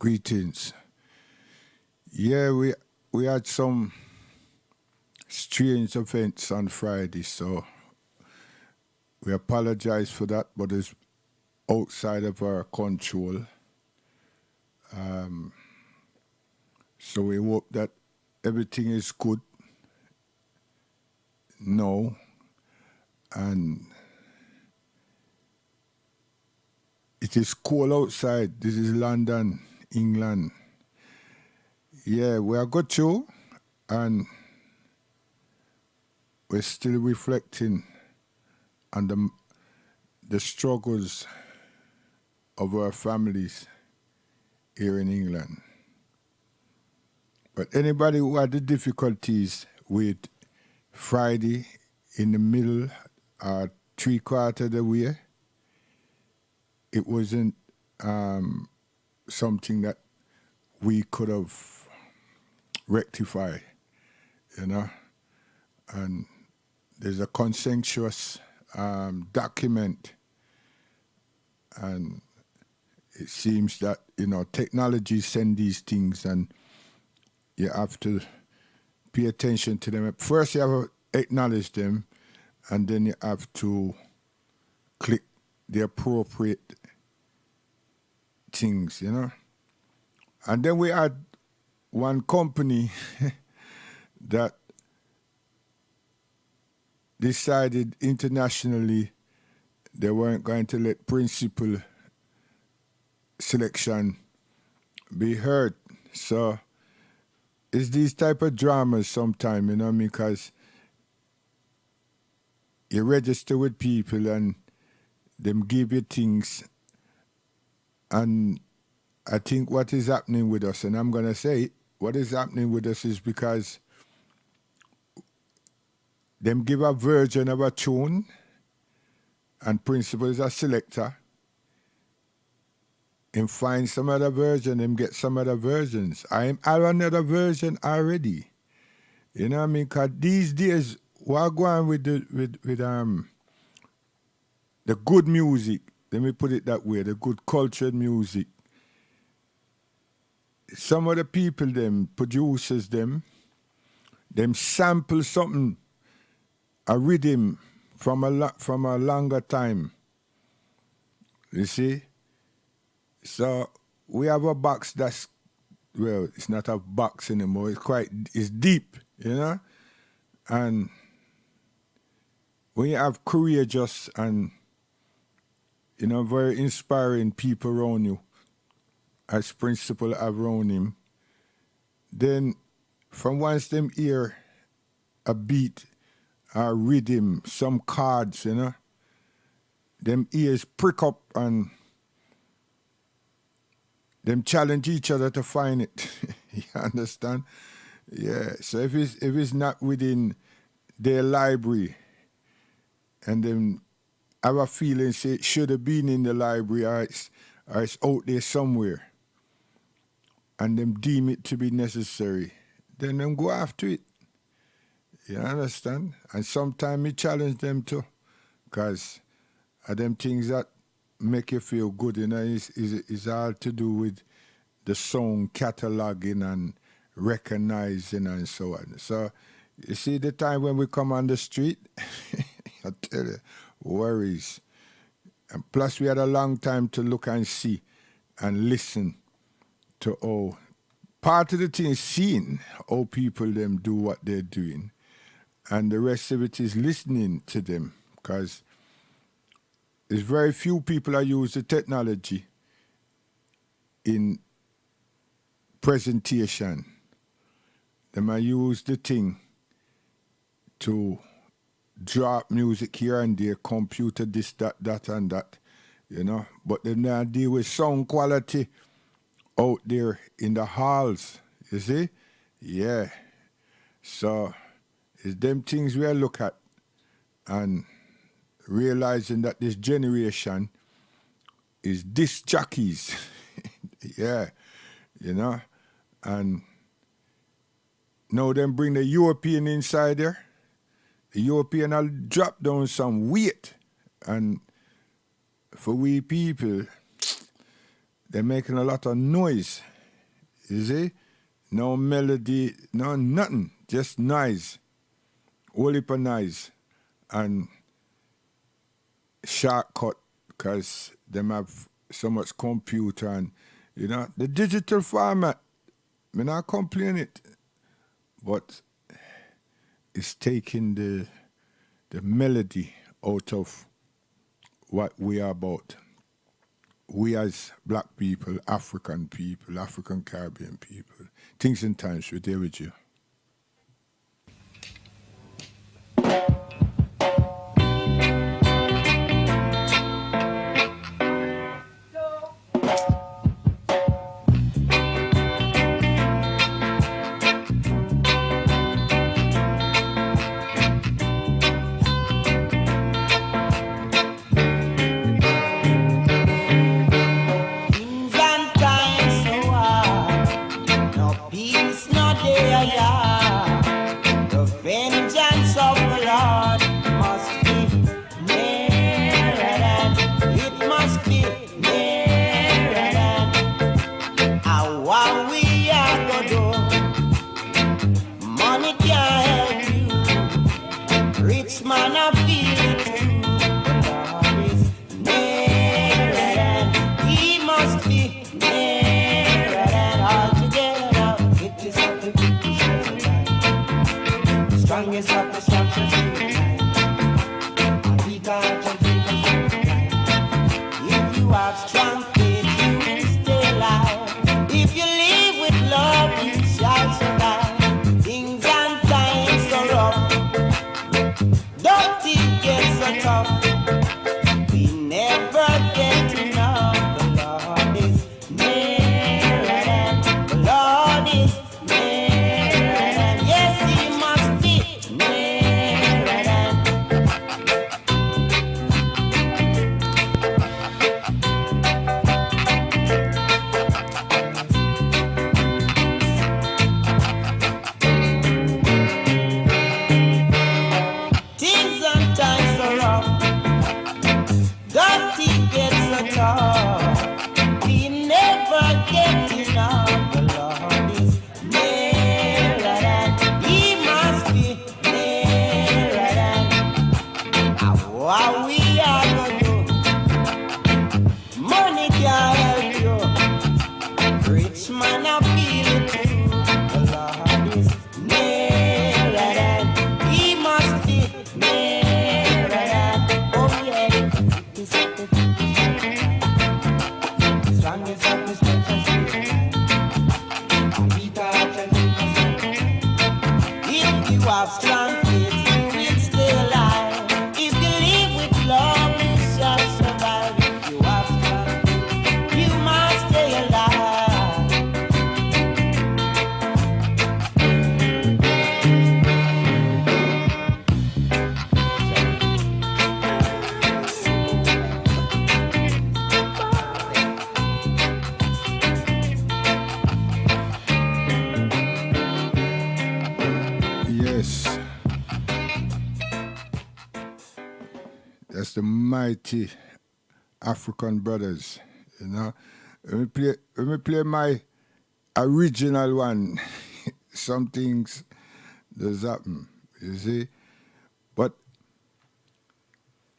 Greetings. Yeah, we had some strange events on Friday, so we apologize for that, but it's outside of our control. So we hope that everything is good now, and it is cold outside. This is London, England. Yeah, we are good too, and we're still reflecting on the struggles of our families here in England. But anybody who had the difficulties with Friday in the middle or 3/4 of the way, it wasn't something that we could have rectified, you know. And there's a consensus document, and it seems that, you know, technology send these things and you have to pay attention to them. First, you have to acknowledge them, and then you have to click the appropriate things, you know. And then we had one company that decided internationally they weren't going to let principal selection be heard. So it's these type of dramas sometimes, you know, because you register with people and them give you things, and I think what is happening with us, and I'm going to say what is happening with us is because them give a version of a tune and principal is a selector, and find some other version, them get some other versions. I have another version already. You know what I mean? Because these days, we're going with the good music, let me put it that way, the good cultured music. Some of the people, them producers, them sample something, a rhythm from a longer time. You see? So we have a box that's, well, it's not a box anymore. It's deep, you know? And when you have courageous and, you know, very inspiring people around you, as principal have around him, then from once them hear a beat, a rhythm, some chords, you know, them ears prick up and them challenge each other to find it. You understand? Yeah. So if it's not within their library, and then have a feeling say it should have been in the library, or it's out there somewhere, and them deem it to be necessary, then them go after it. You understand? And sometimes you challenge them too, because of them things that make you feel good, you know, is all to do with the song cataloging and recognizing and so on. So you see the time when we come on the street, I tell you, worries. And plus we had a long time to look and see and listen to all. Part of the thing is seeing how people them do what they're doing, and the rest of it is listening to them, because there's very few people that use the technology in presentation. They might use the thing to drop music here and there, computer this, that, and that, you know. But they not deal with sound quality out there in the halls, you see? Yeah. So it's them things we look at, and realizing that this generation is disc jockeys. Yeah, you know, and now them bring the European inside there. The European will drop down some weight, and for we people, they're making a lot of noise, You see? No melody, no nothing. Just noise. Whole heap of noise. And shortcut, because them have so much computer and, the digital format, me not complain it, but it's taking the melody out of what we are about. We as black people, African Caribbean people, things and times, we're there with you. That's the mighty African brothers, Let me play my original one. Some things does happen, you see. But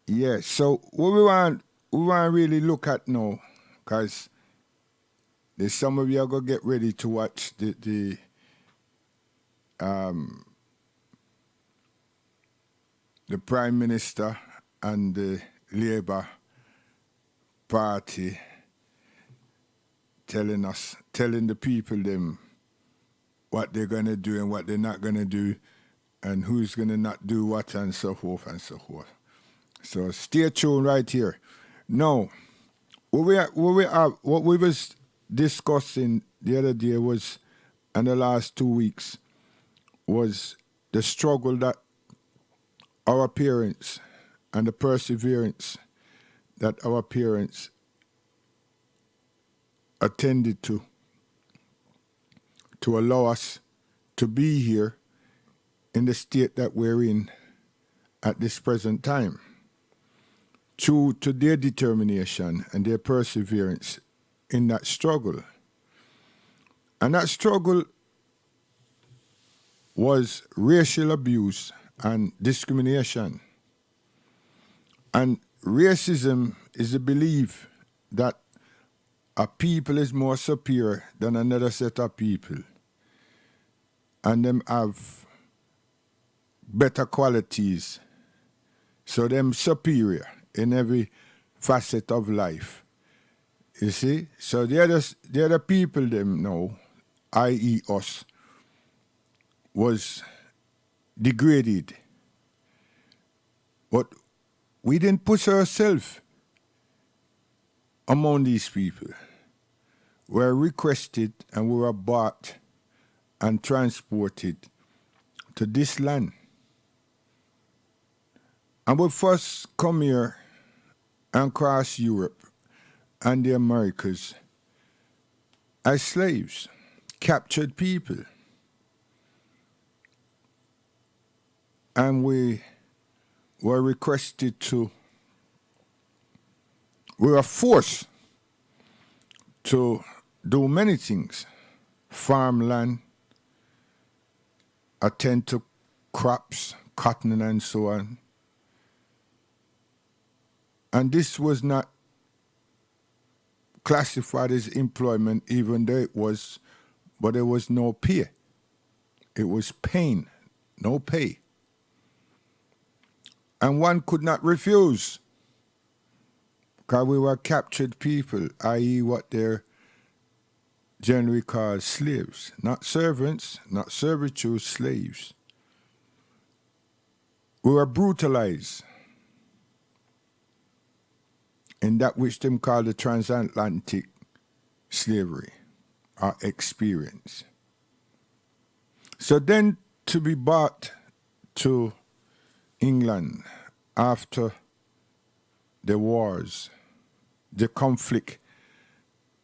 yeah, so what we want to really look at now, because there's some of you are gonna get ready to watch the Prime Minister and the Labour Party telling the people them what they're gonna do and what they're not gonna do, and who's gonna not do what, and so forth and so forth. So stay tuned right here. Now, what we was discussing the other day was, and the last 2 weeks, was the struggle that our parents and the perseverance that our parents attended to allow us to be here in the state that we're in at this present time. True to their determination and their perseverance in that struggle. And that struggle was racial abuse and discrimination. And racism is the belief that a people is more superior than another set of people, and them have better qualities, so them superior in every facet of life. You see? So the other people them now, i.e. us, was degraded. But we didn't push ourselves among these people. We were requested and we were bought and transported to this land. And we first come here and cross Europe and the Americas as slaves, captured people. And we were requested to, we were forced to do many things. Farmland, attend to crops, cotton and so on. And this was not classified as employment, even though it was, but there was no pay. It was pain, no pay. And one could not refuse, because we were captured people, i.e. what they're generally called slaves. Not servants, not servitude, slaves. We were brutalized in that which them call the transatlantic slavery, our experience. So then to be brought to England after the wars, the conflict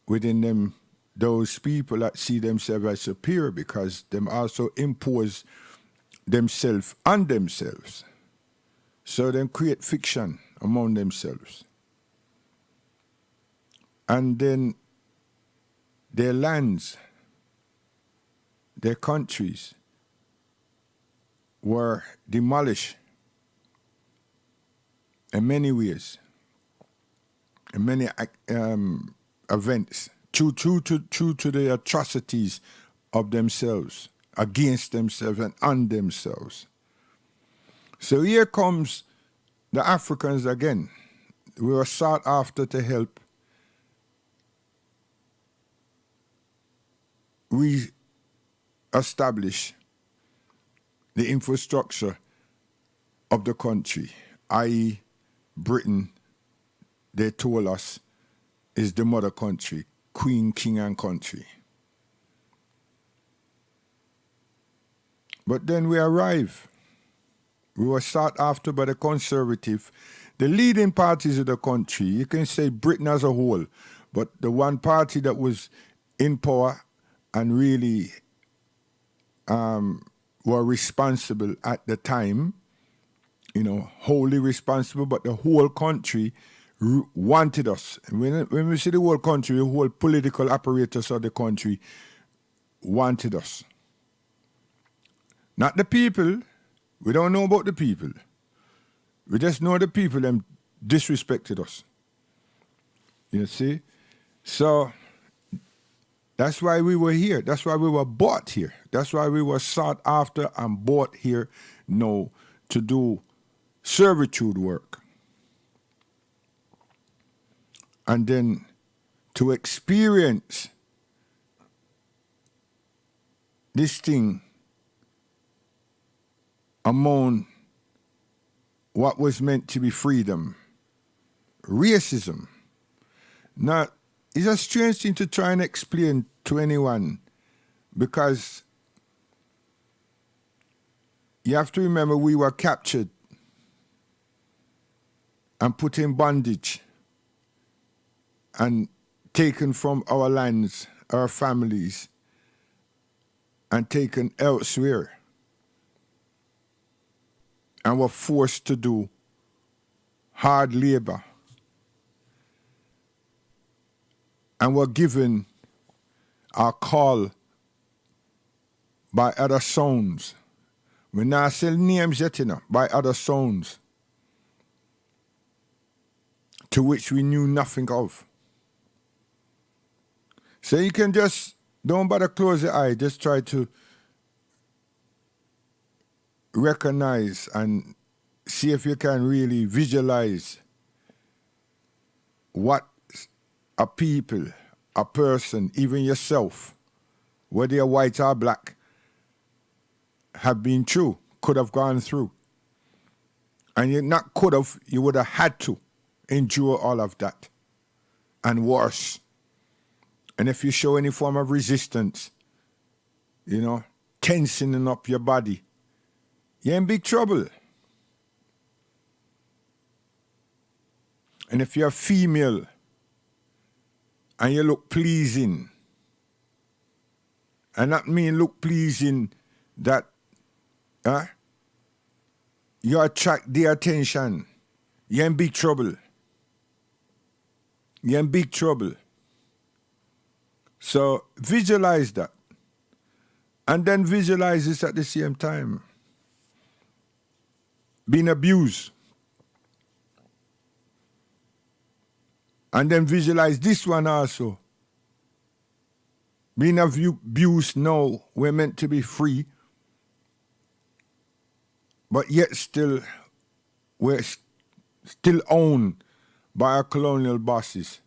within them, those people that see themselves as superior because them also impose themselves on themselves. So them create fiction among themselves. And then their lands, their countries were demolished in many ways, in many events, true to the atrocities of themselves, against themselves and on themselves. So here comes the Africans again. We were sought after to help re-establish the infrastructure of the country, i.e. Britain, they told us, is the mother country, queen, king, and country. But then we arrive. We were sought after by the conservative, the leading parties of the country. You can say Britain as a whole, but the one party that was in power and really were responsible at the time, you know, wholly responsible, but the whole country wanted us. And when we say the whole country, the whole political apparatus of the country wanted us. Not the people. We don't know about the people. We just know the people them disrespected us. You see? So that's why we were here. That's why we were bought here. That's why we were sought after and bought here now to do servitude work. And then to experience this thing among what was meant to be freedom, racism. Now, it's a strange thing to try and explain to anyone, because you have to remember we were captured and put in bondage and taken from our lands, our families, and taken elsewhere, and were forced to do hard labor, and were given our call by other sounds. We not sell names yet, by other sounds to which we knew nothing of. So you can just, don't bother close your eye, just try to recognize and see if you can really visualize what a people, a person, even yourself, whether you're white or black, have been through, could have gone through. And you not could have, you would have had to endure all of that and worse. And if you show any form of resistance, tensing up your body, you're in big trouble. And if you're female and you look pleasing, and that mean look pleasing that you attract their attention, you're in big trouble. You're in big trouble. So visualize that. And then visualize this at the same time. Being abused. And then visualize this one also. Being abused now, we're meant to be free. But yet still, we're still owned by our colonial bosses.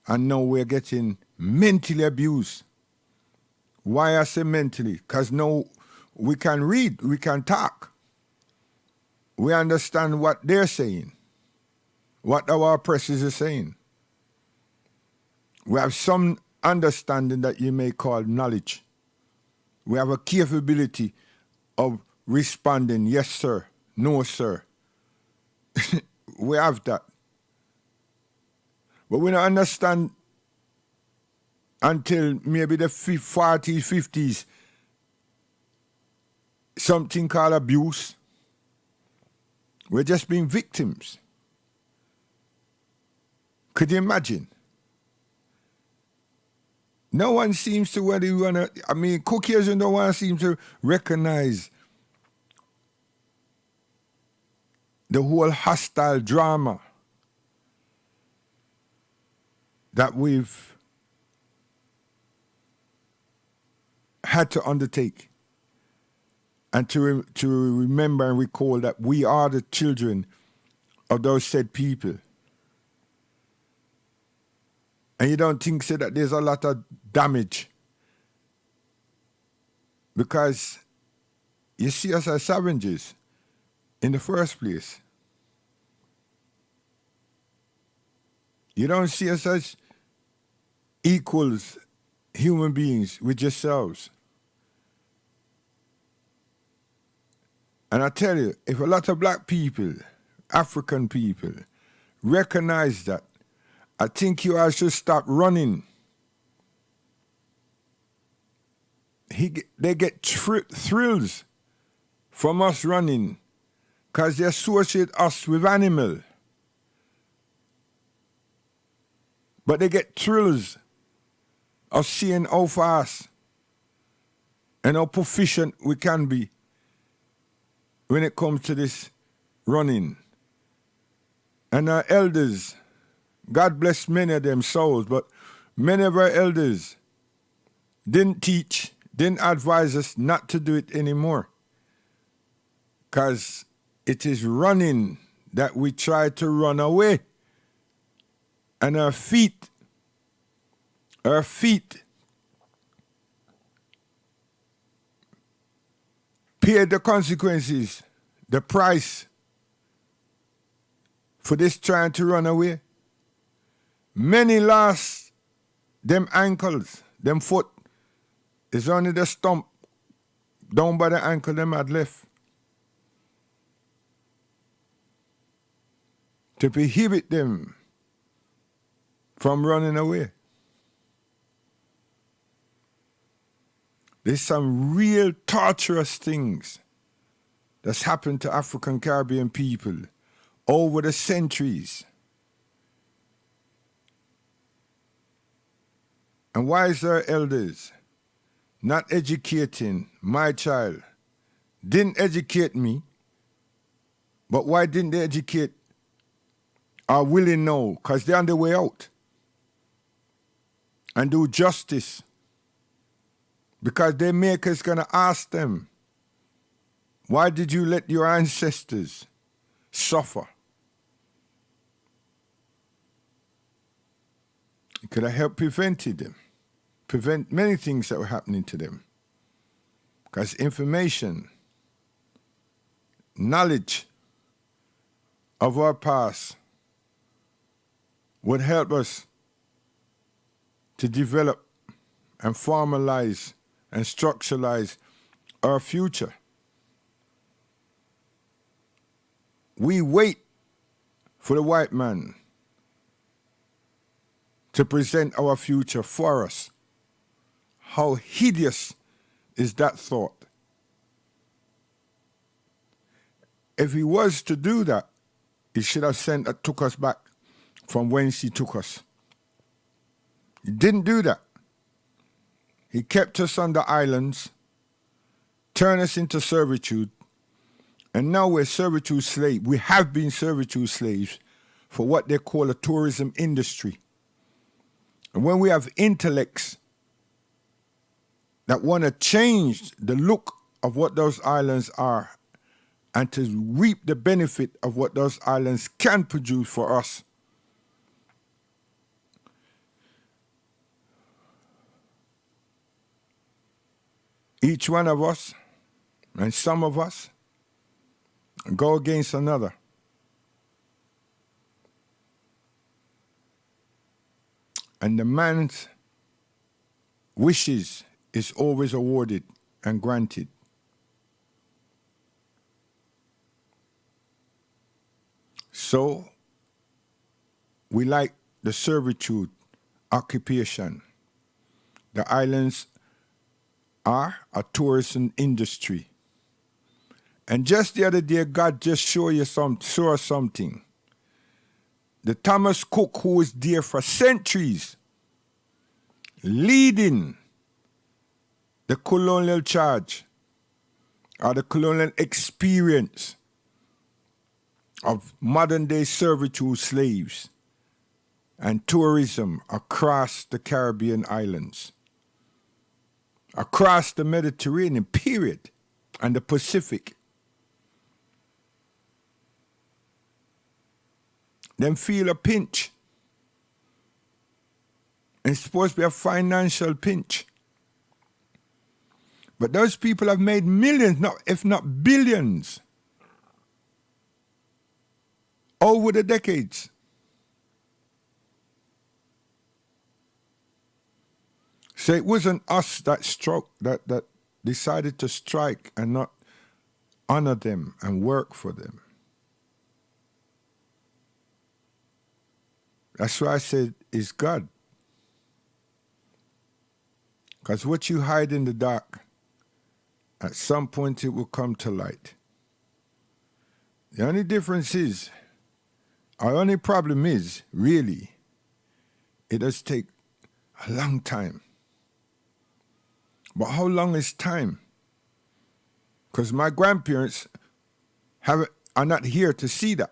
And now we're getting mentally abused. Why I say mentally? Because now we can read, we can talk. We understand what they're saying, what our oppressors are saying. We have some understanding that you may call knowledge. We have a capability of responding, yes, sir, no, sir. We have that. But we don't understand until maybe the 40s, 50s, something called abuse. We're just being victims. Could you imagine? No one seems to really want to, Caucasians don't want to seem to recognize the whole hostile drama that we've had to undertake, and to remember and recall that we are the children of those said people. And you don't think that there's a lot of damage, because you see us as savages in the first place. You don't see us as equals human beings with yourselves. And I tell you, if a lot of black people, African people, recognize that, I think you all should stop running. They get thrills from us running because they associate us with animal. But they get thrills of seeing how fast and how proficient we can be when it comes to this running. And our elders, God bless many of them souls, but many of our elders didn't teach, didn't advise us not to do it anymore. Because it is running that we try to run away. And our feet pay the consequences, the price for this trying to run away. Many lost them ankles, them foot. It's only the stump down by the ankle them had left. To prohibit them from running away. There's some real torturous things that's happened to African Caribbean people over the centuries. And why is our elders not educating my child, didn't educate me, but why didn't they educate our willing now? Because they're on their way out. And do justice. Because their maker is going to ask them, why did you let your ancestors suffer? It could have helped prevent many things that were happening to them. Because information, knowledge of our past would help us to develop and formalize and structuralize our future. We wait for the white man to present our future for us. How hideous is that thought? If he was to do that, he should have took us back from whence he took us. He didn't do that. He kept us on the islands, turned us into servitude, and now we're servitude slaves. We have been servitude slaves for what they call a tourism industry. And when we have intellects that want to change the look of what those islands are and to reap the benefit of what those islands can produce for us, each one of us, and some of us, go against another. And the man's wishes is always awarded and granted. So, we like the servitude occupation. The islands are a tourism industry. And just the other day, God just showed us something. The Thomas Cook, who was there for centuries, leading the colonial charge or the colonial experience of modern-day servitude slaves and tourism across the Caribbean islands, across the Mediterranean, period, and the Pacific. Them feel a pinch. It's supposed to be a financial pinch. But those people have made millions, if not billions, over the decades. So it wasn't us that decided to strike and not honor them and work for them. That's why I said it's God. Because what you hide in the dark, at some point it will come to light. The only difference is, our only problem is, really, it does take a long time. But how long is time? Because my grandparents are not here to see that,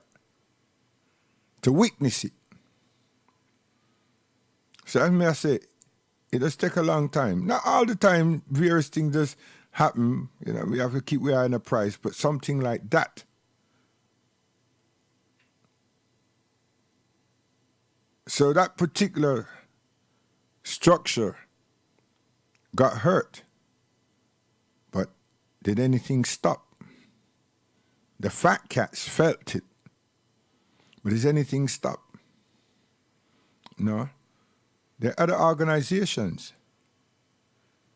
to witness it. So as I say, it does take a long time. Not all the time various things just happen. You know, we have to keep our eye on the price, but something like that. So that particular structure got hurt. But did anything stop? The fat cats felt it. But does anything stop? No. There are other organizations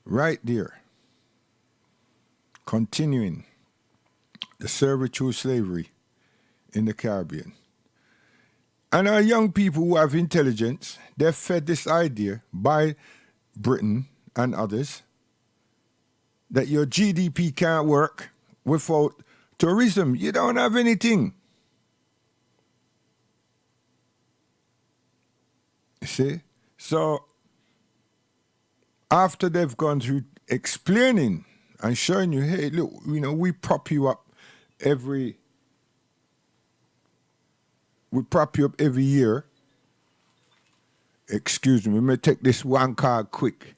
right there continuing the servitude slavery in the Caribbean. And our young people who have intelligence, they're fed this idea by Britain and others that your GDP can't work without tourism. You don't have anything. You see? So after they've gone through explaining and showing you, hey, look, you know, we prop you up every year. Excuse me, let me take this one card quick.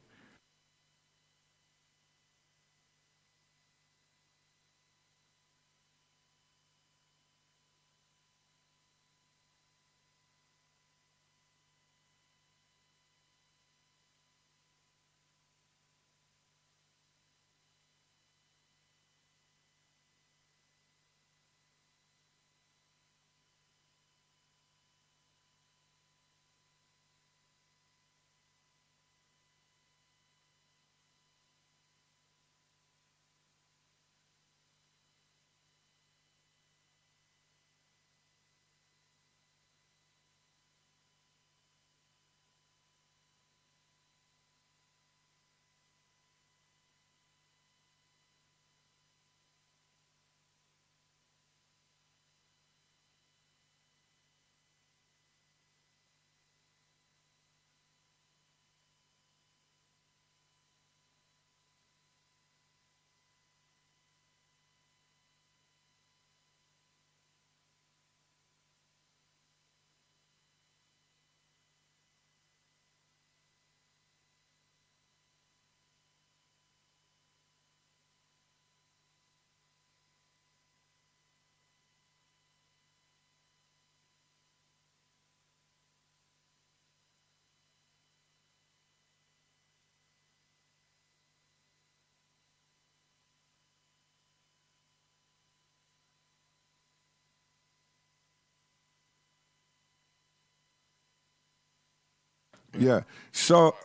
Yeah. So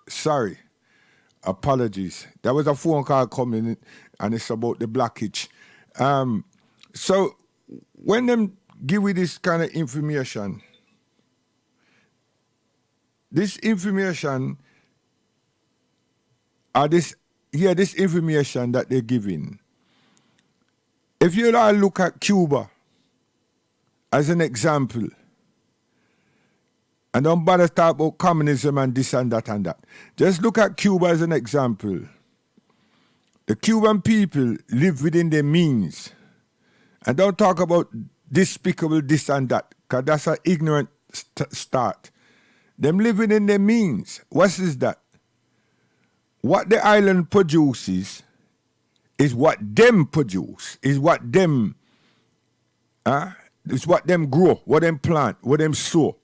sorry, apologies. That was a phone call coming in, and it's about the blockage. So when them give you this kind of information, this information this information that they're giving. If you now look at Cuba as an example, and don't bother talk about communism and this and that and that. Just look at Cuba as an example. The Cuban people live within their means. And don't talk about despicable this and that, because that's an ignorant start. Them live within their means. What is that? What the island produces is what them produce, is what them grow, what them plant, what them sow.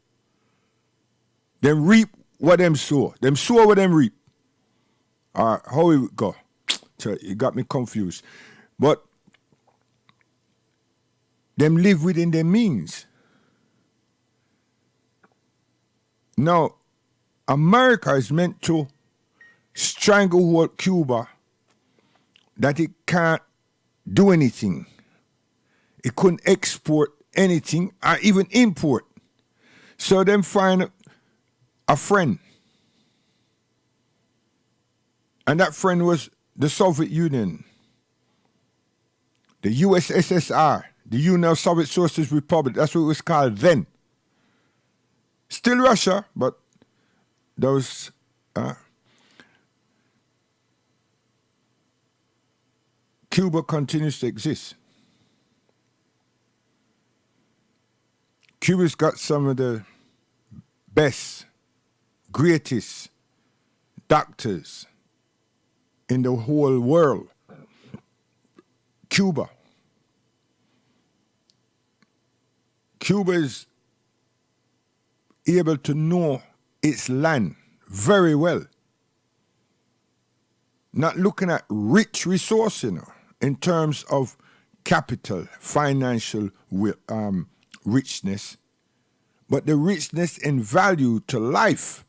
Them reap what them sow. Them sow what them reap. All right, how we go? You got me confused. But them live within their means. Now, America is meant to stranglehold Cuba that it can't do anything. It couldn't export anything or even import. So them find a friend. And that friend was the Soviet Union, the USSR, the Union of Soviet Socialist Republic. That's what it was called then. Still Russia, but those Cuba continues to exist. Cuba's got some of the best, greatest doctors in the whole world. Cuba. Cuba is able to know its land very well. Not looking at rich resource, in terms of capital, financial richness, but the richness in value to life.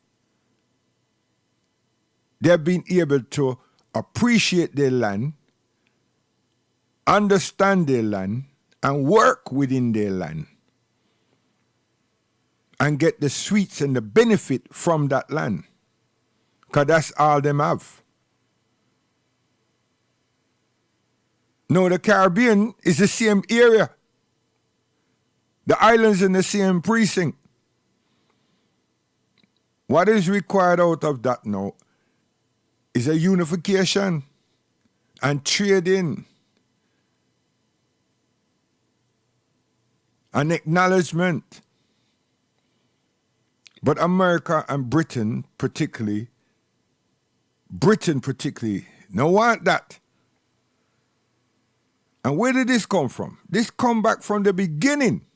They've been able to appreciate their land, understand their land, and work within their land, and get the sweets and the benefit from that land, because that's all them have. No, the Caribbean is the same area. The islands in the same precinct. What is required out of that now is a unification and trading and acknowledgement. But America and Britain particularly, don't want that. And where did this come from? This come back from the beginning.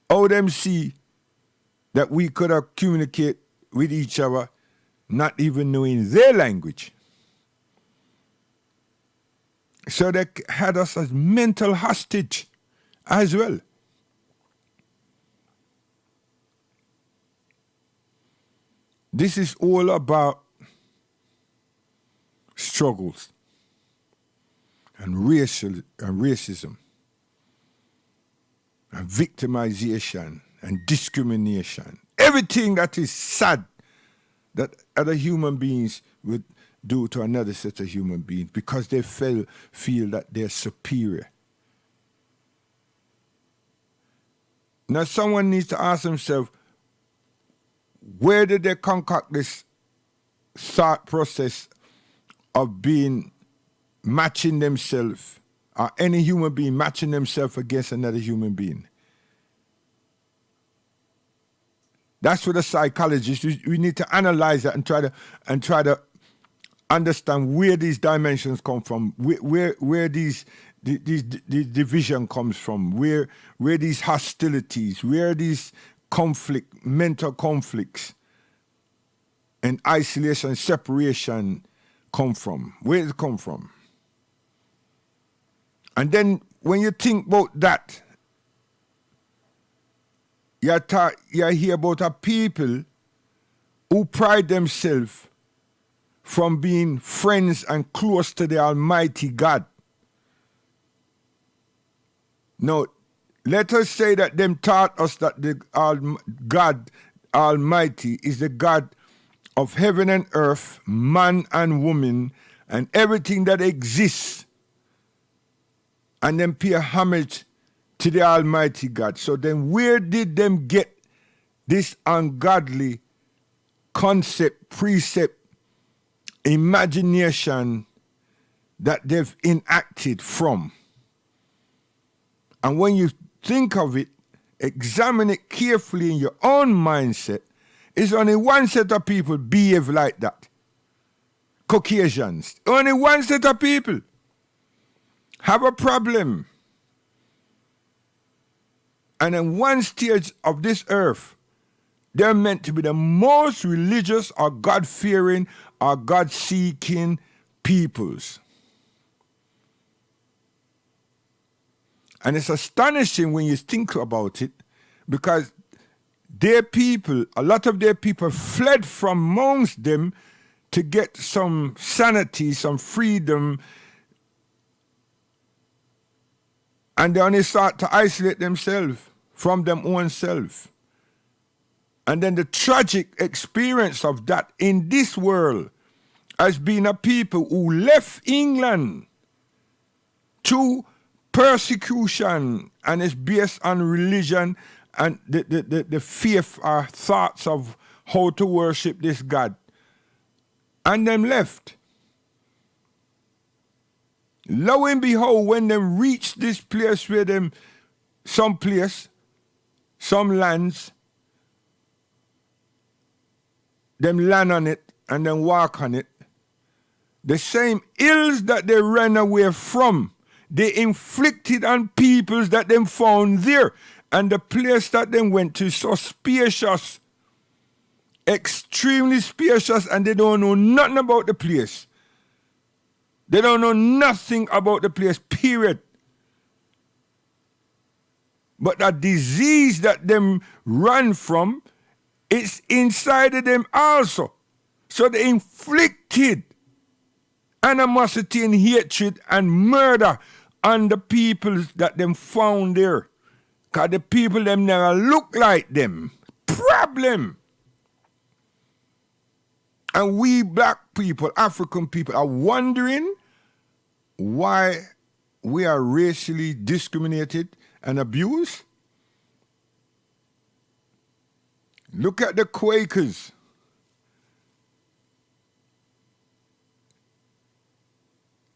How them see that we could communicate with each other, not even knowing their language. So they had us as mental hostage as well. This is all about struggles and racism and victimization and discrimination. Everything that is sad that other human beings would do to another set of human beings because they feel that they're superior. Now someone needs to ask themselves, where did they concoct this thought process of matching themselves, or any human being matching themselves against another human being? That's what the psychologists, we need to analyze that and try to understand where these dimensions come from, where these division comes from, where these hostilities, where these mental conflicts and isolation, separation come from. Where does it come from? And then when you think about that, you hear about a people who pride themselves from being friends and close to the Almighty God. Now, let us say that them taught us that the God Almighty is the God of heaven and earth, man and woman, and everything that exists, and then pay homage to the Almighty God. So then where did them get this ungodly concept, precept, imagination that they've enacted from? And when you think of it, examine it carefully in your own mindset, it's only one set of people behave like that. Caucasians. Only one set of people have a problem. And in one stage of this earth, they're meant to be the most religious or God-fearing or God-seeking peoples. And it's astonishing when you think about it, because their people, a lot of their people fled from amongst them to get some sanity, some freedom, and they only start to isolate themselves from them own self. And then the tragic experience of that in this world has been a people who left England to persecution, and it's based on religion and the faith or thoughts of how to worship this God. And them left. Lo and behold, when they reach this place where them, some lands, them land on it and then walk on it, the same ills that they ran away from, they inflicted on peoples that them found there. And the place that they went to is so spacious, extremely spacious, and they don't know nothing about the place. They don't know nothing about the place, period. But that disease that them run from, it's inside of them also. So they inflicted animosity and hatred and murder on the people that them found there. Because the people them never look like them. Problem. And we black people, African people, are wondering why we are racially discriminated and abused. Look at the Quakers.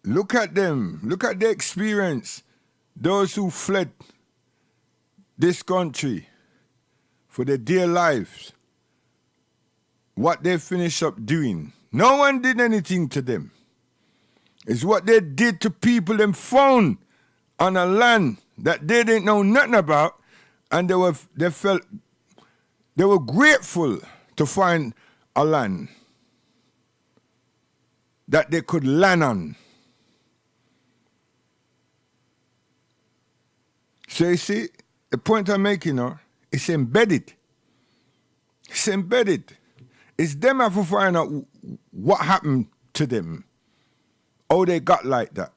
Look at them. Look at their experience. Those who fled this country for their dear lives. What they finished up doing. No one did anything to them. It's what they did to people them found on a land that they didn't know nothing about, and they were grateful to find a land that they could land on. So you see, the point I'm making is embedded. It's embedded. It's them have to find out what happened to them. How they got like that.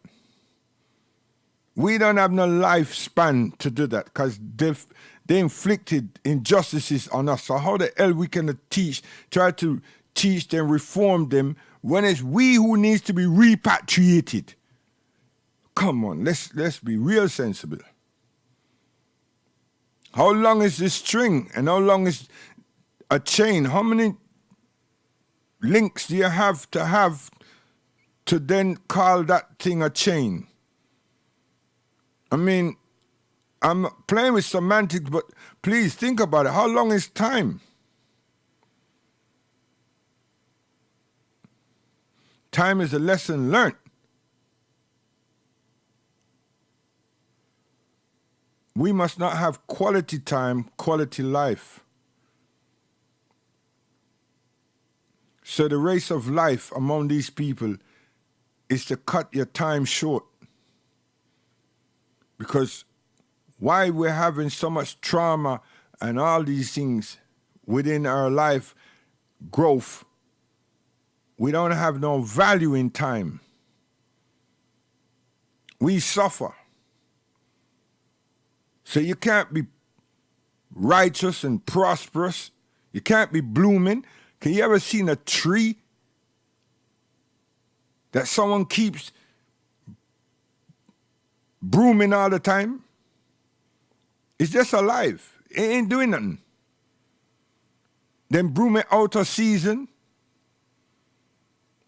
We don't have no lifespan to do that because they inflicted injustices on us. So how the hell we can try to teach them, reform them, when it's we who needs to be repatriated? Come on, let's be real sensible. How long is this string and how long is a chain? How many links do you have to then call that thing a chain? I mean, I'm playing with semantics, but please think about it. How long is time? Time is a lesson learned. We must not have quality time, quality life. So the race of life among these people is to cut your time short. Because why we're having so much trauma and all these things within our life growth, we don't have no value in time. We suffer. So you can't be righteous and prosperous. You can't be blooming. Can you ever seen a tree that someone keeps brooming all the time? It's just alive. It ain't doing nothing. Then brooming out of season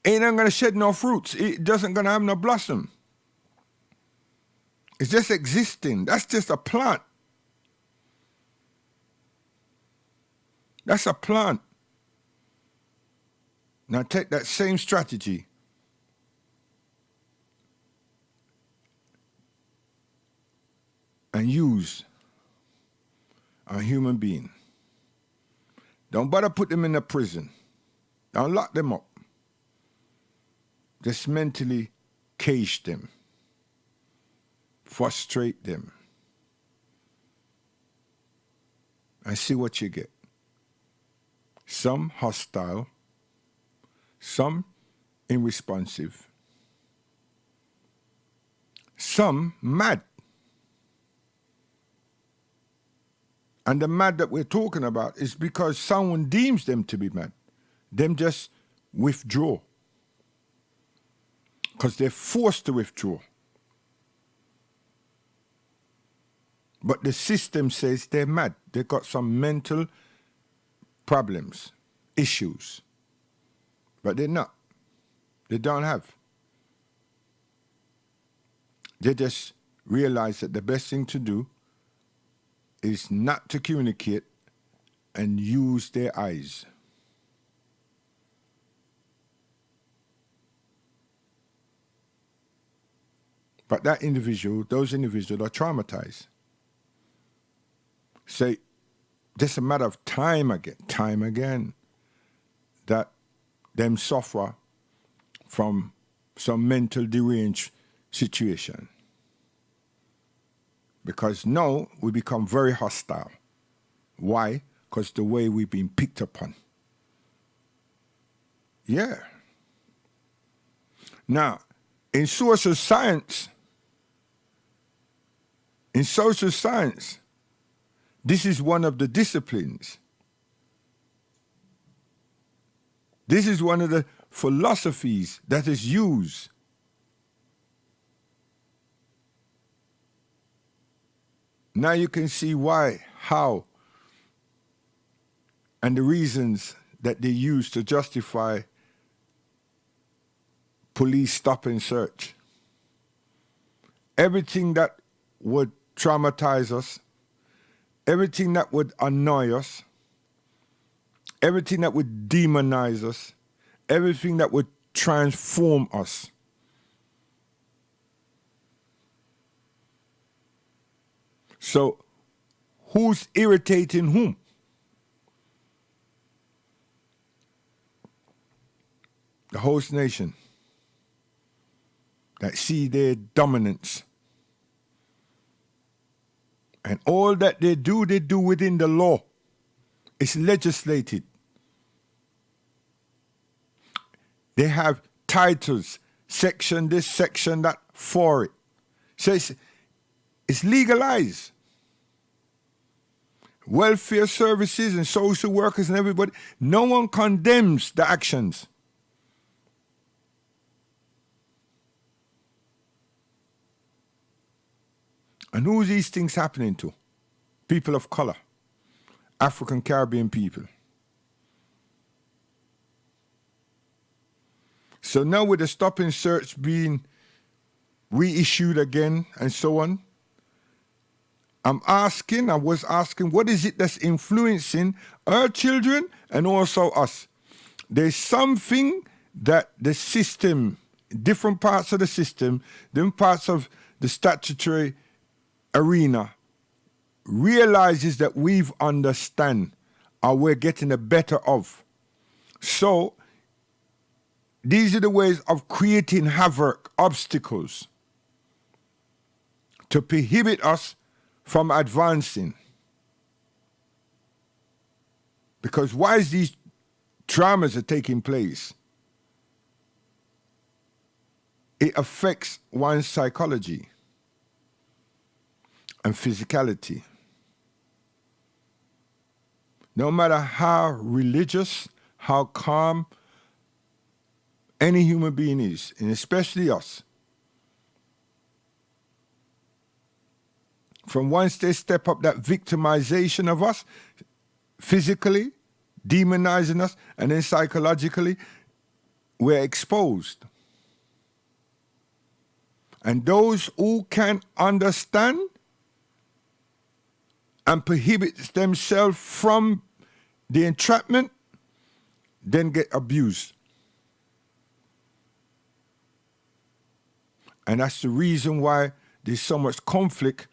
ain't gonna shed no fruits. It doesn't gonna have no blossom. It's just existing. That's just a plant. That's a plant. Now take that same strategy and use a human being. Don't bother put them in a prison. Don't lock them up. Just mentally cage them. Frustrate them. And see what you get. Some hostile, some irresponsive, some mad. And the mad that we're talking about is because someone deems them to be mad. Them just withdraw. Because they're forced to withdraw. But the system says they're mad. They've got some mental problems, issues. But they're not. They don't have. They just realize that the best thing to do is not to communicate and use their eyes. But those individuals are traumatized. Say, just a matter of time again, that them suffer from some mental deranged situation. Because now we become very hostile. Why? Because the way we've been picked upon. Yeah. Now, in social science, this is one of the disciplines. This is one of the philosophies that is used. Now you can see why, how, and the reasons that they use to justify police stop and search. Everything that would traumatize us, everything that would annoy us, everything that would demonize us, everything that would transform us. So, who's irritating whom? The host nation that see their dominance. And all that they do within the law. It's legislated. They have titles, section this, section that for it. So it's legalized. Welfare services and social workers and everybody, no one condemns the actions. And who's these things happening to? People of color, African Caribbean people. So now with the stop and search being reissued again and so on, I was asking, what is it that's influencing our children and also us? There's something that the system, different parts of the system, different parts of the statutory arena realizes that we've understand or we're getting the better of. So these are the ways of creating havoc, obstacles to prohibit us from advancing. Because why is these dramas are taking place? It affects one's psychology and physicality. No matter how religious, how calm any human being is, and especially us, from once they step up that victimization of us, physically, demonizing us, and then psychologically, we're exposed. And those who can understand and prohibit themselves from the entrapment, then get abused. And that's the reason why there's so much conflict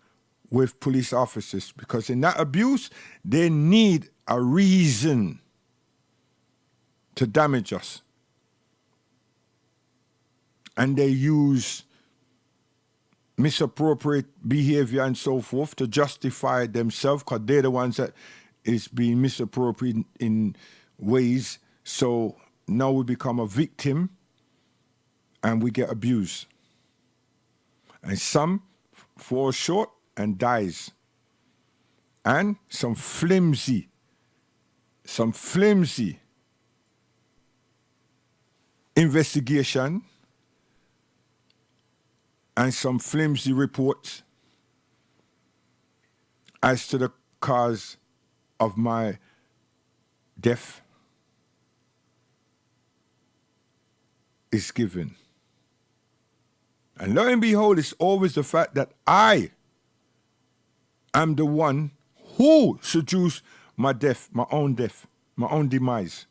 with police officers, because in that abuse, they need a reason to damage us. And they use misappropriate behavior and so forth to justify themselves, because they're the ones that is being misappropriated in ways. So now we become a victim and we get abused. And some fall short and dies. And some flimsy investigation and some flimsy reports as to the cause of my death is given. And lo and behold, it's always the fact that I am the one who seduced my death, my own demise.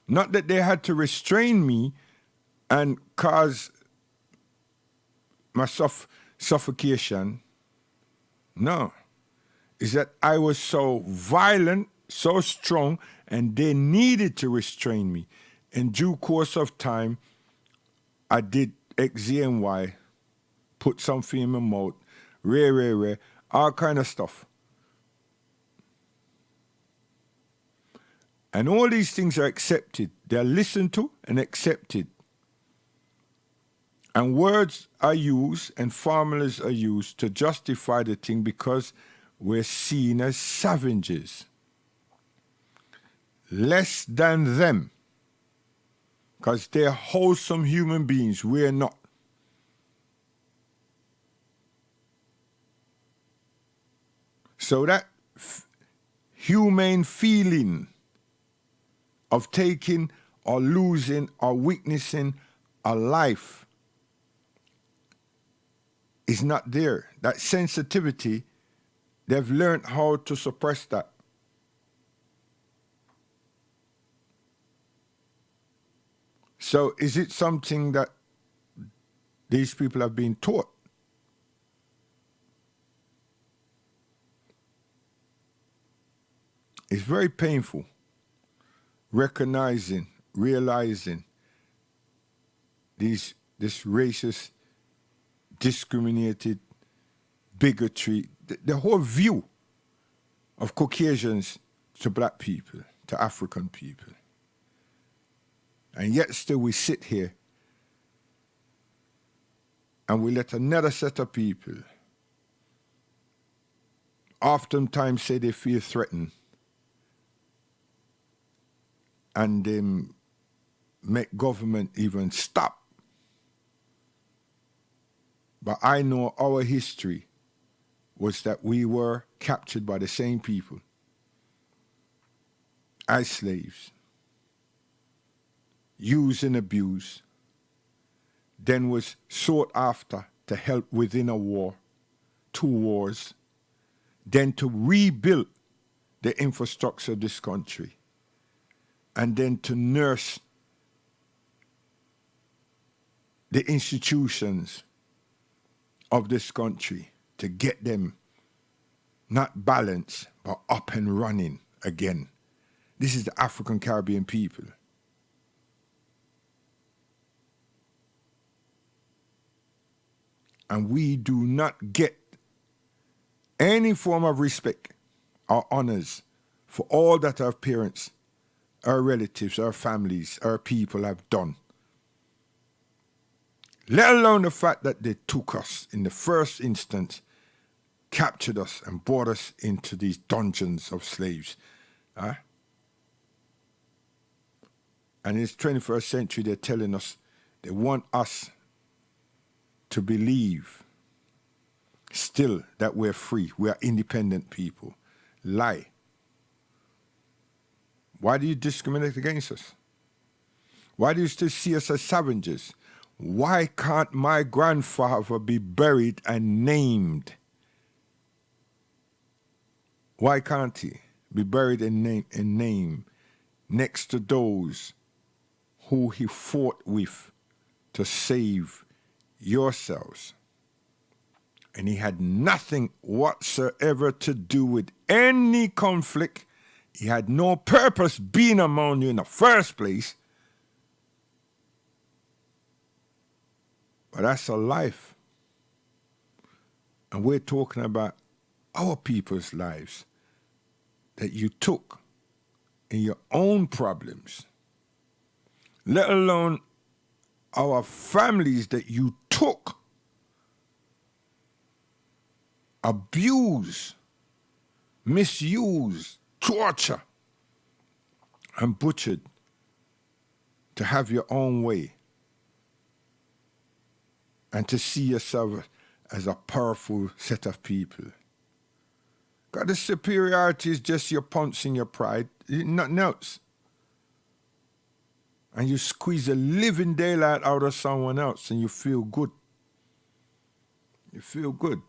Not that they had to restrain me and cause my suffocation. No. It's that I was so violent, so strong, and they needed to restrain me. In due course of time, I did X, Z, and Y, put something in my mouth, rare, all kind of stuff. And all these things are accepted. They're listened to and accepted. And words are used and formulas are used to justify the thing because we're seen as savages. Less than them. Because they're wholesome human beings. We're not. So that humane feeling of taking or losing or witnessing a life is not there. That sensitivity, they've learned how to suppress that. So is it something that these people have been taught? It's very painful recognizing, realizing this racist, discriminated bigotry, the whole view of Caucasians to black people, to African people. And yet still we sit here and we let another set of people oftentimes say they feel threatened and make government even stop. But I know our history was that we were captured by the same people as slaves, used and abused, then was sought after to help within a war, 2 wars, then to rebuild the infrastructure of this country, and then to nurse the institutions of this country to get them not balanced, but up and running again. This is the African Caribbean people. And we do not get any form of respect or honors for all that our parents, our relatives, our families, our people have done. Let alone the fact that they took us in the first instance, captured us and brought us into these dungeons of slaves. And in this 21st century, they're telling us they want us to believe still that we're free, we are independent people. Lie. Why do you discriminate against us? Why do you still see us as savages? Why can't my grandfather be buried and named? Why can't he be buried and named next to those who he fought with to save yourselves? And he had nothing whatsoever to do with any conflict. He had no purpose being among you in the first place. But that's a life. And we're talking about our people's lives that you took in your own problems, let alone our families that you took, abused, misused, torture, and butchered to have your own way and to see yourself as a powerful set of people. God, the superiority is just your punch in your pride, nothing else. And you squeeze the living daylight out of someone else and you feel good. You feel good.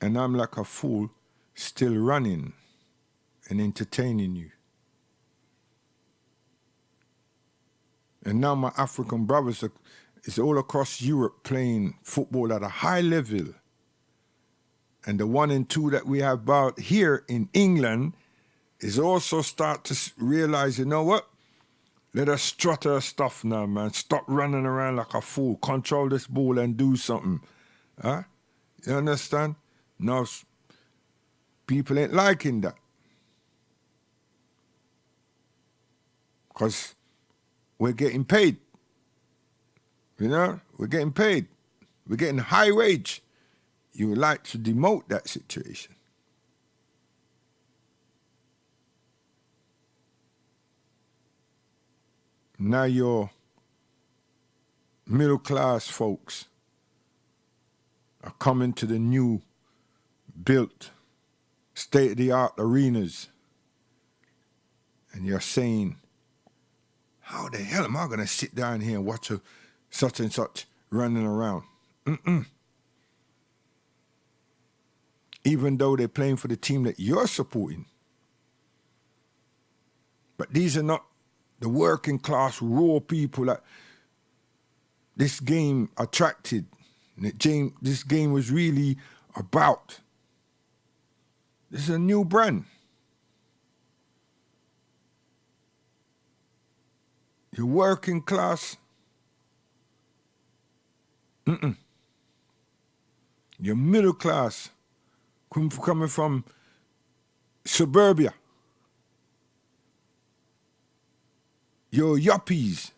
And I'm like a fool still running and entertaining you. And now my African brothers is all across Europe playing football at a high level. And the 1 and 2 that we have about here in England is also start to realize, you know what? Let us strut our stuff now, man. Stop running around like a fool. Control this ball and do something. Huh? You understand? Now, people ain't liking that. Because we're getting paid. You know? We're getting paid. We're getting high wage. You would like to demote that situation. Now your middle class folks are coming to the new built state-of-the-art arenas, and you're saying, how the hell am I going to sit down here and watch a such and such running around? Even though they're playing for the team that you're supporting. But these are not the working class, raw people that this game attracted, and this game was really about. This is a new brand. You're working class. You're middle class, coming from suburbia. You're yuppies.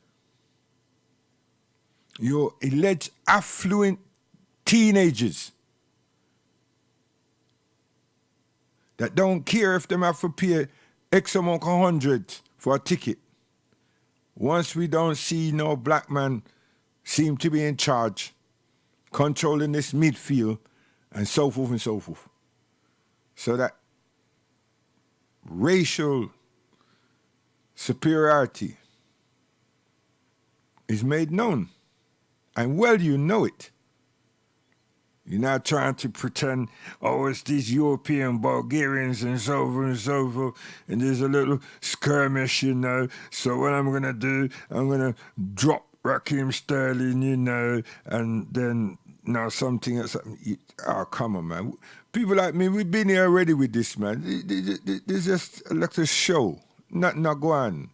You're alleged affluent teenagers that don't care if them have to pay X amount of hundreds for a ticket. Once we don't see no black man seem to be in charge, controlling this midfield, and so forth and so forth. So that racial superiority is made known. And well, you know it. You're not trying to pretend, oh, it's these European Bulgarians and so forth, and there's a little skirmish, you know. So what I'm going to do, I'm going to drop Raheem Sterling, you know, and then now something else. Oh, come on, man. People like me, we've been here already with this, man. There's just like a show. Not go on.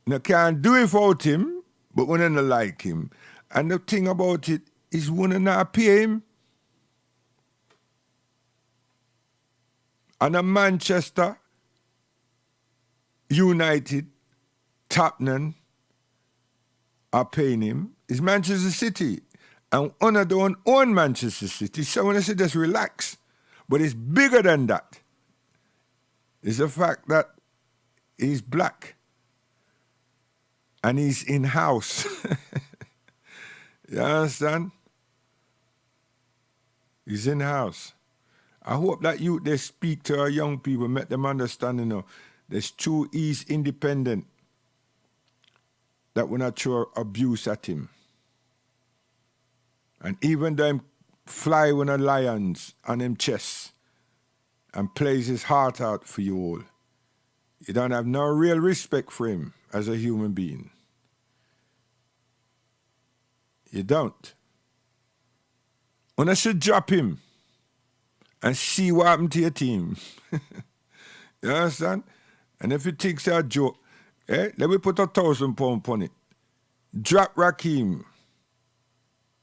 Now, can't do it without him, but when I don't like him. And the thing about it is when I not pay him. And a Manchester United, Tottenham are paying him. It's Manchester City. And Honor don't own Manchester City. So when I say just relax. But it's bigger than that. It's the fact that he's black. And he's in-house. You understand? He's in-house. I hope that they speak to our young people, make them understand, you know, there's true he's independent, that we're not throw abuse at him. And even them fly with the lions on him chest and plays his heart out for you all. You don't have no real respect for him as a human being. You don't. When I should drop him and see what happened to your team. You understand? And if you think it's a joke, let me put £1,000 on it. Drop Raheem.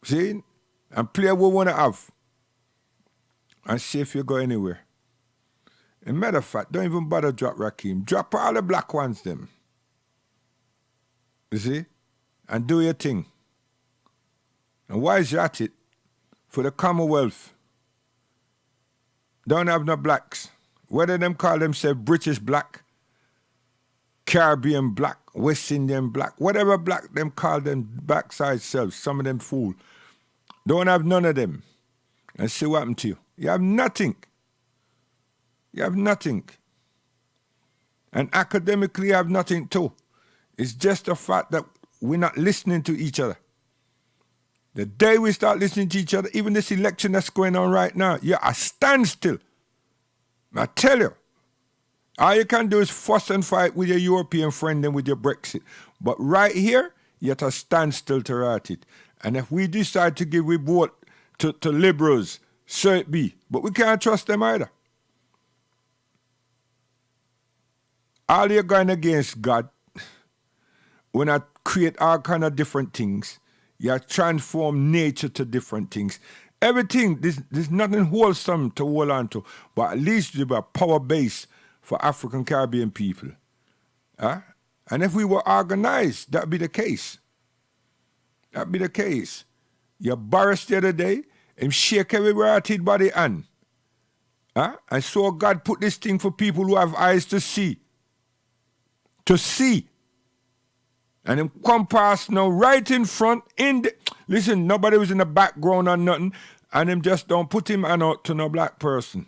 See? And play what we want to have. And see if you go anywhere. As a matter of fact, don't even bother drop Raheem. Drop all the black ones, them. You see? And do your thing. And why is you at it? For the Commonwealth. Don't have no blacks. Whether them call themselves British black, Caribbean black, West Indian black, whatever black them call them backside selves, some of them fool. Don't have none of them. And see what happened to you. You have nothing. You have nothing. And academically you have nothing too. It's just the fact that we're not listening to each other. The day we start listening to each other, even this election that's going on right now, you're a standstill. I tell you, all you can do is fuss and fight with your European friend and with your Brexit. But right here, you're at a standstill to write it. And if we decide to give we vote to liberals, so it be. But we can't trust them either. All you're going against God, when I create all kind of different things, you transform nature to different things. Everything, there's nothing wholesome to hold on to, but at least there's a power base for African Caribbean people. And if we were organized, that'd be the case. That'd be the case. Your Boris the other day, him shake everywhere at his body and. And so God put this thing for people who have eyes to see. To see. And him come past now right in front. Listen, nobody was in the background or nothing. And them just don't put him out to no black person.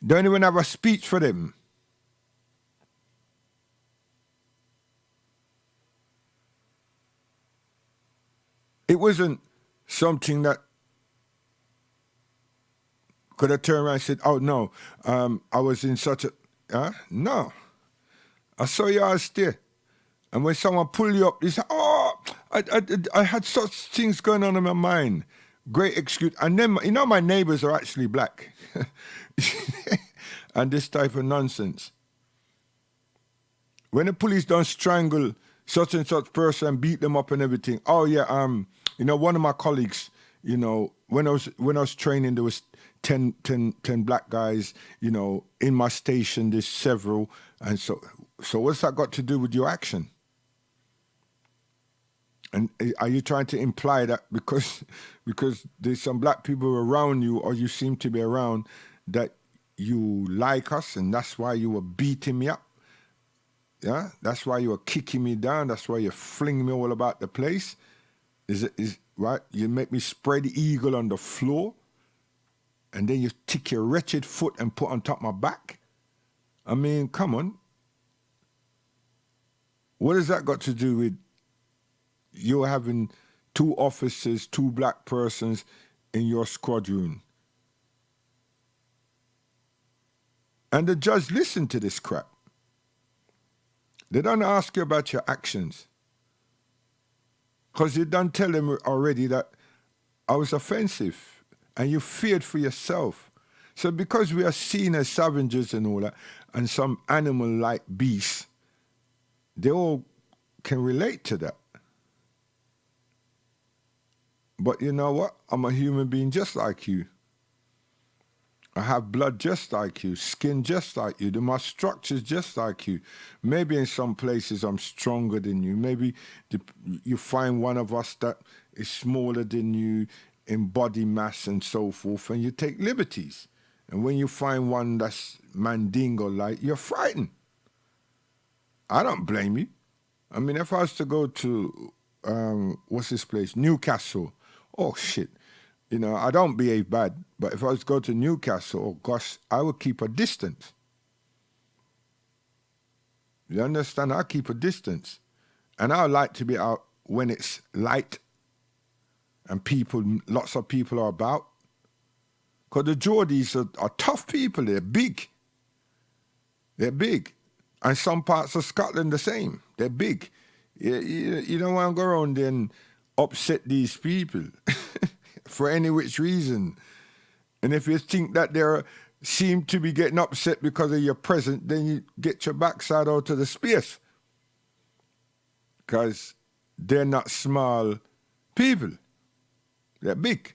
Don't even have a speech for them. It wasn't something that could have turned around and said, oh, no, I was in such a... No. I saw you all stay. And when someone pull you up, they say, oh, I had such things going on in my mind. Great excuse. And then, you know, my neighbors are actually black. And this type of nonsense. When the police don't strangle such and such person, beat them up and everything. Oh yeah, you know, one of my colleagues, you know, when I was training, there was 10 black guys, you know, in my station. There's several, and so what's that got to do with your action? And are you trying to imply that because there's some black people around you, or you seem to be around, that you like us, and that's why you were beating me up? Yeah, that's why you were kicking me down. That's why you fling me all about the place. Is right? You make me spread eagle on the floor, and then you take your wretched foot and put on top of my back. I mean, come on. What has that got to do with you having 2 officers, 2 black persons in your squadron? And the judge listened to this crap. They don't ask you about your actions. Because you done tell them already that I was offensive and you feared for yourself. So because we are seen as savages and all that, and some animal-like beasts, they all can relate to that. But you know what? I'm a human being just like you. I have blood just like you, skin just like you, my structure's just like you. Maybe in some places I'm stronger than you. Maybe you find one of us that is smaller than you in body mass and so forth, and you take liberties. And when you find one that's mandingo-like, you're frightened. I don't blame you. I mean, if I was to go to, what's this place, Newcastle, oh shit. You know, I don't behave bad, but if I was to go to Newcastle, oh gosh, I would keep a distance. You understand? I keep a distance. And I like to be out when it's light and lots of people are about. Because the Geordies are tough people. They're big. They're big. And some parts of Scotland the same. They're big. You don't want to go around there and upset these people. For any which reason. And if you think that they seem to be getting upset because of your presence, then you get your backside out of the space. Because they're not small people. They're big.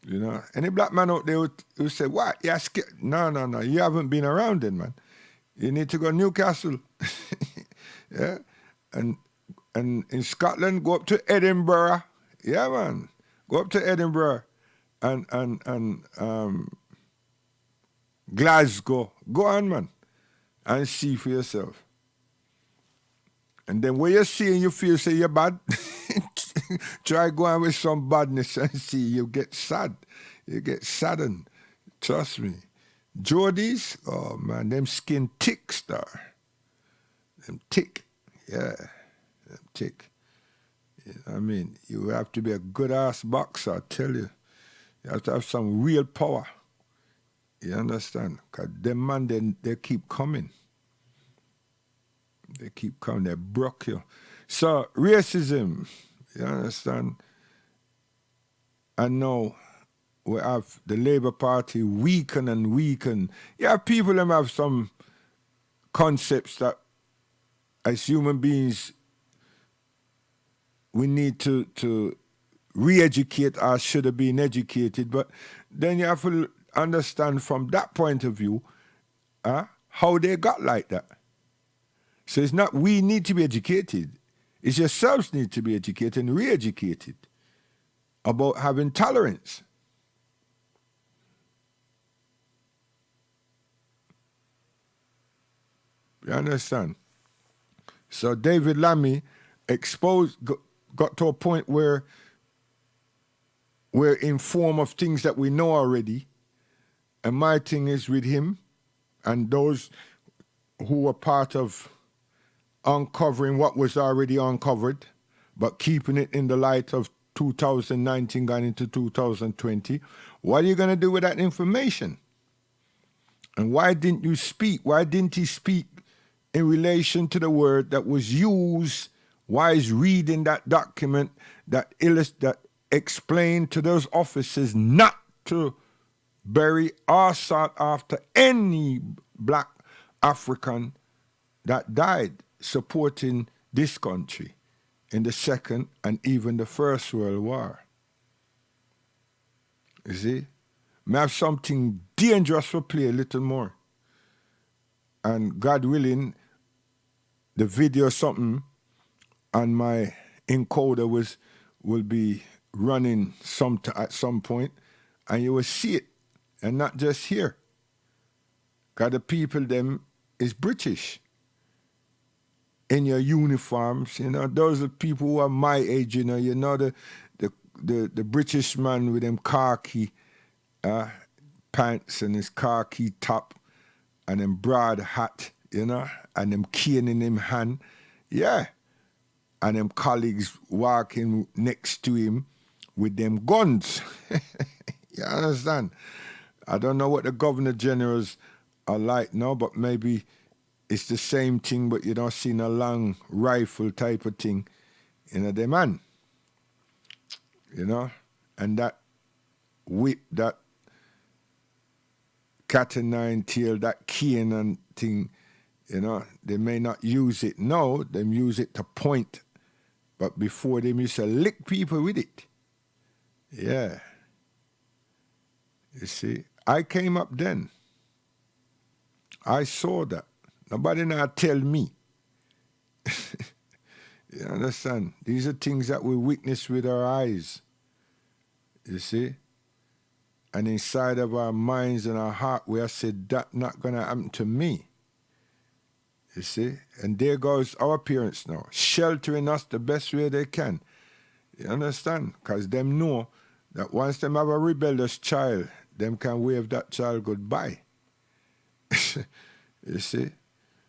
You know, any black man out there who say, what? Yeah, no, you haven't been around then, man. You need to go to Newcastle. Yeah? And in Scotland, go up to Edinburgh. Yeah, man. Go up to Edinburgh and Glasgow. Go on, man. And see for yourself. And then when you see and you feel say you're bad, try go on with some badness and see. You get sad. You get saddened. Trust me. Geordies, oh man, them skin tick, star. Them tick. Yeah. Them tick. I mean, you have to be a good-ass boxer, I tell you. You have to have some real power. You understand? Because them man, they keep coming. They keep coming. They broke you. So, racism, you understand? And now we have the Labour Party weaken and weaken. You have people that have some concepts that as human beings we need to re-educate or should have been educated. But then you have to understand from that point of view how they got like that. So it's not we need to be educated. It's yourselves need to be educated and re-educated about having tolerance. You understand? So David Lammy got to a point where we're informed of things that we know already. And my thing is with him and those who were part of uncovering what was already uncovered, but keeping it in the light of 2019 going into 2020. What are you going to do with that information? And why didn't you speak? Why didn't he speak in relation to the word that was used? Why is reading that document that explained to those officers not to bury or sought after any black African that died supporting this country in the Second and even the First World War? You see? May have something dangerous for play a little more. And God willing, the video something on my encoder will be running at some point, and you will see it, and not just here. Because the people them is British in your uniforms, you know. Those are people who are my age, you know the British man with them khaki pants and his khaki top and them broad hat, you know, and them cane in him hand. Yeah. And them colleagues walking next to him with them guns. You understand? I don't know what the governor generals are like now, but maybe it's the same thing, but you don't see a long rifle type of thing, you know, the man. You know? And that whip, that cat and nine tail, that cane and thing, you know, they may not use it now, they use it to point. But before them used to lick people with it. Yeah. You see, I came up then. I saw that. Nobody now tell me. You understand? These are things that we witness with our eyes. You see? And inside of our minds and our heart, we have said, that not going to happen to me. You see? And there goes our parents now, sheltering us the best way they can. You understand? Because them know that once them have a rebellious child, them can wave that child goodbye. You see?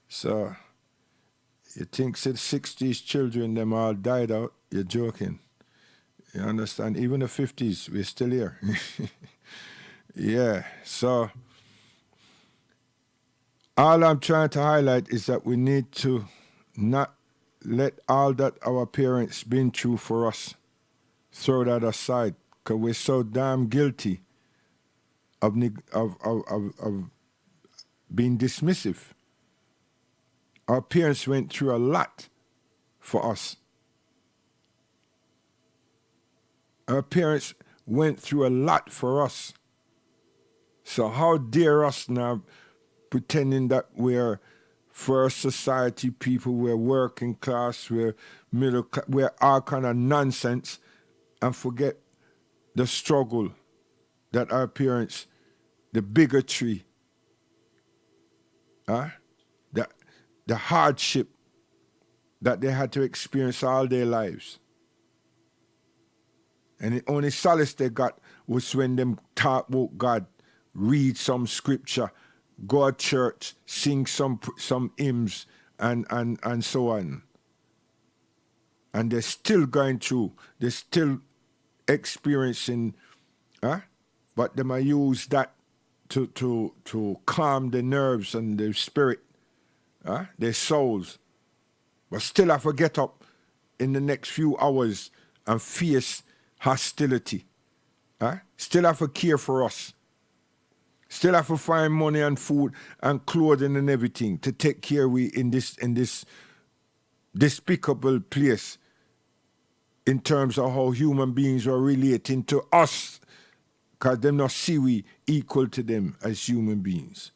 So, you think since 60s children, them all died out, you're joking. You understand? Even the 50s, we're still here. Yeah, so all I'm trying to highlight is that we need to not let all that our parents been through for us, throw that aside, because we're so damn guilty of being dismissive. Our parents went through a lot for us. Our parents went through a lot for us. So how dare us now pretending that we're first society people, we're working class, we're middle class, we're all kind of nonsense, and forget the struggle that our parents, the bigotry, the hardship that they had to experience all their lives. And the only solace they got was when them talk about God, read some scripture, go to church, sing some hymns, and so on. And they're still going through, they're still experiencing, but they might use that to calm their nerves and their spirit, their souls. But still have to get up in the next few hours and face hostility. Still have to care for us. Still have to find money and food and clothing and everything to take care of we in this despicable place in terms of how human beings are relating to us, because them not see we equal to them as human beings.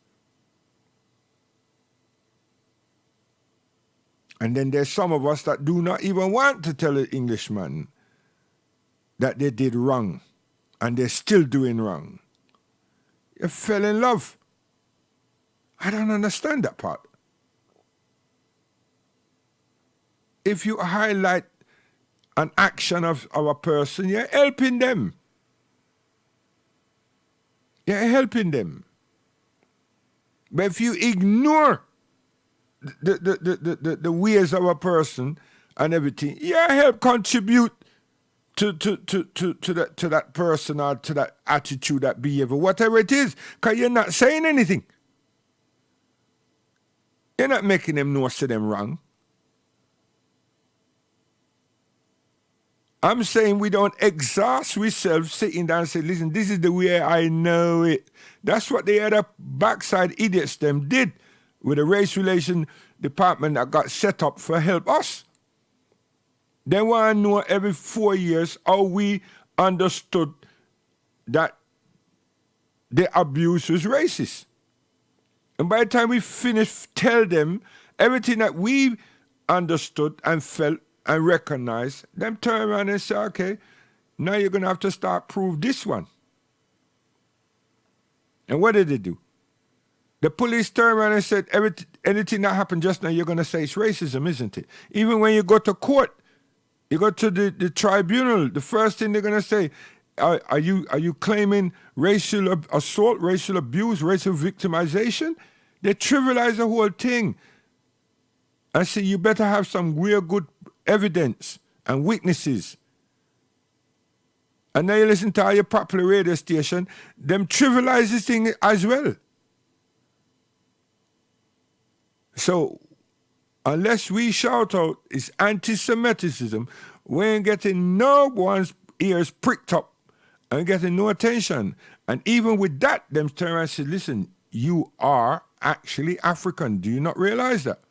And then there's some of us that do not even want to tell an Englishman that they did wrong, and they're still doing wrong. You fell in love. I don't understand that part. If you highlight an action of our person, you're helping them. You're helping them. But if you ignore the ways of a person and everything, you help contribute to that person or to that attitude, that behavior, whatever it is, because you're not saying anything. You're not making them know say them wrong. I'm saying we don't exhaust ourselves sitting down and say, listen, this is the way I know it. That's what the other backside idiots them did with the race relation department that got set up for help us. They want to know every 4 years how we understood that the abuse was racist. And by the time we finish, tell them everything that we understood and felt and recognized, them turn around and say, okay, now you're going to have to start prove this one. And what did they do? The police turned around and said, anything that happened just now, you're going to say it's racism, isn't it? Even when you go to court, you go to the tribunal, the first thing they're going to say, are you claiming racial assault, racial abuse, racial victimization? They trivialize the whole thing. I say, you better have some real good evidence and witnesses. And now you listen to all your popular radio station, them trivialize this thing as well. So, unless we shout out it's anti-Semitism, we ain't getting no one's ears pricked up and getting no attention. And even with that, them turn around and say, listen, you are actually African. Do you not realize that?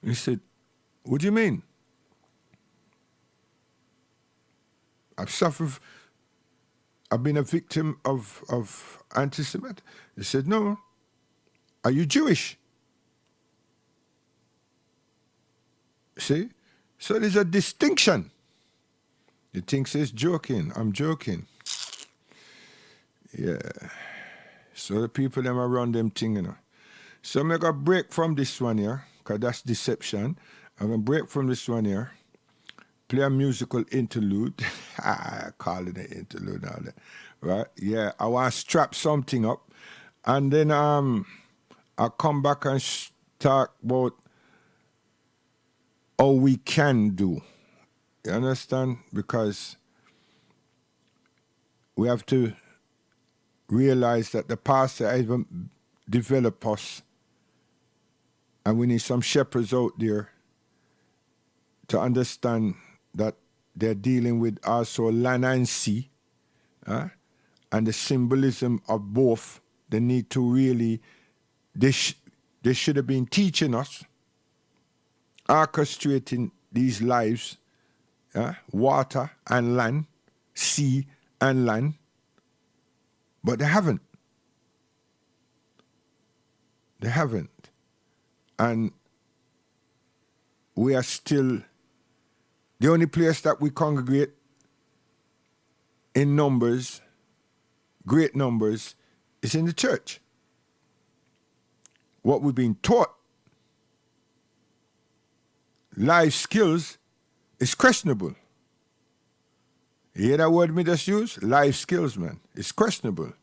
He said, what do you mean? I've been a victim of anti-Semitism. He said, no. Are you Jewish? See? So there's a distinction. He thinks he's joking. I'm joking. Yeah. So the people them around them thing, you know. So I'm going to break from this one here, because that's deception. I'm going to break from this one here, play a musical interlude. I call it an interlude now. Right? Yeah, I want to strap something up. And then I'll come back and talk about how we can do. You understand? Because we have to realize that the pastor even developed us, and we need some shepherds out there to understand that they're dealing with also land and sea, and the symbolism of both. They need to really, they should have been teaching us, orchestrating these lives, water and land, sea and land, but they haven't. They haven't. And we are still, the only place that we congregate in numbers, great numbers, is in the church. What we've been taught, life skills, is questionable. You hear that word me just use? Life skills, man. It's questionable.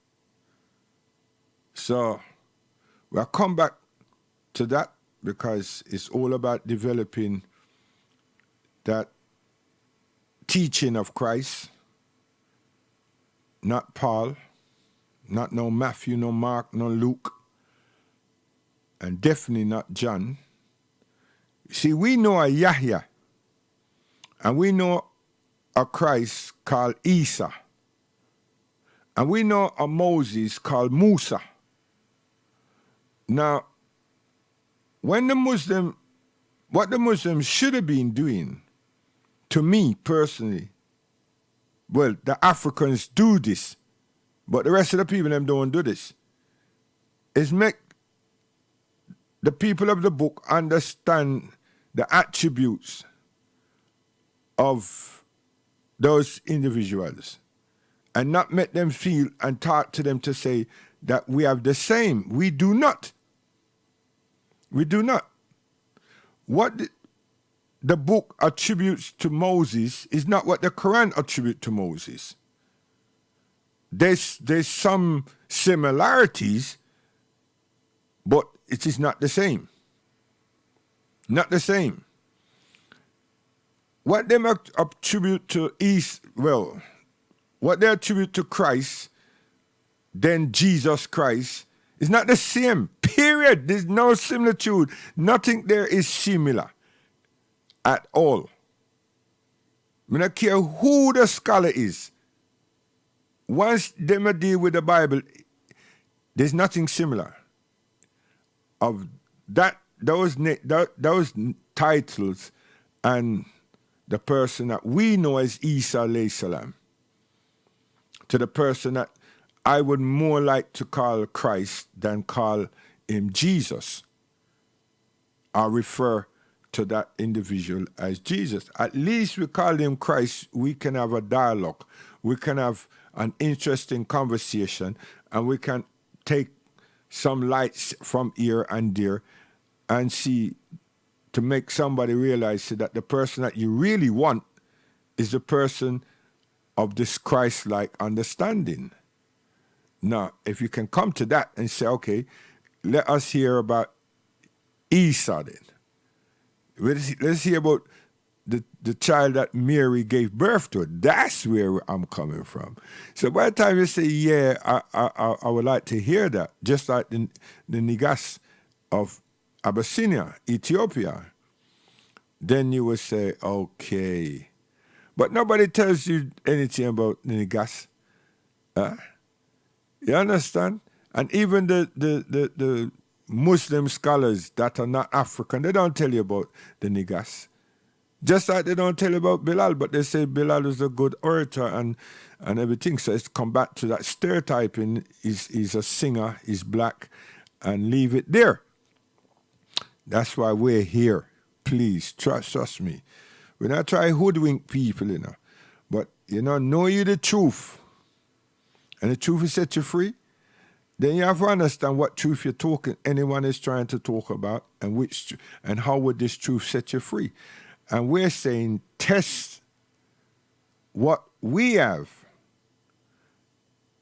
So we'll come back to that, because it's all about developing that teaching of Christ, not Paul, not no Matthew, no Mark, no Luke, and definitely not John. See, we know a Yahya, and we know a Christ called Isa, and we know a Moses called Musa. Now, what the Muslims should have been doing, to me personally, well, the Africans do this, but the rest of the people them don't do this, is make the people of the book understand the attributes of those individuals, and not make them feel and talk to them to say that we have the same. We do not. We do not. What the book attributes to Moses is not what the Quran attributes to Moses. There's some similarities, but it is not the same. Not the same. What they attribute to what they attribute to Christ, then Jesus Christ, is not the same. Period. There's no similitude. Nothing there is similar at all. I don't care who the scholar is. Once they deal with the Bible, there's nothing similar. Of those titles and the person that we know as Isa alayhi salam, to the person that I would more like to call Christ than call him Jesus. I refer to that individual as Jesus. At least we call him Christ, we can have a dialogue. We can have an interesting conversation, and we can take some lights from here and there and see, to make somebody realize that the person that you really want is the person of this Christ-like understanding. Now, if you can come to that and say, okay, let us hear about Isa then. Let's hear about the child that Mary gave birth to. That's where I'm coming from. So by the time you say, yeah, I would like to hear that, just like the Negus of Abyssinia, Ethiopia, then you will say, okay. But nobody tells you anything about the Negus. You understand? And even the Muslim scholars that are not African, they don't tell you about the Negus. Just like they don't tell you about Bilal, but they say Bilal is a good orator and everything. So it's come back to that stereotyping. He's a singer, he's black, and leave it there. That's why we're here. Please, trust me. We're not trying to hoodwink people, But, know you the truth. And the truth will set you free. Then you have to understand what truth anyone is trying to talk about, and how would this truth set you free. And we're saying test what we have,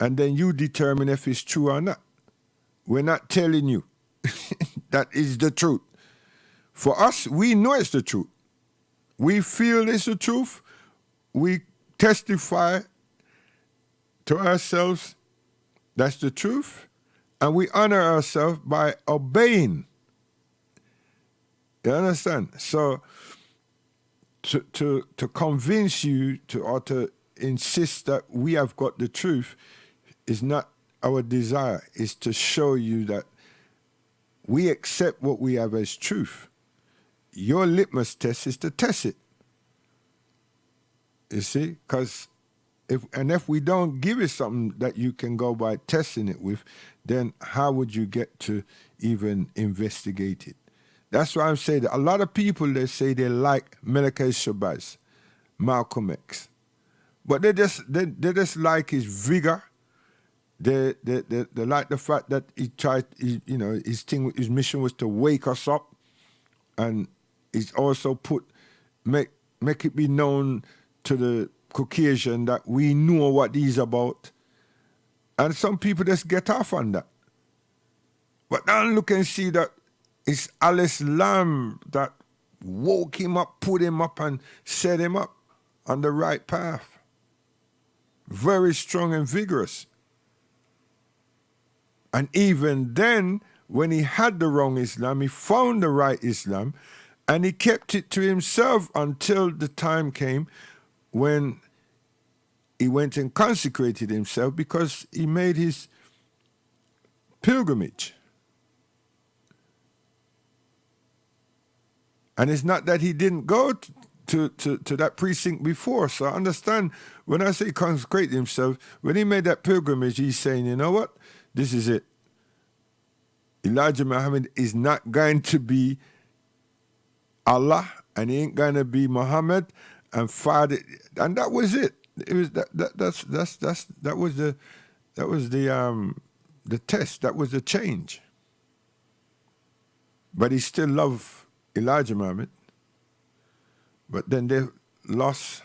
and then you determine if it's true or not. We're not telling you that is the truth. For us, we know it's the truth. We feel it's the truth. We testify to ourselves that's the truth, and we honor ourselves by obeying. You understand? So to convince you or to insist that we have got the truth is not our desire. It's to show you that we accept what we have as truth. Your litmus test is to test it. You see? Because if we don't give you something that you can go by testing it with, then how would you get to even investigate it? That's why I'm saying that a lot of people, they say they like Malachi Shabazz, Malcolm X, but they just like his vigor. They like the fact that he tried, his mission was to wake us up, and he's also make it be known to the Caucasian that we know what he's about. And some people just get off on that. But now look and see that it's Al-Islam that woke him up, put him up, and set him up on the right path. Very strong and vigorous. And even then, when he had the wrong Islam, he found the right Islam, and he kept it to himself until the time came when he went and consecrated himself, because he made his pilgrimage. And it's not that he didn't go to that precinct before. So I understand when I say consecrate himself, when he made that pilgrimage, he's saying, you know what? This is it. Elijah Muhammad is not going to be Allah, and he ain't going to be Muhammad, and Father, and that was it. It was that was the test. That was the change. But he still loved Elijah Muhammad. But then they lost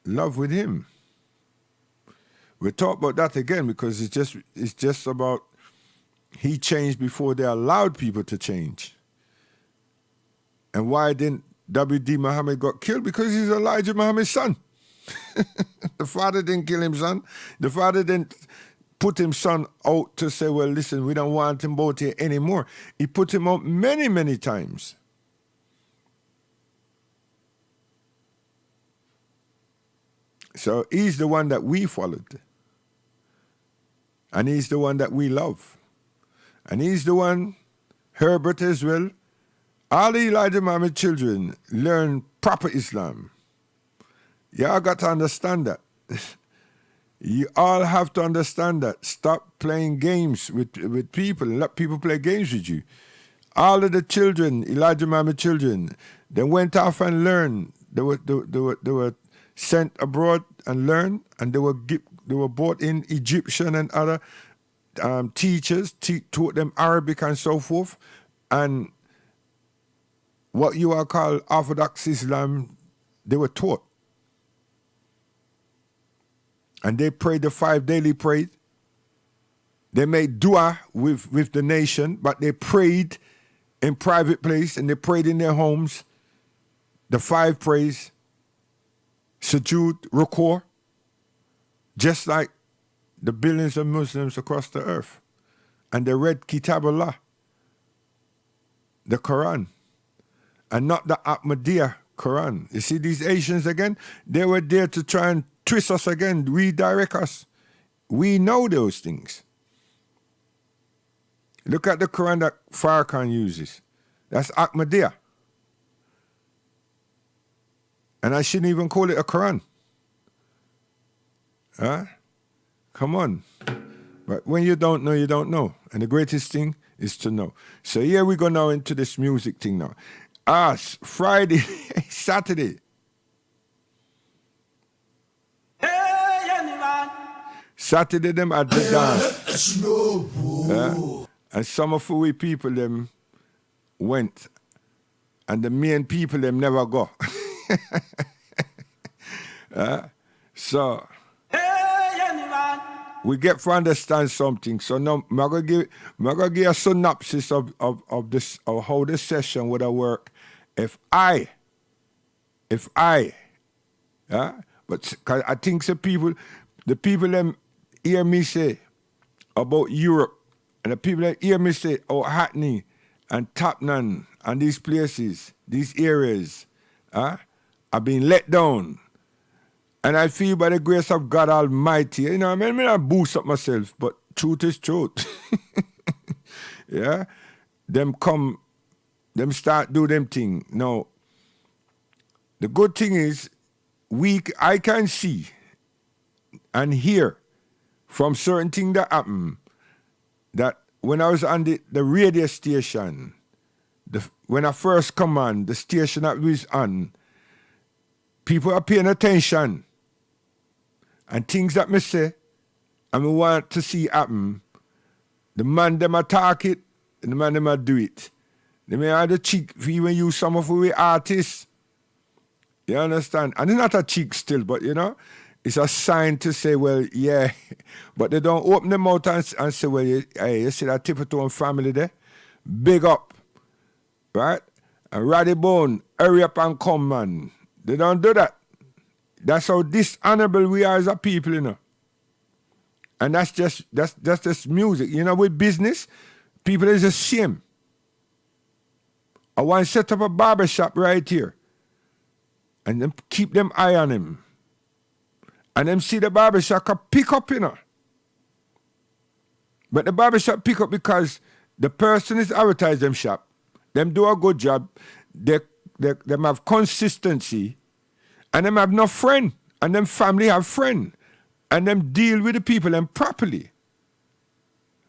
love with him. We'll talk about that again because it's just about he changed before they allowed people to change. And why didn't W.D. Muhammad got killed? Because he's Elijah Muhammad's son. The father didn't kill him, son. The father didn't put him son out to say, well, listen, we don't want him out here anymore. He put him out many, many times. So he's the one that we followed. And he's the one that we love. And he's the one, Herbert as well, all the Elijah Muhammad children learn proper Islam. Y'all got to understand that. You all have to understand that. Stop playing games with people and let people play games with you. All of the children, Elijah Muhammad children, they went off and learned. They were sent abroad and learned, and they were brought in Egyptian and other teachers, taught them Arabic and so forth. And what you are called Orthodox Islam, they were taught. And they prayed the 5 daily prayed. They made dua with the nation, but they prayed in private place and they prayed in their homes. The 5 prays, sujood, ruku', just like the billions of Muslims across the earth. And they read Kitabullah, the Quran, and not the Ahmadiyya Quran. You see these Asians again? They were there to try and twist us again, redirect us. We know those things. Look at the Quran that Farrakhan uses. That's Ahmadiyya. And I shouldn't even call it a Quran. Huh? Come on. But when you don't know, you don't know. And the greatest thing is to know. So here we go now into this music thing now. Friday, Saturday. Saturday them at the dance. And some of we people them went. And the main people them never go. So we get to understand something. So now I'm gonna give a synopsis of this, of how this session would have worked if I but I think the people them hear me say about Europe, and the people that hear me say about Hackney and Tottenham and these places, these areas, are being let down. And I feel by the grace of God Almighty, you know, I mean, I boost up myself, but truth is truth. Yeah? Them start do them thing. Now, the good thing is, I can see and hear from certain things that happen that when I was on the radio station, when I first come on, the station that we was on, people are paying attention. And things that me say, and me want to see happen, the man them attack it, and the man them a do it. They may have the cheek for even use some of we artists. You understand? And it's not a cheek still, but you know, it's a sign to say, well, yeah. But they don't open them out and say, well, hey, you see that Tipperton family there? Big up. Right? And Roddy Bone, hurry up and come, man. They don't do that. That's how dishonorable we are as a people, you know. And that's just music. You know, with business, people is the same. I want to set up a barbershop right here. And then keep them eye on him. And them see the barbershop can pick up, you know. But the barbershop pick up because the person is advertise them shop. Them do a good job. Them have consistency. And them have no friend. And them family have friend. And them deal with the people them properly.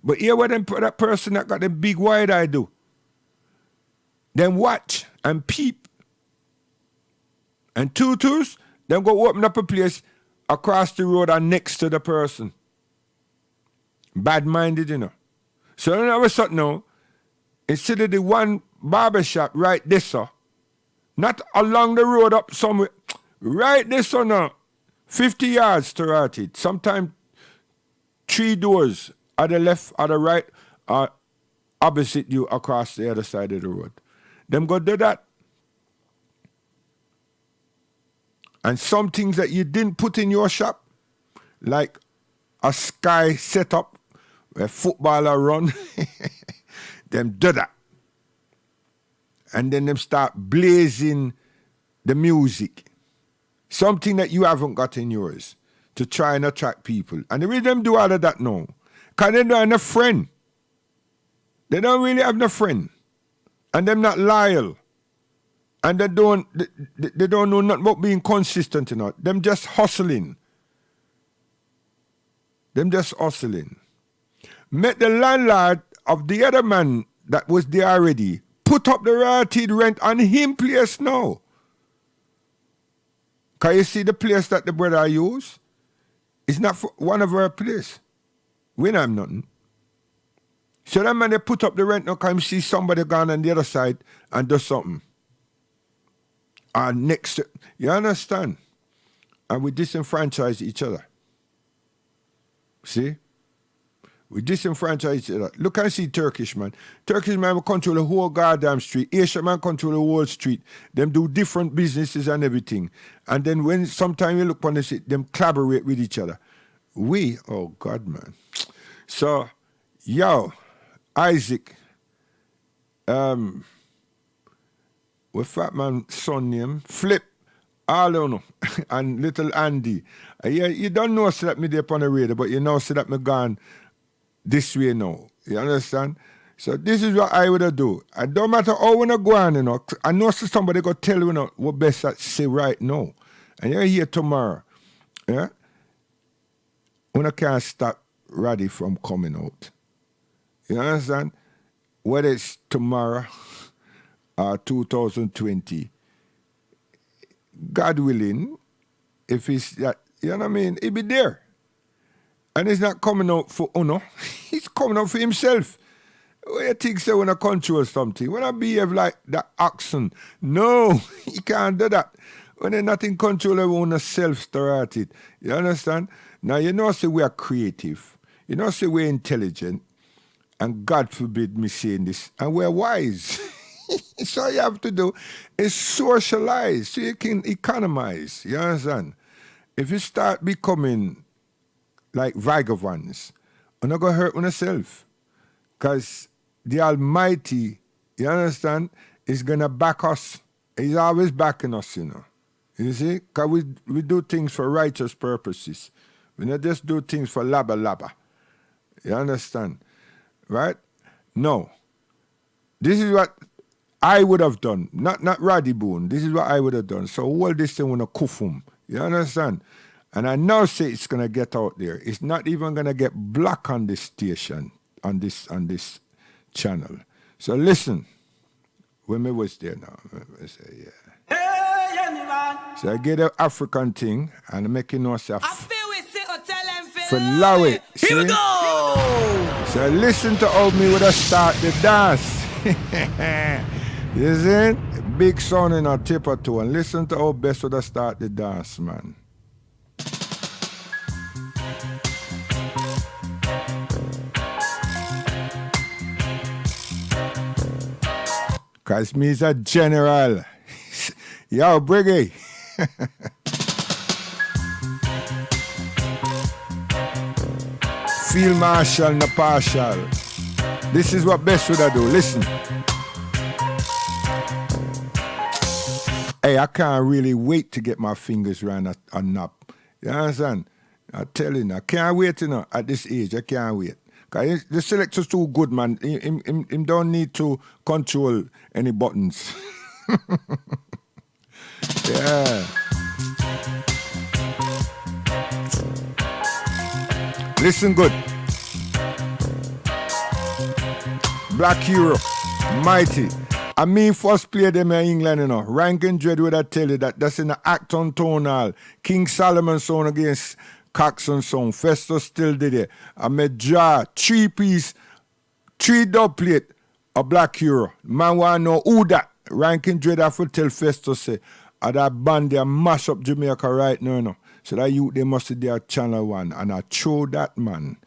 But here what them that person that got them big wide eye do. Them watch and peep. And tutus, them go open up a place across the road and next to the person. Bad-minded, you know. So then all of a sudden now, instead of the one barbershop right there, sir, Not along the road up somewhere. Right this on 50 yards to right it. Sometimes 3 doors at the left, at the right, or opposite you across the other side of the road. Them go do that. And some things that you didn't put in your shop, like a sky setup where footballer run, them do that. And then them start blazing the music. Something that you haven't got in yours to try and attract people. And the reason them do all of that now, because they don't have no friend. They don't really have no friend. And them not loyal. And they don't know nothing about being consistent, you know. Them just hustling. Them just hustling. Met the landlord of the other man that was there already put up the royalty rent on him place now. Can you see the place that the brother use? It's not for one of our place. We don't have nothing. So that man they put up the rent now can see somebody gone on the other side and do something. And next, you understand? And we disenfranchise each other. See? We disenfranchise each other. Look and see Turkish man. Turkish man will control the whole goddamn street. Asian man control the whole street. Them do different businesses and everything. And then when sometimes you look on the street, them collaborate with each other. We, oh God, man. So, yo, Isaac, with Fat Man son name, Flip, all of them, and little Andy. Yeah, you don't know so that me there upon the radio, but you know so that me gone this way now. You understand? So this is what I would do. And don't matter how we go on, you know. I know somebody go tell you, know, what best to say right now. And you're here tomorrow. Yeah? When I can't stop Roddy from coming out. You understand? Whether it's tomorrow or 2020, God willing, if it's that, you know what I mean, he'll be there. And he's not coming out for Uno. He's coming out for himself. What you think so when I control something? When I behave like the oxen? No, he can't do that. When they're not in control of own self start it. You understand? Now you know say we are creative. You know say we're intelligent. And God forbid me saying this. And we're wise. So all you have to do is socialize so you can economize. You understand? If you start becoming like vagabonds, you're not going to hurt yourself. Because the Almighty, you understand, is going to back us. He's always backing us, you know. You see? Because we do things for righteous purposes. We not just do things for labba. You understand? Right? No. This is what I would have done. Not Roddy Boone. This is what I would have done. So all this thing wanna kufum. You understand? And I now say it's gonna get out there. It's not even gonna get black on this station, on this channel. So listen. When me was there now, I say, yeah. So I get the African thing and I make it know say for allow it. Here we go! So listen to how me would have start the dance. You see? Big sound in a tip or two. And listen to how best would have start the dance, man. Cause me's a general. Yo, Briggy. Field Marshal, no partial. This is what best would I do. Listen. Hey, I can't really wait to get my fingers around a knob. You understand? I tell you now, I can't wait, you know, at this age. I can't wait. Because the selector's too good, man. Him don't need to control any buttons. Yeah. Listen good. Black Hero, Mighty. I mean, first play them in England, you know. Rankin Dread would I tell you that that's in the Acton Tonal. King Solomon song against Coxon song. Festus still did it. I made draw 3-piece, 3 dub plate of Black Hero. Man want to know who that. Ranking Dread have to tell Festus say, that band they mash up Jamaica right now, no. So that youth they must see their channel one. And I throw that man.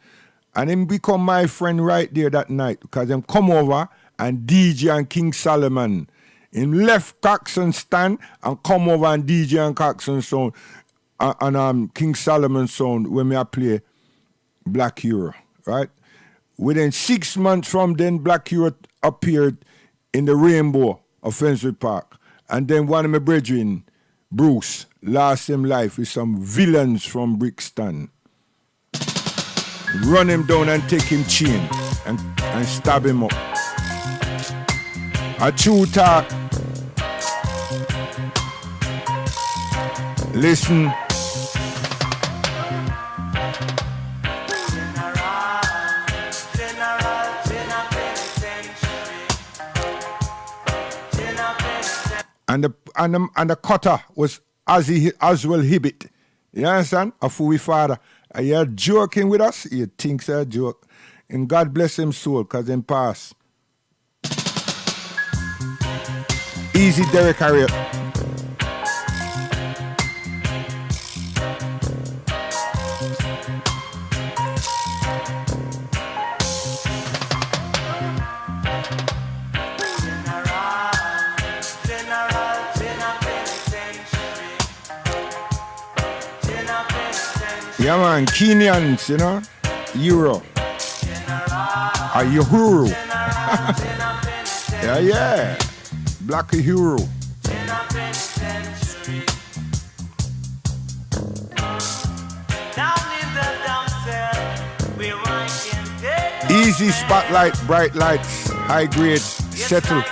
And him become my friend right there that night. Because them come over and DJ and King Solomon. Him left Coxon stand and come over and DJ and Coxon sound. And King Solomon sound when I play Black Hero. Right? Within 6 months from then, Black Hero appeared in the Rainbow of Finsbury Park. And then one of my brethren, Bruce, lost his life with some villains from Brixton. Run him down and take him chain and stab him up. A true talk. Listen. And the cutter was Oswald Hibbett. You understand? A fool father. And you're joking with us? He thinks a joke. And God bless him soul, because him pass. Easy Derek Harriet. Yeah, man, Kenyans, you know, Euro. A Uhuru. yeah. Black Uhuru. Easy spotlight, bright lights, high grade, settle.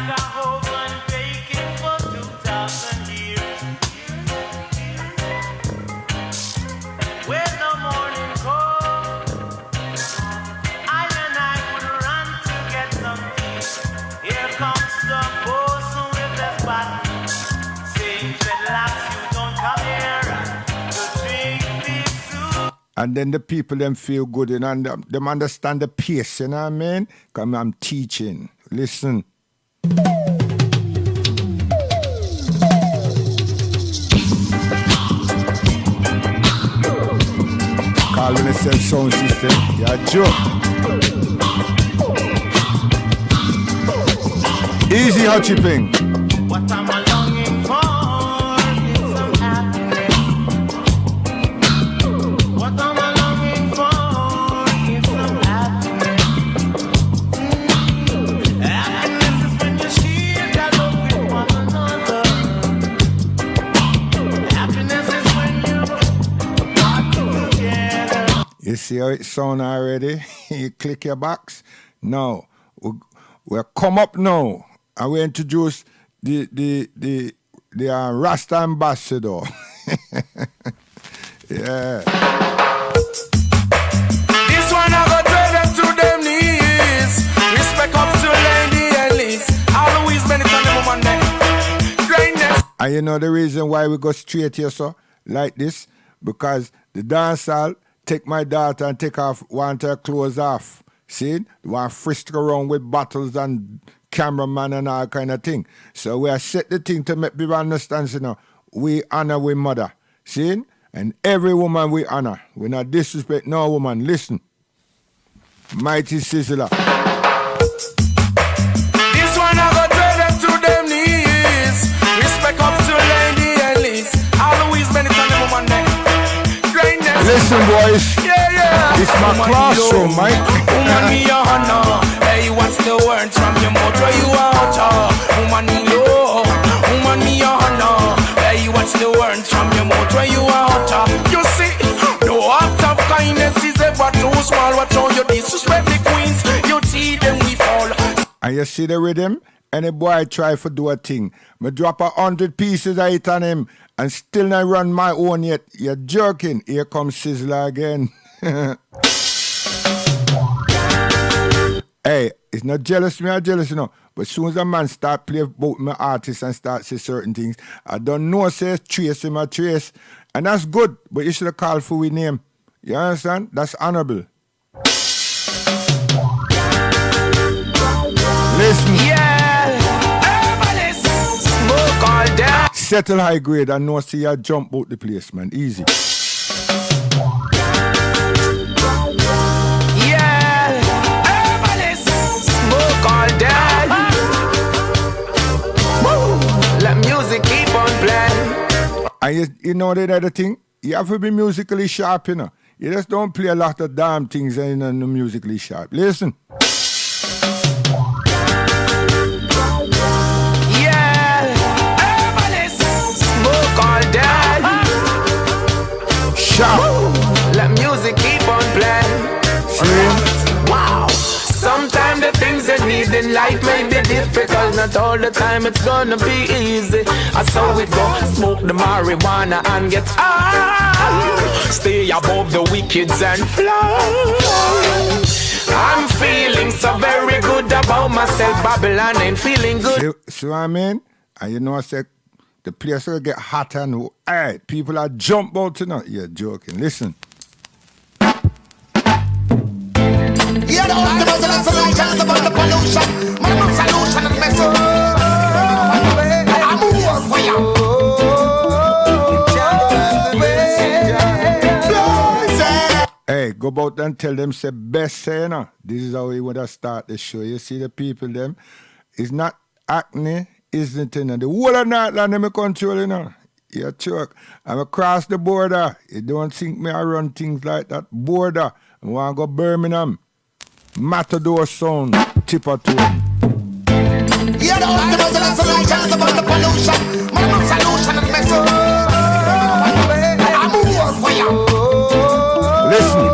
And then the people them feel good and them understand the pace, you know what I mean? Because I'm teaching. Listen. Calling itself sound system. Yeah, joke. Easy hot chipping. What am I longing for? You see how it sound already? You click your box? No. We'll come up now and we introduce the Rasta ambassador. Yeah. This one I go tell them to them knees. Respect up to Lady Ellis. Always benefit on them woman neck. Greatness. And you know the reason why we go straight here, so like this? Because the dancehall take my daughter and take off one of her clothes off. See? They want to frisk around with bottles and cameraman and all kind of thing. So we are set the thing to make people understand, you know, we honor we mother. See? And every woman we honor. We not disrespect no woman. Listen. Mighty Sizzler. This one I go tell them to them knees. Respect up to Lady Ellis. Always benefit on them woman neck. Listen, boys. Yeah. It's my classroom, Mike. Woman, me your honor. Hey, what's the word from your mouth where you are? Woman, me low. Woman, me your honor. Hey, what's the word from your mouth where you are? You see, no act of kindness is ever too small. Watch how you disrespect the queens. You see them we fall. And you see the rhythm? Any boy try to do a thing. Me drop 100 pieces of it on him and still not run my own yet. You're joking. Here comes Sizzler again. Hey, it's not jealous me, I'm jealous, you know. But as soon as a man start playing about my artist and start say certain things, I don't know say trace him a trace. And that's good, but you should have called for we name. You understand? That's honorable. Listen. Yeah. Herbalist. settle high grade and no see you jump out the place, man. Easy. Yeah, herbalist, smoke all day. Woo. Let music keep on playing. And you know the other thing? You have to be musically sharp, you know. You just don't play a lot of damn things and you're not musically sharp. Listen. Yeah, herbalist, smoke all day. Sharp. Woo. Let music keep on playing. See? Wow. Sometimes the things you need in life may be difficult. Not all the time it's gonna be easy. That's how it go. Smoke the marijuana and get high. Stay above the wickeds and fly. I'm feeling so very good about myself. Babylon ain't feeling good. See what I mean? And you know I said the place will get hotter and hey, people are jump out tonight. You're joking. Listen. You don't want the muscle and solutions about the pollution. My solution and mess up. I'm a war for you. Hey, go out and tell them say best say, you know. This is how we want to start the show. You see the people them. It's not acne, isn't it? And the whole of Northland them control, you know. You're choke. I'm across the border. You don't think me I run things like that. Border. I want to go Birmingham. Matador sound, tipper tone. You don't want the muscle and solutions about the pollution. My solution and mess up. I'm a war for you. Listen.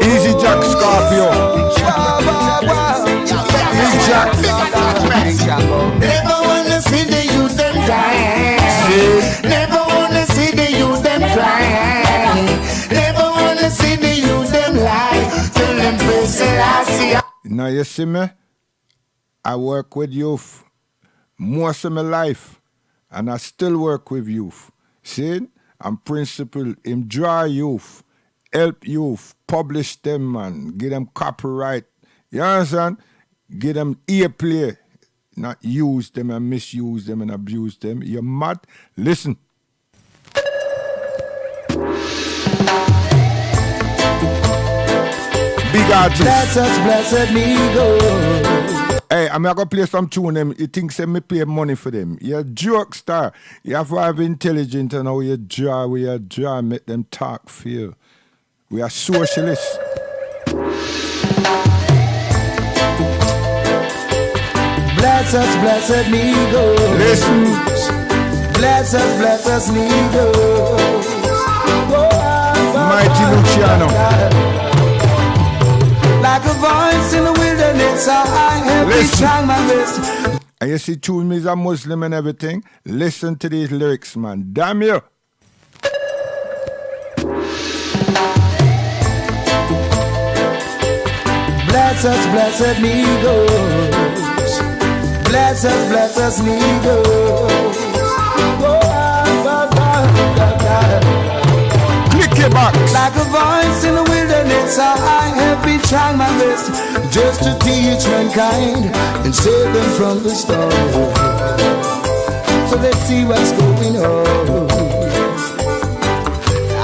Easy Jack Scorpio. Easy Jack. Never wanna see the youth them die. Never wanna see the youth them fly. Never wanna see the youth them lie. Tell them face I see. Now you see me? I work with youth most of my life. And I still work with youth. See? I'm principal in draw youth, help youth, publish them, man, give them copyright. You understand? Give them earplay, not use them and misuse them and abuse them. You're mad? Listen. Big artist. Bless us, blessed me go. Hey, I'm going to play some tune them. You think say me pay money for them. You're a joke star. You have to have intelligence and how you draw, make them talk for you. We are socialists. Bless us, blessed me go. Listen. Bless us, me go. Mighty Luciano. Like a voice in the wilderness, I have been trying my best. And you see, tune me is a Muslim and everything. Listen to these lyrics, man. Damn you. Bless us, blessed me go. Bless us, me go. Click your box. Like a voice in the wilderness, I have been trying my best just to teach mankind and save them from the storm. So let's see what's going on.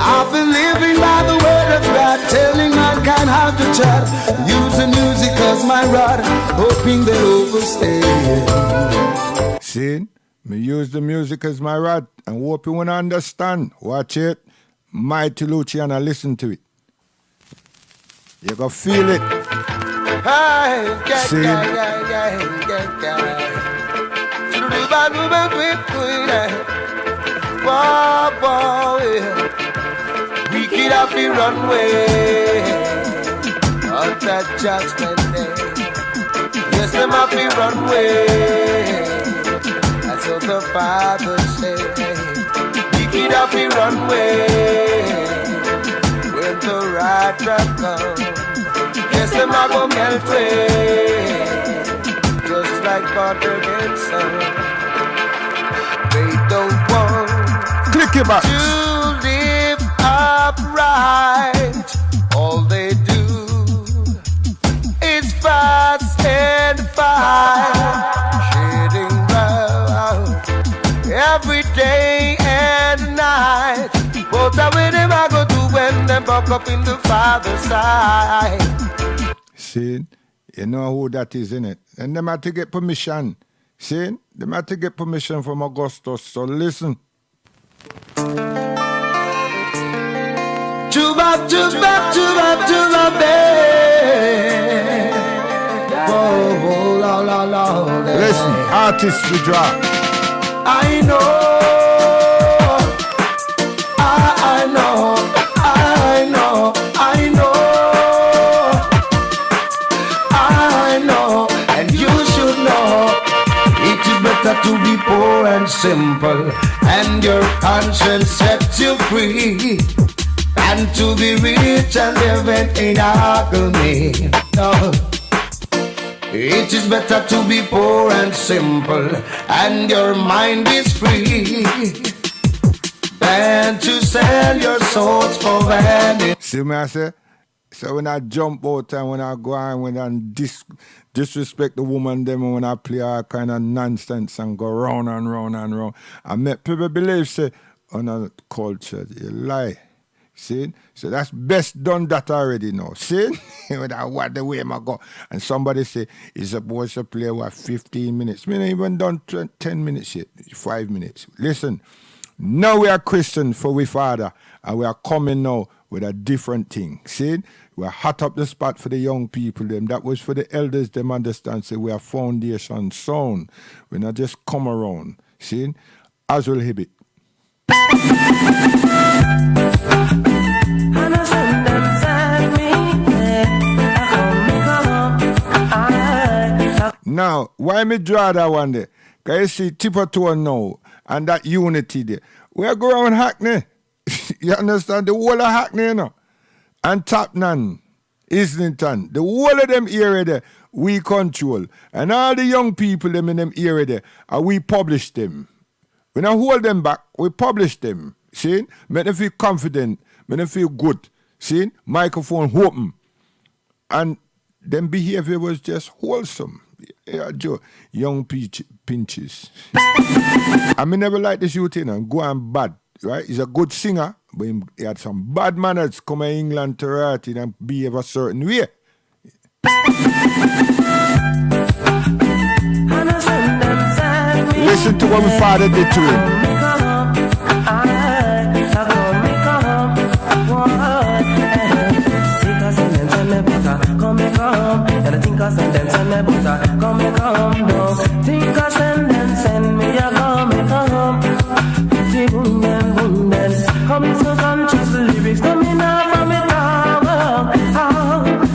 I've been living by the word of God, telling mankind how to chat. Use the music as my rod, hoping they'll overstay. See? Me use the music as my rod and hope you want to understand. Watch it. Mighty Luciano, listen to it. You go feel it. See? Wicked off the runway on that judgment day. Yes, them off the runway. That's what the Father said. Wicked off the runway when the right track comes. Yes, them a go melt away just like butter gets sun. They don't want Click your box. to live upright. All they do is fast and fight. every day and night. What a way them I go do when them buck up in the Father's side. See, you know who that is, innit? And them had to get permission. See, them had to get permission from Augustus. So listen. Chuba, chuba, chuba, chuba, babe. Whoa, la, la, la. Listen, artists we draw. I know, I know, I know, I know, I know, and you should know. It is better to be poor and simple, and your conscience sets you free, than to be rich and living in agony. No. It is better to be poor and simple, and your mind is free, than to sell your souls for vanity. See me I say? So when I jump out and when I go on when I disrespect the woman them and when I play all kind of nonsense and go round and round and round, I make people believe say, on a culture, you lie. See? So that's best done that already now. See? When I what the way I go. And somebody say, he's supposed to play what 15 minutes. Me not even done 10 minutes yet. 5 minutes. Listen, now we are Christian for we Father. And we are coming now with a different thing. See? We are hot up the spot for the young people. Them. That was for the elders. Them understand. Say we are foundation sound. We not just come around. See? As will Hibbit. Now, why me draw that one there? Because you see Tipper Tone now and that unity there. We go around Hackney. You understand? The whole of Hackney, you know. And Tottenham, Islington, the whole of them area there, we control. And all the young people them in them area there, and we publish them. We don't hold them back, we publish them. See? Make them feel confident, make them feel good. See? Microphone open. And them behavior was just wholesome. Yeah, Joe, young pinches. I mean, never like this youth, you know, go and bad, right? He's a good singer, but he had some bad manners. Come to England to write it and behave a certain way. Listen to what my father did to him.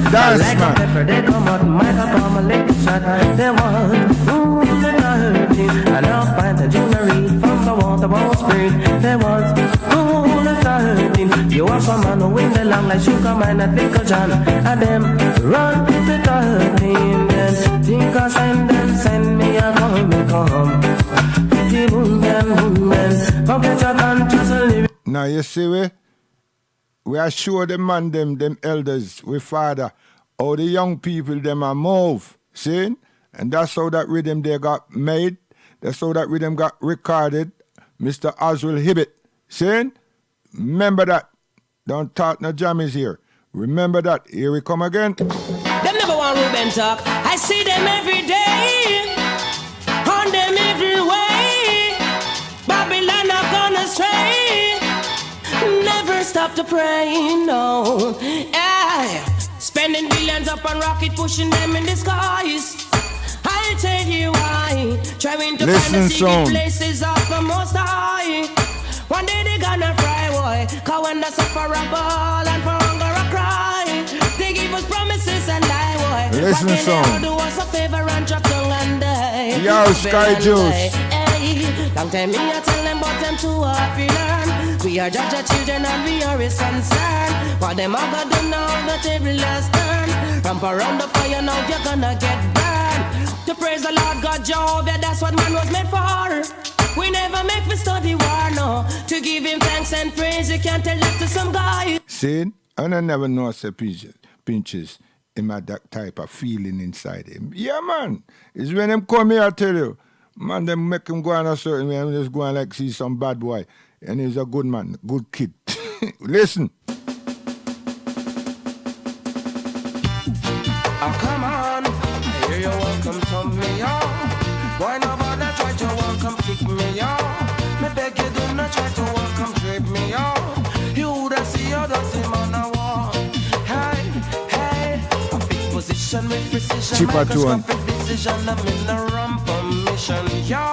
Dance, man. They come out, microphone, my lick shot. They want the dirty. I now find the jewelry from the water spring. They want the dirty. You are some man who win the long like sugar man at Pickle John. And them run the dirty. Then think I send me a come. Forget your conscious living. Now you see we are sure the man them elders, we father, how the young people them are move, see? And that's how that rhythm they got made. That's how that rhythm got recorded. Mr. Oswald Hibbit, see? Remember that. Don't talk no jammies here. Remember that. Here we come again. Them never want Ruben talk. I see them every day. On them every way. Babylon not gonna stray. Never stop to pray, no. Spending billions up on rocket, pushing them in the skies. I'll tell you why. Trying to find the secret places of the Most High. One day they gonna fry, boy. Cause when the suffer a ball and for hunger a cry. They give us promises and lie, boy. Listen, but son. they do us a favor and drop tongue and die. Yo, Sky Juice. Long time me I tell them but them too hard to learn. We are judge children and we are his concern. What them I got do now that every last turn. Ramp around the fire now you're gonna get burned. To praise the Lord God Jehovah, that's what man was made for. We never make me study war, no. To give him thanks and praise, you can't tell that to some guy. See, and I never know say pinches him had that type of feeling inside him. Yeah, man. It's when him come here, I tell you. Man, them make him go on a certain way and just go and like see some bad boy. And he's a good man, good kid. Listen. Oh, come on, I hear you welcome to me, oh. Why nobody try to welcome kick me, oh? Me beg you do not try to welcome trip me, oh. You woulda see how does him on a wall. Hey, hey, a fixed position with precision. Cheaper to one. Decision, I'm in the run permission, yo.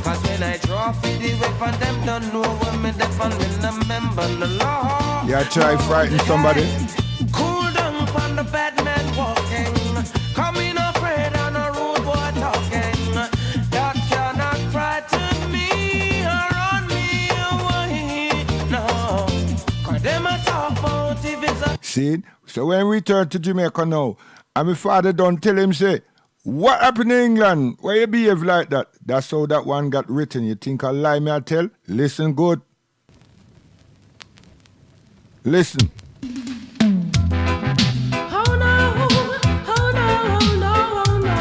Cause when I draw for the weapon, them don't know when me defend me, remember the law. Yeah, try frighten somebody. Cool down from the bad man walking. Coming afraid on a road boy talking. That cannot frighten me or run me away. No. Cause them a talk about if it's a... See? So when we return to Jamaica now, and my father don't tell him, say, what happened in England? Why you behave like that? That's how that one got written. You think I lie me I tell? Listen good. Listen.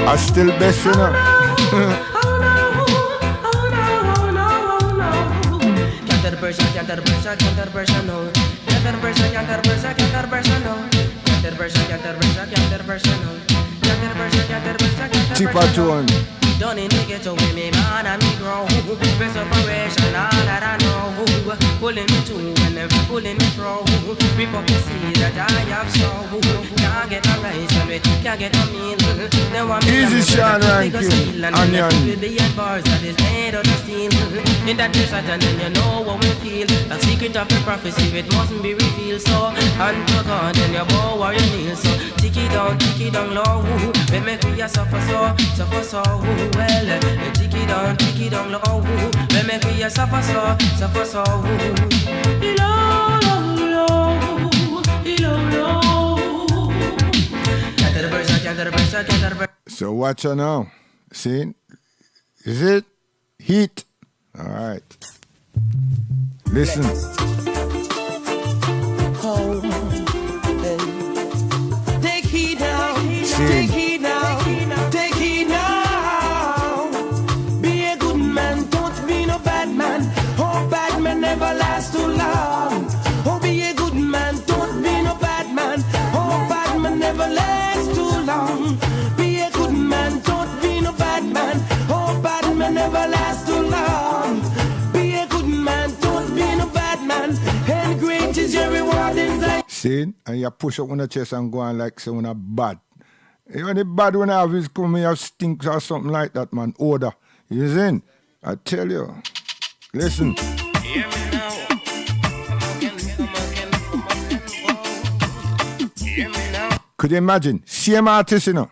I still best, you know. Cheaper tone. Done in the ghetto with me, man, and me grow. Best operation, all that I know. Pulling me to and then pulling me through. Rip up the seed that I have sown. Can't get no rice and we can't get no meal. They want me Easy Sean Rankin, Onion. With the head bars that is made of the steel. In that desert and then you know what we feel. The secret of the prophecy, it mustn't be revealed. So, unto God and your bow or your knees. So, tick it down low. We make we a suffer so. Well, tick it down low. We make we a suffer so. So watch her now. See? Is it? Heat. All right. Listen. Oh, hey. Take heed now. See? Take heed now. Take heed now. Be a good man, don't be no bad man. Oh, bad man never last too long. Oh, be a good man, don't be no bad man. Oh, bad man never lasts too long. Be a good man, don't be no bad man. Oh, bad man never lasts too long. Be a good man, don't be no bad man. And great is your reward in life. See? And you push up on the chest and go on like say when a bad. Even the bad one I have is come here stinks or something like that, man. Odor. You see? I tell you. Listen. Hear me now. Hear me now. Could you imagine? Same artist, you know.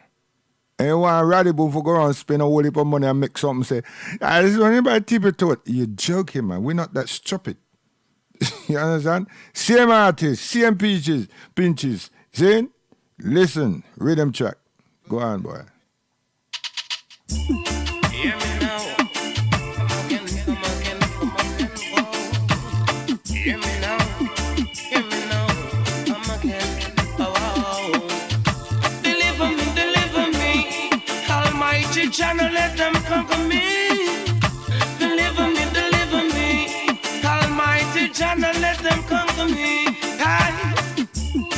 And you want radical for go around spend a whole heap of money and make something say, this is only by tip it to it. You're joking, man. We're not that stupid. You understand? Same artist, same pinches. See? Listen, rhythm track. Go on, boy. Hear me now. Hear me now. Hear me now. Come again. Oh, Deliver me. Almighty channel, let them conquer me. Deliver me. Almighty channel, let them conquer me.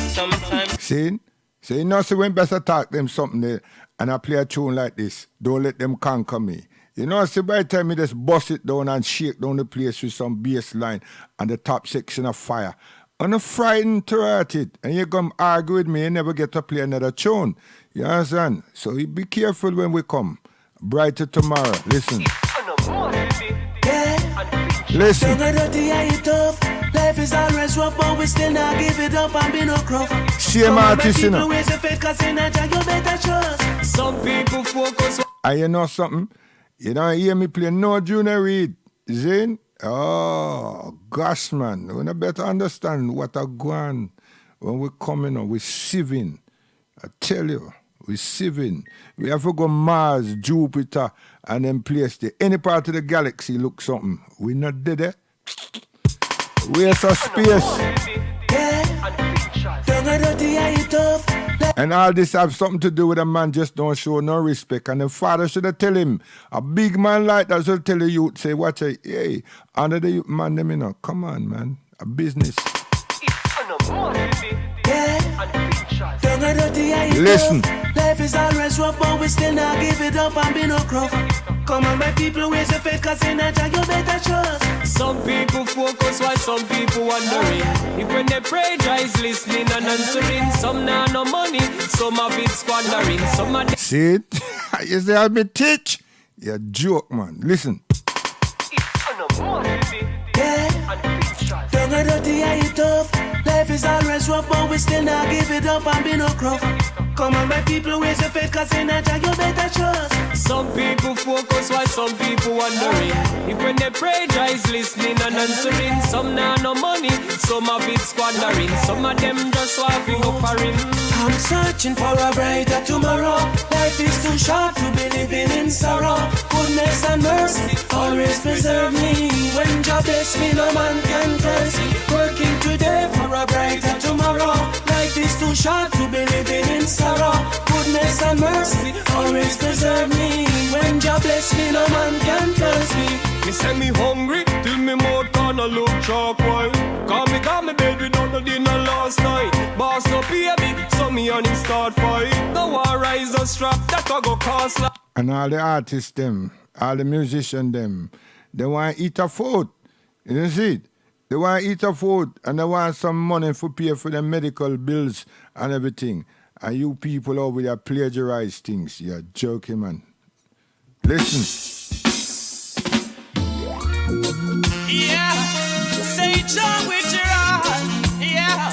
Sometimes. See? So you know, when best attack them something there, and I play a tune like this, don't let them conquer me. You know, so by the time you just bust it down and shake down the place with some bass line and the top section of fire, I'm not frightened to write it, and you come argue with me, you never get to play another tune. You understand? So you be careful when we come. Brighter tomorrow. Listen. Listen. Life is always rough, but we still not give it up and be no gruff. Same artist, you know. Some people focus. And you know something? You don't hear me play no Junior Reid. Zane? Oh, gosh, man. We better understand what are going when we coming on. We're sieving. I tell you, we're sieving. We have to go Mars, Jupiter, and then place there. Any part of the galaxy look something. We not dead there. Waste of space. Yeah. Don't go dirty, are you tough? And all this have something to do with a man just don't show no respect. And the father should have tell him, a big man like that should tell the youth, say, watch it, hey, under the youth man, them, you know, come on, man, a business. Listen. Life is always rough, but we still not give it up and be no gruff. Come on, my people, where's the faith? Cause in that you better trust. Some people focus while some people wondering. If when they pray, Jah is listening and answering. Some now no money, some of it squandering. Some of see it? You say I me teach? You joke, man. Listen. Don't get dirty, I eat tough. Life is always rough, but we still not give it up and be no gruff. Come on, my people, where's the faith? Cause in that you better trust. some people focus while some people wondering. If when they pray, Jah is listening and answering. Some now no money, some of it squandering. Some of them just walking offering. I'm searching for a brighter tomorrow. Life is too short to be living in sorrow. Goodness and mercy always preserve me. When Jah bless me, no man can curse me. Working today for a brighter tomorrow. Life is too short to be living in sorrow. Goodness and mercy always preserve me. When Jah bless me, no man can curse me. Me say me hungry, till me mouth gonna look charcoal. Got me bed without no dinner last night. Boss no pay me, so me and him start fight. The war rise a strap, that a go cost like. And all the artists them, all the musicians them, they want to eat a food. You see it? They want to eat a food and they want some money for pay for the medical bills and everything. And you people over there plagiarize things. You're joking, man. Listen. Yeah, say John with your heart. Yeah,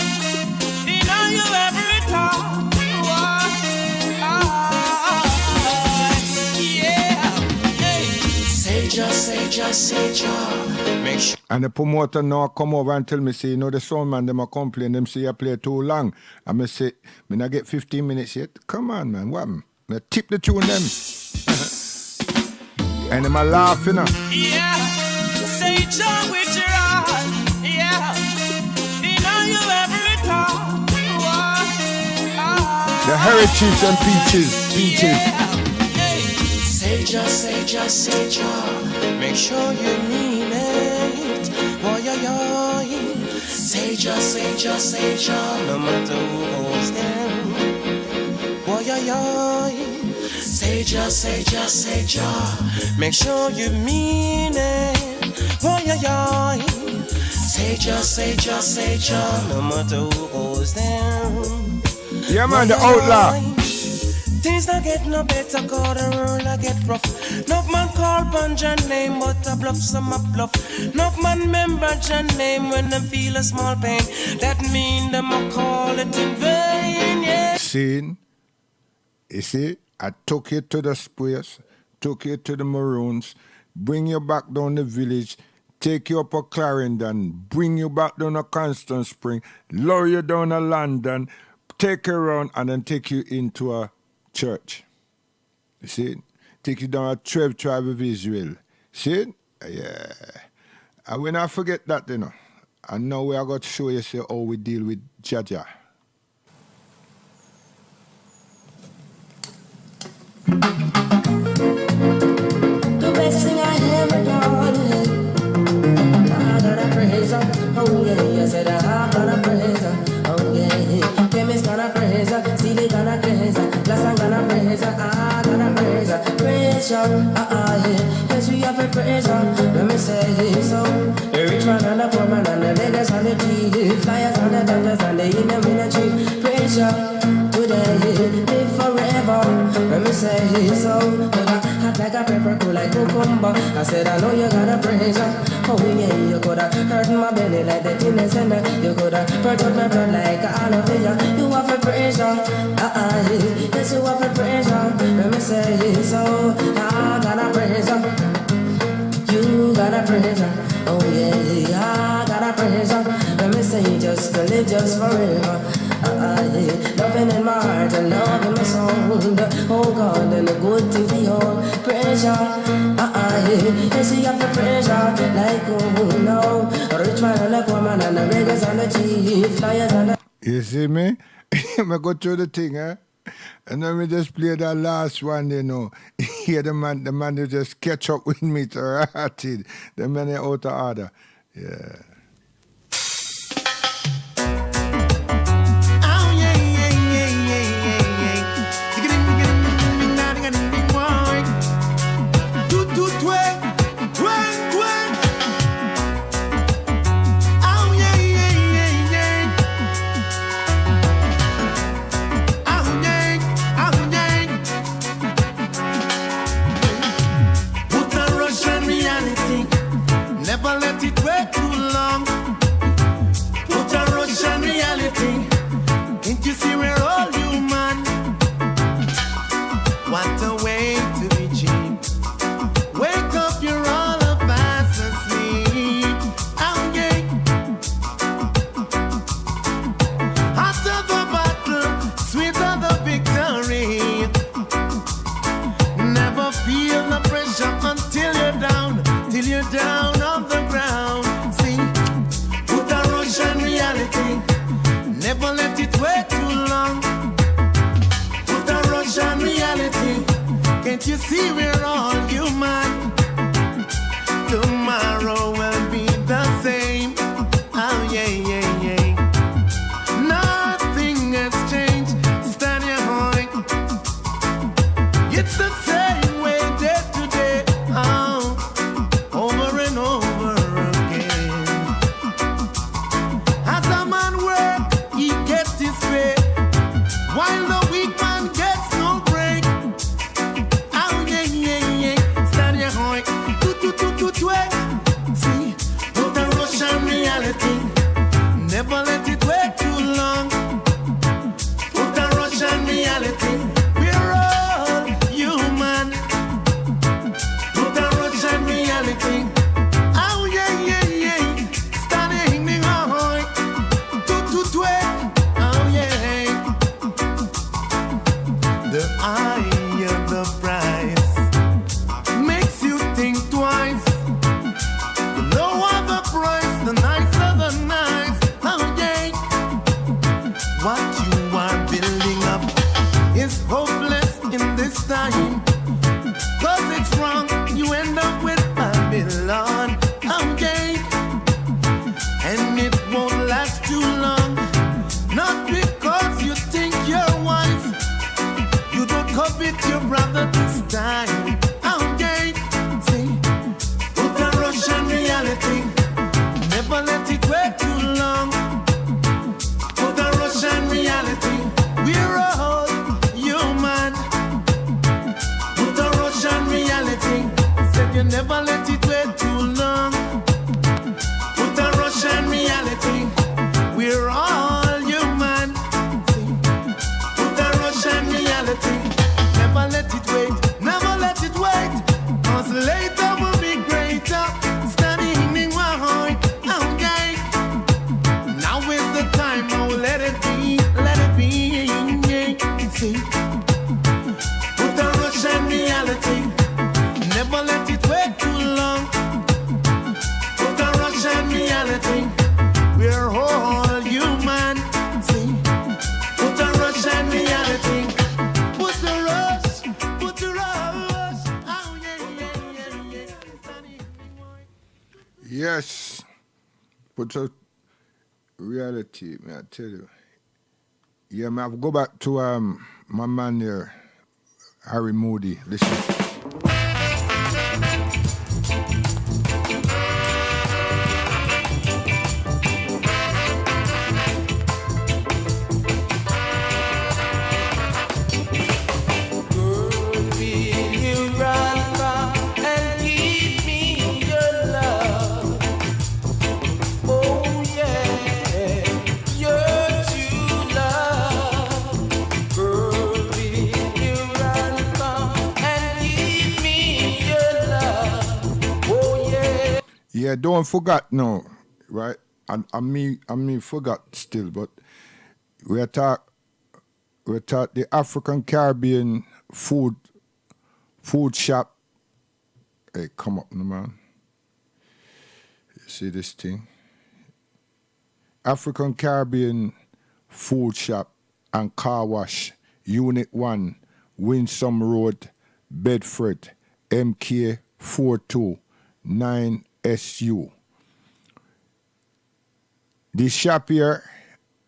you know you every time. Yeah, hey. Say Jah. Make sure. And the promoter now come over and tell me, say, you know, the sound man, them a complain, them say you play too long. And me say, me not get 15 minutes yet. Come on, man, what? Me tip the tune them. And them a laugh, you know. Yeah, say John with your heart. Yeah, you know you every time. The heritage and peaches. Yeah. Hey. Say Jah. Make sure you mean it. Boy, say Jah. No matter who goes down. Boy, say Jah. Make sure you mean it. Boy, say Jah. No matter who goes down. Yeah, man, the outlaw. Things not get no better, cause the world I get rough. No man call upon John name, but a bluff, some a bluff. No man remember John name when them feel a small pain. That mean them a call it in vain, yeah. Scene. You see, I took you to the squares, took you to the Maroons, bring you back down the village, take you up a Clarendon, bring you back down to Constant Spring, lower you down to London, take you around and then take you into a church. You see? Take you down a 12 tribe of Israel. See? Yeah. And when I forget that, you know, and now we are going to show you say, how we deal with Jaja. The best thing I ever done. I gotta praise her. Oh yeah, I said I gotta praise her. Oh yeah, chemist gonna praise her. CD gonna praise her. Glass I'm gonna praise her. I gotta praise her. Praise her. Yeah. Yes, we have a praise her. Let me say so. The rich man and the poor man and the beggars and the thief, flyers and the doctors and the in the military. Praise her. Today, live forever. Let me say so. Hot like a pepper, cool like cucumber. I said I know you gotta praise her. Oh yeah, you coulda hurt my belly like the thin center. You coulda hurt out my blood like aloe vera. You have a praise her. Yes, you have a praise her. Let me say so. I gotta praise her. You gotta praise her. Oh yeah, I gotta praise her. Let me say just to live just forever. Loving in my heart and love in my soul. Oh God, and the good things behold. Pressure, yes, you have the pressure. Like, oh no, a rich man and a poor man and the beggars and the chief, flyers and the... You see me? I go through the thing, eh? And then we just play that last one, you know. Yeah, the man they just catch up with me to rat it. The man they out of order. Yeah. Oh yeah, yeah, yeah, yeah, yeah, yeah. Ding-a-ding-ding-ding-ding-ding-ding-ding-ding, boy. Toot-toot-twang, twang, twang. Oh yeah, yeah, yeah, yeah. Oh yeah, oh yeah. Put a Russian reality. Never let it wait too long. Put a Russian reality. Can't you see we're all human? What a way to be cheap. Wake up, you're all fast asleep. Oh yeah. Hotter the battle, sweeter the victory. Never feel the pressure until you're down, till you're down on the ground. See, put a Russian reality. Never let it wait too long. Put a Russian reality. Can't you see we're all human? Tomorrow will be the same. Oh yeah, yeah, yeah. Nothing has changed. Stand your point. It's the same way day to day. Oh, over and over again. As a man work, he gets his pay, while the weak man gets no break. Oh yeah, yeah, yeah. Stand your point. Toot-toot-toot-toot-way. See, put a Russian reality. Never let it wait too long. Put a Russian reality. We're all human. Put a Russian reality. Oh yeah, yeah, yeah. Standing in a hoi. Toot-toot-way. Oh yeah. The higher the price makes you think twice. The lower the price, the nicer the nice. Oh yeah. What you are building up is hopeless in this time. Cause it's wrong, you end up with Babylon. Oh yeah. And it won't last too long. Not because you think you're wise. You don't covet your brother this time. Oh yeah. See, put a Russian reality. Never let it wait too long. Put a Russian reality. We're all human. Put a Russian reality. Said you never let it wait too long. Put a Russian reality. We're all human. See, put a Russian reality. Never let it wait. Never let it wait. Cause later will be greater. Standing in one point. Okay. Now is the time. Oh, let it be. Let it be. See, put a Russian reality. Never let it wait too long. Put a Russian reality. We're all human. See, put a Russian reality. Put the rush. Put the rush. Oh yeah, yeah, yeah, yeah. Yes. Put a reality, man, I tell you. Yeah, man, I'll go back to my man there, Harry Moody. Listen. Yeah, don't forget now, right? And me forgot still, but we taught the African Caribbean food shop. Hey, come up, no man. You see this thing? African Caribbean food shop and Car Wash, Unit 1, Winsome Road, Bedford, MK429SU. The shop here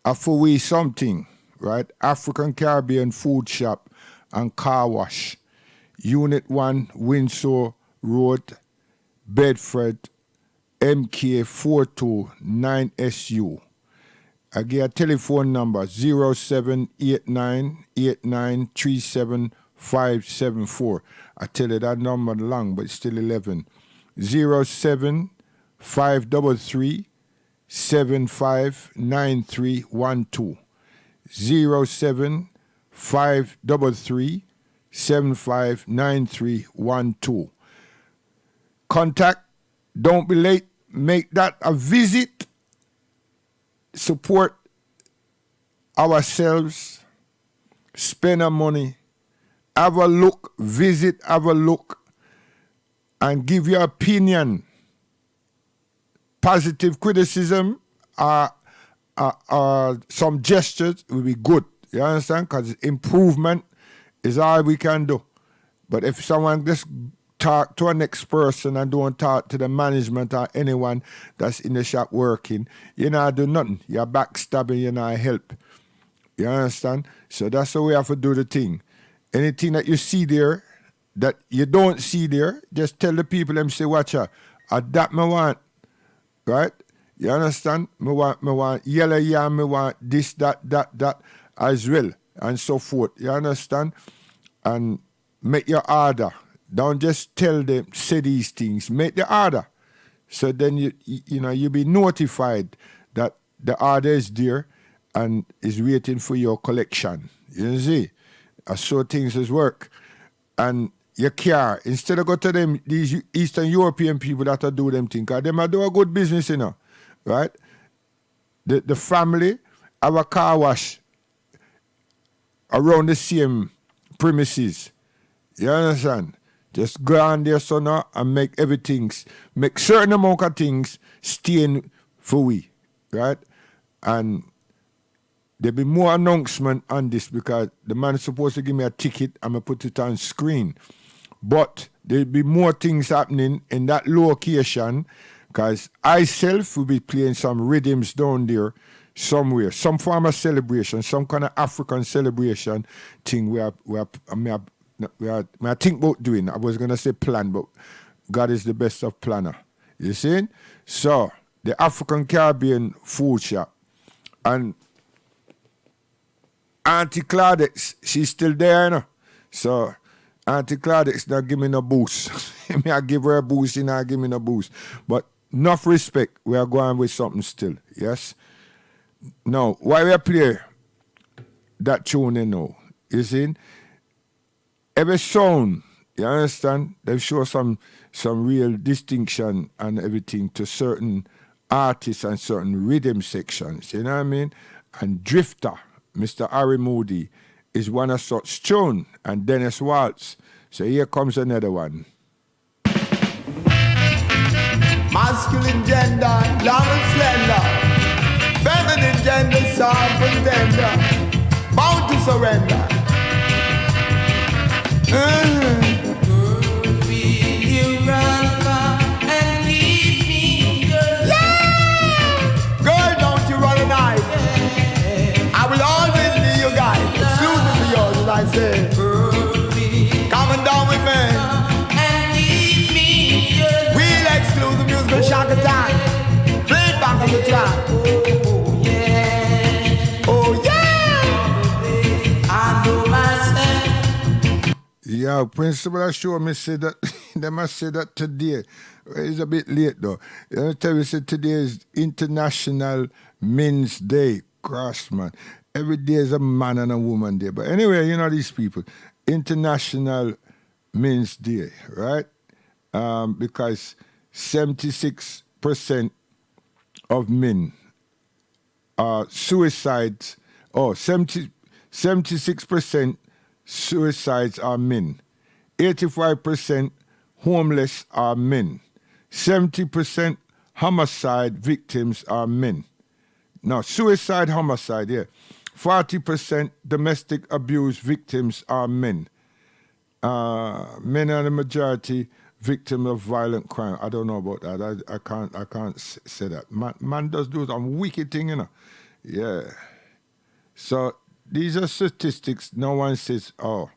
are for we something, right? African Caribbean Food Shop and Car Wash, Unit 1, Windsor Road, Bedford, MK429SU. I get a telephone number 0789893757. I tell you that number long, but it's still 11. 07533 759312. 07533 759312. Contact, don't be late, make that a visit, support ourselves, spend our money, have a look, visit, have a look, and give your opinion. Positive criticism or some gestures will be good. You understand? Because improvement is all we can do. But if someone just talk to a next person and don't talk to the management or anyone that's in the shop working, you not do nothing. You're backstabbing, you not help. You understand? So that's how we have to do the thing. Anything that you see there that you don't see there, just tell the people, them say, watch out, that me want. Right? You understand? Me want yellow yam, me want this, that as well, and so forth. You understand? And make your order. Don't just tell them, say these things. Make the order. So then you'll be notified that the order is there and is waiting for your collection. You see? So things is work. And your car, instead of go to them, these Eastern European people that are do them things, because them are do a good business, right? The family have a car wash around the same premises. You understand? Just go on there, son, and make certain amount of things staying for we, right? And there'll be more announcement on this because the man is supposed to give me a ticket. I'm going to put it on screen. But there'll be more things happening in that location because I self will be playing some rhythms down there somewhere. Some form of celebration, some kind of African celebration thing I think about doing. I was going to say plan, but God is the best of planner. You see? So, the African Caribbean Food Shop. And Auntie Claudette, she's still there, So, Auntie Claudette not give me no boost. Me I give her a boost, she not give me no boost. But enough respect, we are going with something still, yes? Now, why we play that tune now, you see? Every sound, you understand, they show some real distinction and everything to certain artists and certain rhythm sections, you know what I mean? And Drifter, Mr. Harry Moody, is one of such tune, and Dennis Waltz. So here comes another one. Masculine gender, long and slender. Feminine gender, soft and tender. Bound to surrender. Girl, don't you run a night. I will always be your guide. Exclusively yours, as I say. Coming down with me. Real exclusive musical shock attack. Play it back on the track. Oh yeah. I know myself. Yeah, Principal, I sure me say that. They must say that today. It's a bit late though. Let me tell you, say today is International Men's Day. Crossman. Every day is a man and a woman day. But anyway, you know these people. International Men's Day, right? Because 76% of men are suicides. 76% suicides are men. 85% homeless are men. 70% homicide victims are men. Now, suicide, homicide, yeah. 40% domestic abuse victims are men. Men are the majority victim of violent crime. I don't know about that. I can't say that. Man does do some wicked thing, you know. Yeah. So these are statistics. No one says, oh,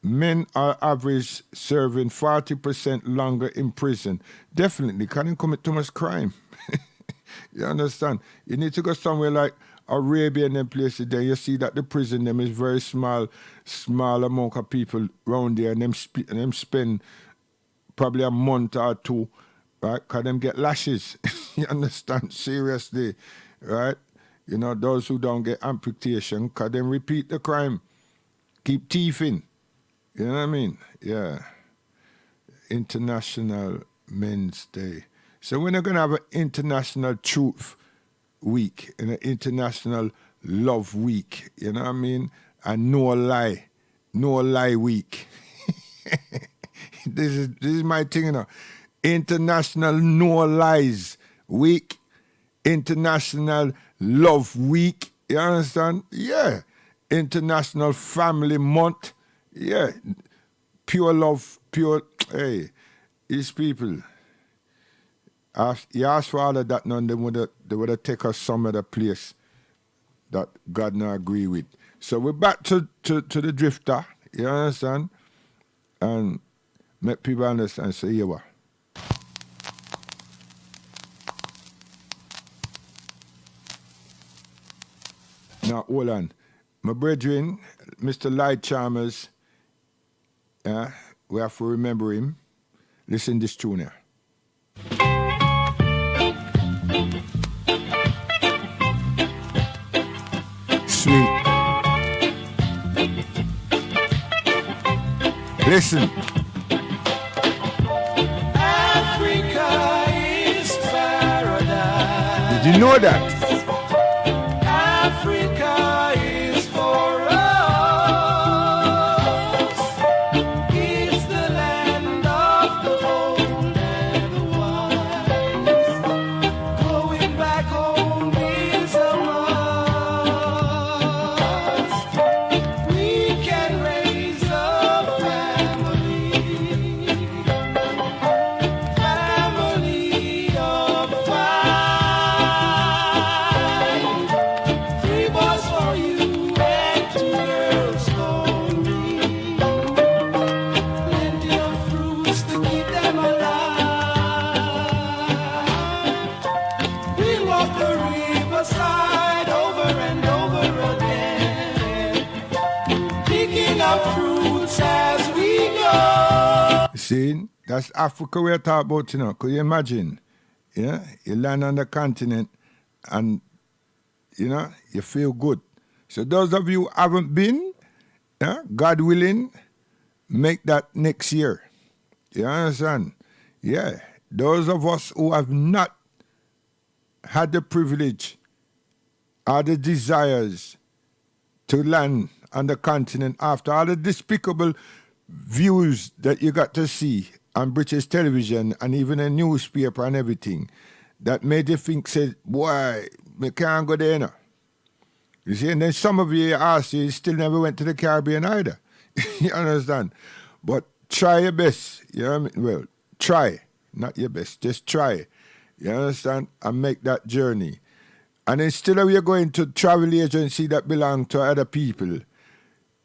men are average serving 40% longer in prison. Definitely, can't commit too much crime. You understand? You need to go somewhere like Arabia and them places there. You see that the prison them is very small amount of people around there, and them spend probably a month or two, right? Because them get lashes. You understand? Seriously, right? You know, those who don't get amputation, because them repeat the crime. Keep thieving. You know what I mean? Yeah. International Men's Day. So we're not going to have an International Truth Week and an International Love Week. You know what I mean? And No Lie Week. This is my thing, you know. International No Lies Week. International Love Week. You understand? Yeah. International Family Month. Yeah, pure love, hey, these people, you ask for all of that, none they would have taken us some other place that God not agree with. So we're back to the drifter, you understand? And make people understand, so here we are. Now, hold on. My brethren, Mr. Light Chalmers, we have to remember him. Listen this tune here. Sweet. Listen. Africa is paradise. Did you know that? Africa is for us. It's the land of the old and the wise. Going back home is a must. We can raise a family of five. 3 boys for you and 2 girls for me. Plenty of fruits to keep them alive. We walk the riverside over and over again, picking up fruits as we go. See, that's Africa we're talking about, you know. Could you imagine? Yeah, you land on the continent and, you know, you feel good. So those of you who haven't been, yeah, God willing, make that next year. You understand? Yeah. Those of us who have not had the privilege or the desires to land on the continent after all the despicable views that you got to see on British television and even a newspaper and everything that made you think, say, boy, we can't go there now. You see, and then some of you ask you still never went to the Caribbean either. You understand? But try your best. You know what I mean? Well, try. Not your best. Just try. You understand? And make that journey. And instead of you going to travel agency that belong to other people,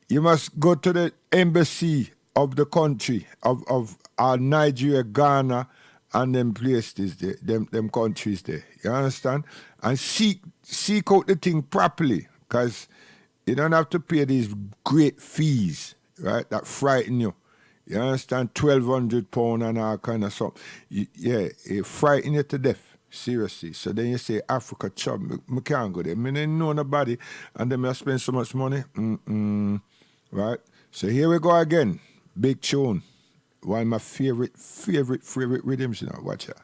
you must go to the embassy of the country, of Nigeria, Ghana, and them places there, them countries there. You understand? And seek out the thing properly, because you don't have to pay these great fees, right, that frighten you. You understand? £1,200 and all kind of stuff. It frighten you to death. Seriously. So then you say, Africa, chub, me can't go there. Me ain't know nobody, and then I spend so much money. Right? So here we go again. Big tune. One of my favorite rhythms, you know. Watch that.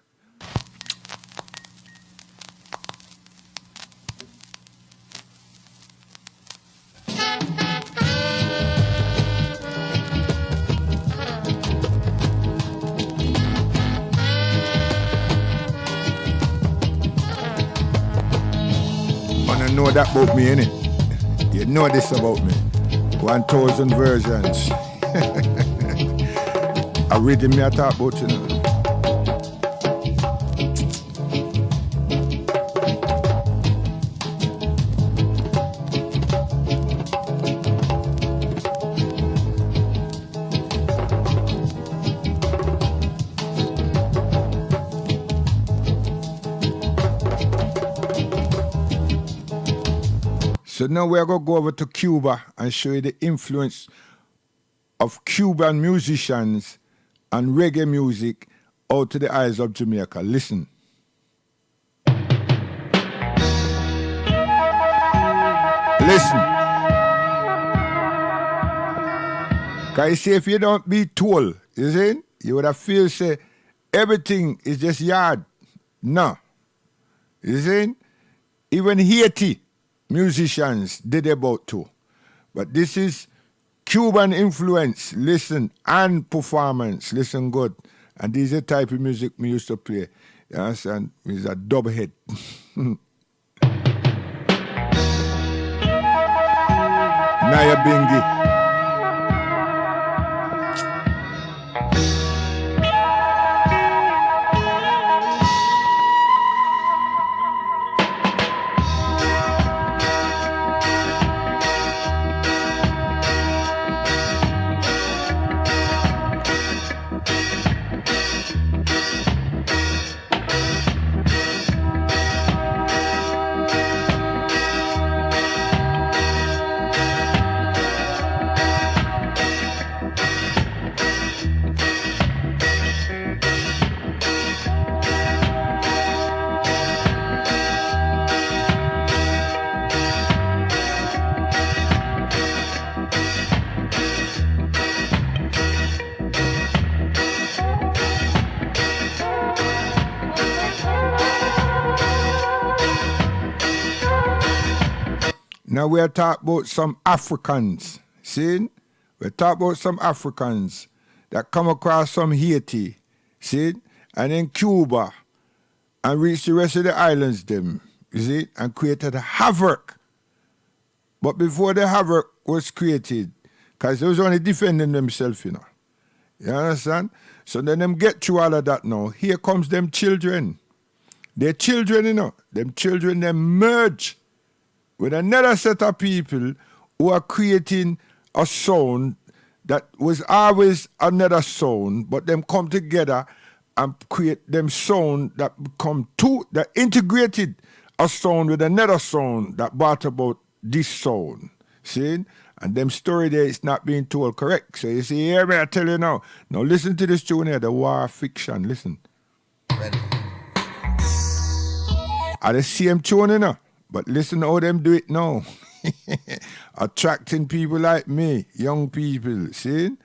On a know that about me, innit? You know this about me. 1,000 versions. A rhythm me I talk about, you know. So now we're going to go over to Cuba and show you the influence of Cuban musicians and reggae music out to the eyes of Jamaica. Listen. Listen. Because you see, if you don't be told, you see, you would have feel say everything is just yard. No. You see? Even Haiti musicians did about too. But this is Cuban influence, listen, and performance. Listen good. And this is the type of music me used to play. You understand? It's a dub head. Naya Bingi. Now we're talking about some Africans, see? We're talking about some Africans that come across some Haiti, see? And then Cuba, and reach the rest of the islands them, you see? And created havoc. But before the havoc was created, because they was only defending themselves, you know. You understand? So then them get through all of that now. Here comes them children. Their children, you know. Them children, them merge with another set of people who are creating a sound that was always another sound, but them come together and create them sound that become two, that integrated a sound with another sound that brought about this sound. See? And them story there is not being told correct. So you see, hear me, I tell you now. Now listen to this tune here, the war fiction. Listen. Are the same tune, you know? But listen how them do it now. Attracting people like me, young people, see?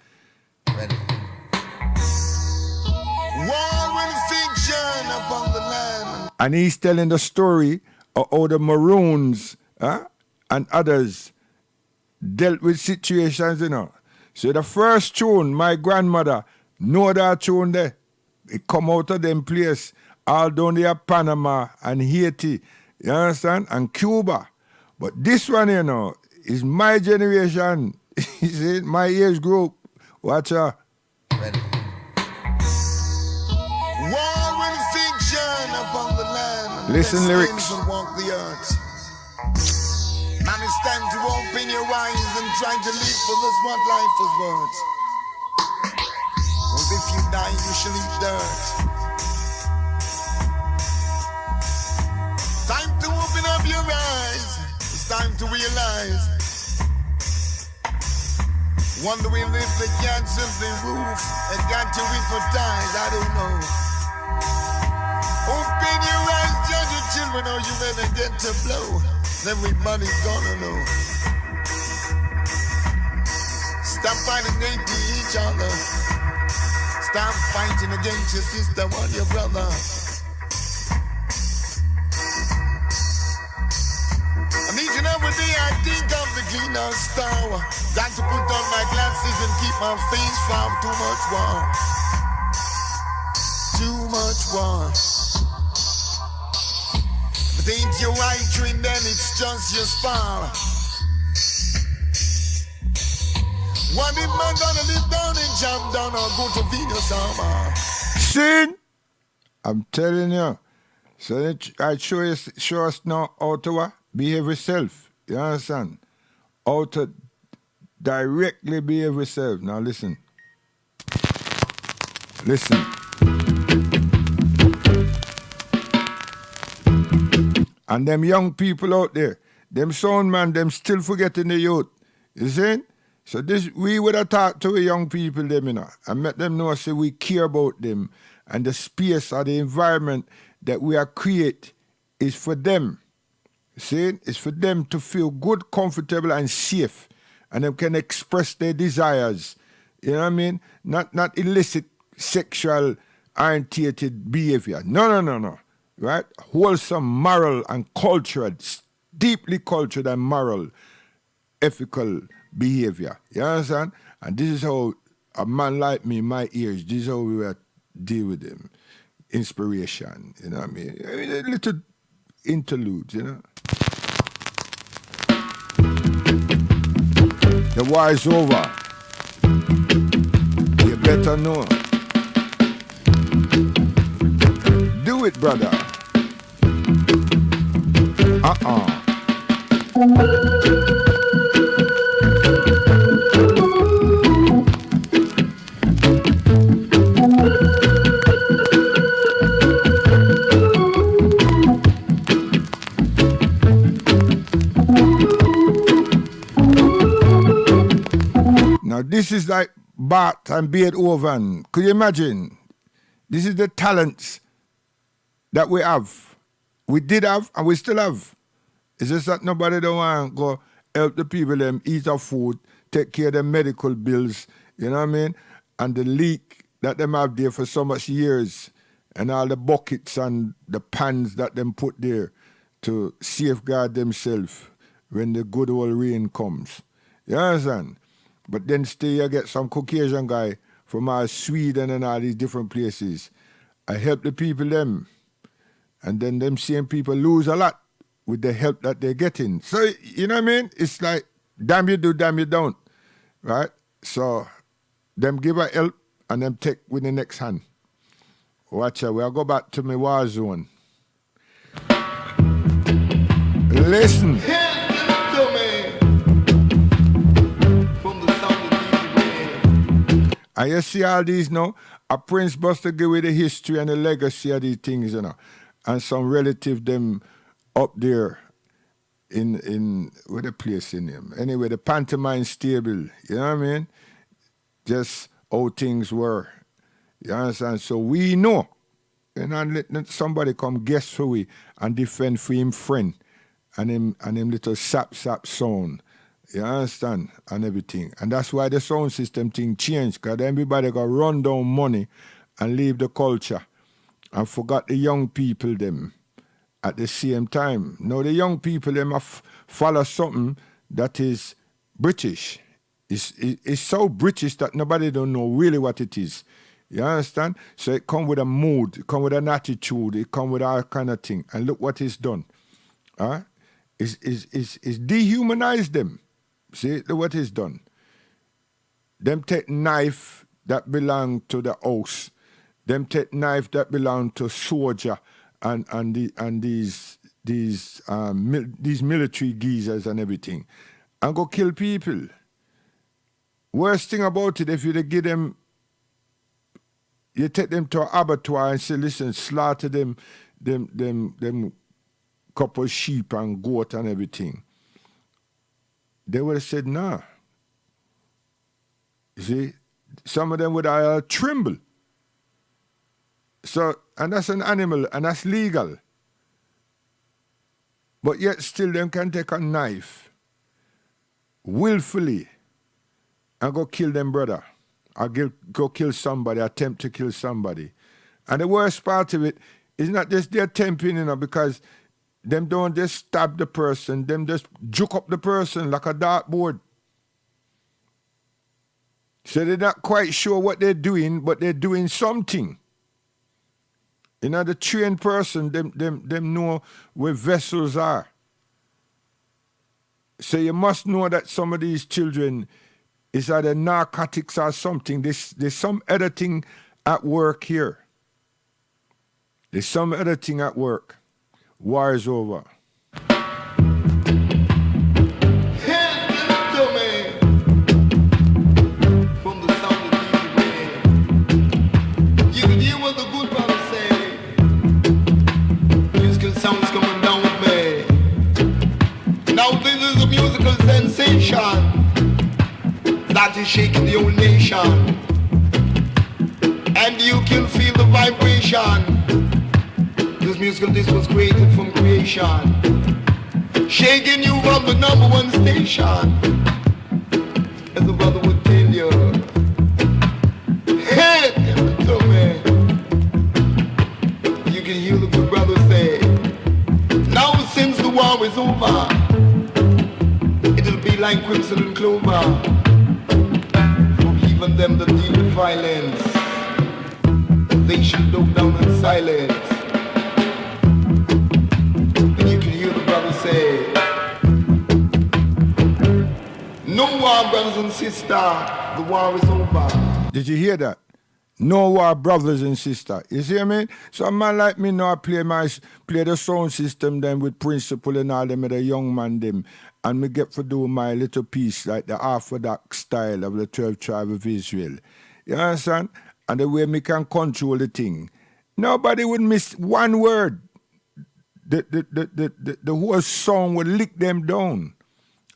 Upon the land. And he's telling the story of how the Maroons and others dealt with situations, you know. So the first tune, my grandmother, know that tune there. It come out of them place all down there, Panama and Haiti. You understand? And Cuba. But this one, you know, is my generation. Is it my age group? Watch out. War and fiction upon the land. Listen lyrics. Walk the earth. Man, it's time to open your eyes and try to live for this what life was worth. Cause if you die, you shall eat dirt. Time to open up your eyes. It's time to realize. Wonder we live the can't simply roof and got to hypnotize. I don't know. Open your eyes, judge your children, or you better get to blow. Everybody's gonna know. Stop fighting against each other. Stop fighting against your sister or your brother. And each and every day I think of the cleaner star. Got to put on my glasses and keep my face from too much war. Too much war. If it ain't your right dream, then it's just your spawn. One if man gonna live down and jump down or go to Venus armor. Sin! I'm telling you. So I show us now how to behave yourself. You understand? How to directly behave yourself. Now listen. Listen. And them young people out there, them sound man, them still forgetting the youth. You see? So this we would have talked to the young people them, you know, and let them know say we care about them and the space or the environment that we are create is for them. See? It's for them to feel good, comfortable, and safe. And they can express their desires. You know what I mean? Not illicit sexual orientated behavior. No. Right? Wholesome, moral, and cultural, deeply cultured and moral, ethical behavior. You understand? And this is how a man like me, my ears, this is how we will deal with them. Inspiration, you know what I mean? A little interludes, you know? The war is over. You better know. Do it, brother. Now this is like Bart and Beethoven. Could you imagine? This is the talents that we have. We did have and we still have. It's just that nobody don't want to go help the people them eat our food, take care of their medical bills, you know what I mean? And the leak that them have there for so much years and all the buckets and the pans that them put there to safeguard themselves when the good old rain comes. You understand? But then still you get some Caucasian guy from Sweden and all these different places. I help the people them. And then them same people lose a lot with the help that they're getting. So, you know what I mean? It's like, damn you do, damn you don't. Right? So, them give a help and them take with the next hand. Watch out, we'll go back to my war zone. Listen. And you see all these now, a Prince Buster give with the history and the legacy of these things, you know. And some relative them up there in where the place in him. Anyway, the pantomime stable, you know what I mean? Just how things were. You understand? So we know. And let somebody come guess for we and defend for him friend and him little sap sound. You understand? And everything. And that's why the sound system thing changed, because everybody got run down money and leave the culture and forgot the young people them at the same time. Now the young people them have follow something that is British. It's so British that nobody don't know really what it is. You understand? So it come with a mood, it come with an attitude, it come with all kind of thing. And look what it's done. It's dehumanized them. See, look what it's done. Them take knife that belong to the house. Them take knife that belong to soldier and these military geezers and everything, and go kill people. Worst thing about it, if you give them, you take them to an abattoir and say, listen, slaughter them couple sheep and goat and everything. They would have said, nah. You see, some of them would have tremble. So, and that's an animal, and that's legal. But yet still them can take a knife willfully and go kill them brother. Or go kill somebody, attempt to kill somebody. And the worst part of it is not just the attempting, you know, because them don't just stab the person, them just juke up the person like a dartboard. So they're not quite sure what they're doing, but they're doing something. You know, the trained person, them know where vessels are. So you must know that some of these children is either narcotics or something. There's some other thing at work here. There's some other thing at work. War is over. That is shaking the whole nation, and you can feel the vibration. This musical disc was created from creation, shaking you from the #1 station, as the brother would tell you. Hey, so man, you can hear the good brother say, now since the war is over, it'll be like crimson and clover. Even them that deal with violence, they should look down in silence. And you can hear the brother say, no war, brothers and sisters, the war is over. Did you hear that? No war, brothers and sisters. You see what I mean? So a man like me now play the sound system then with principle and all them, the young man them. And me get to do my little piece like the Orthodox style of the 12 tribe of Israel. You understand? And the way me can control the thing. Nobody would miss one word. The whole song would lick them down.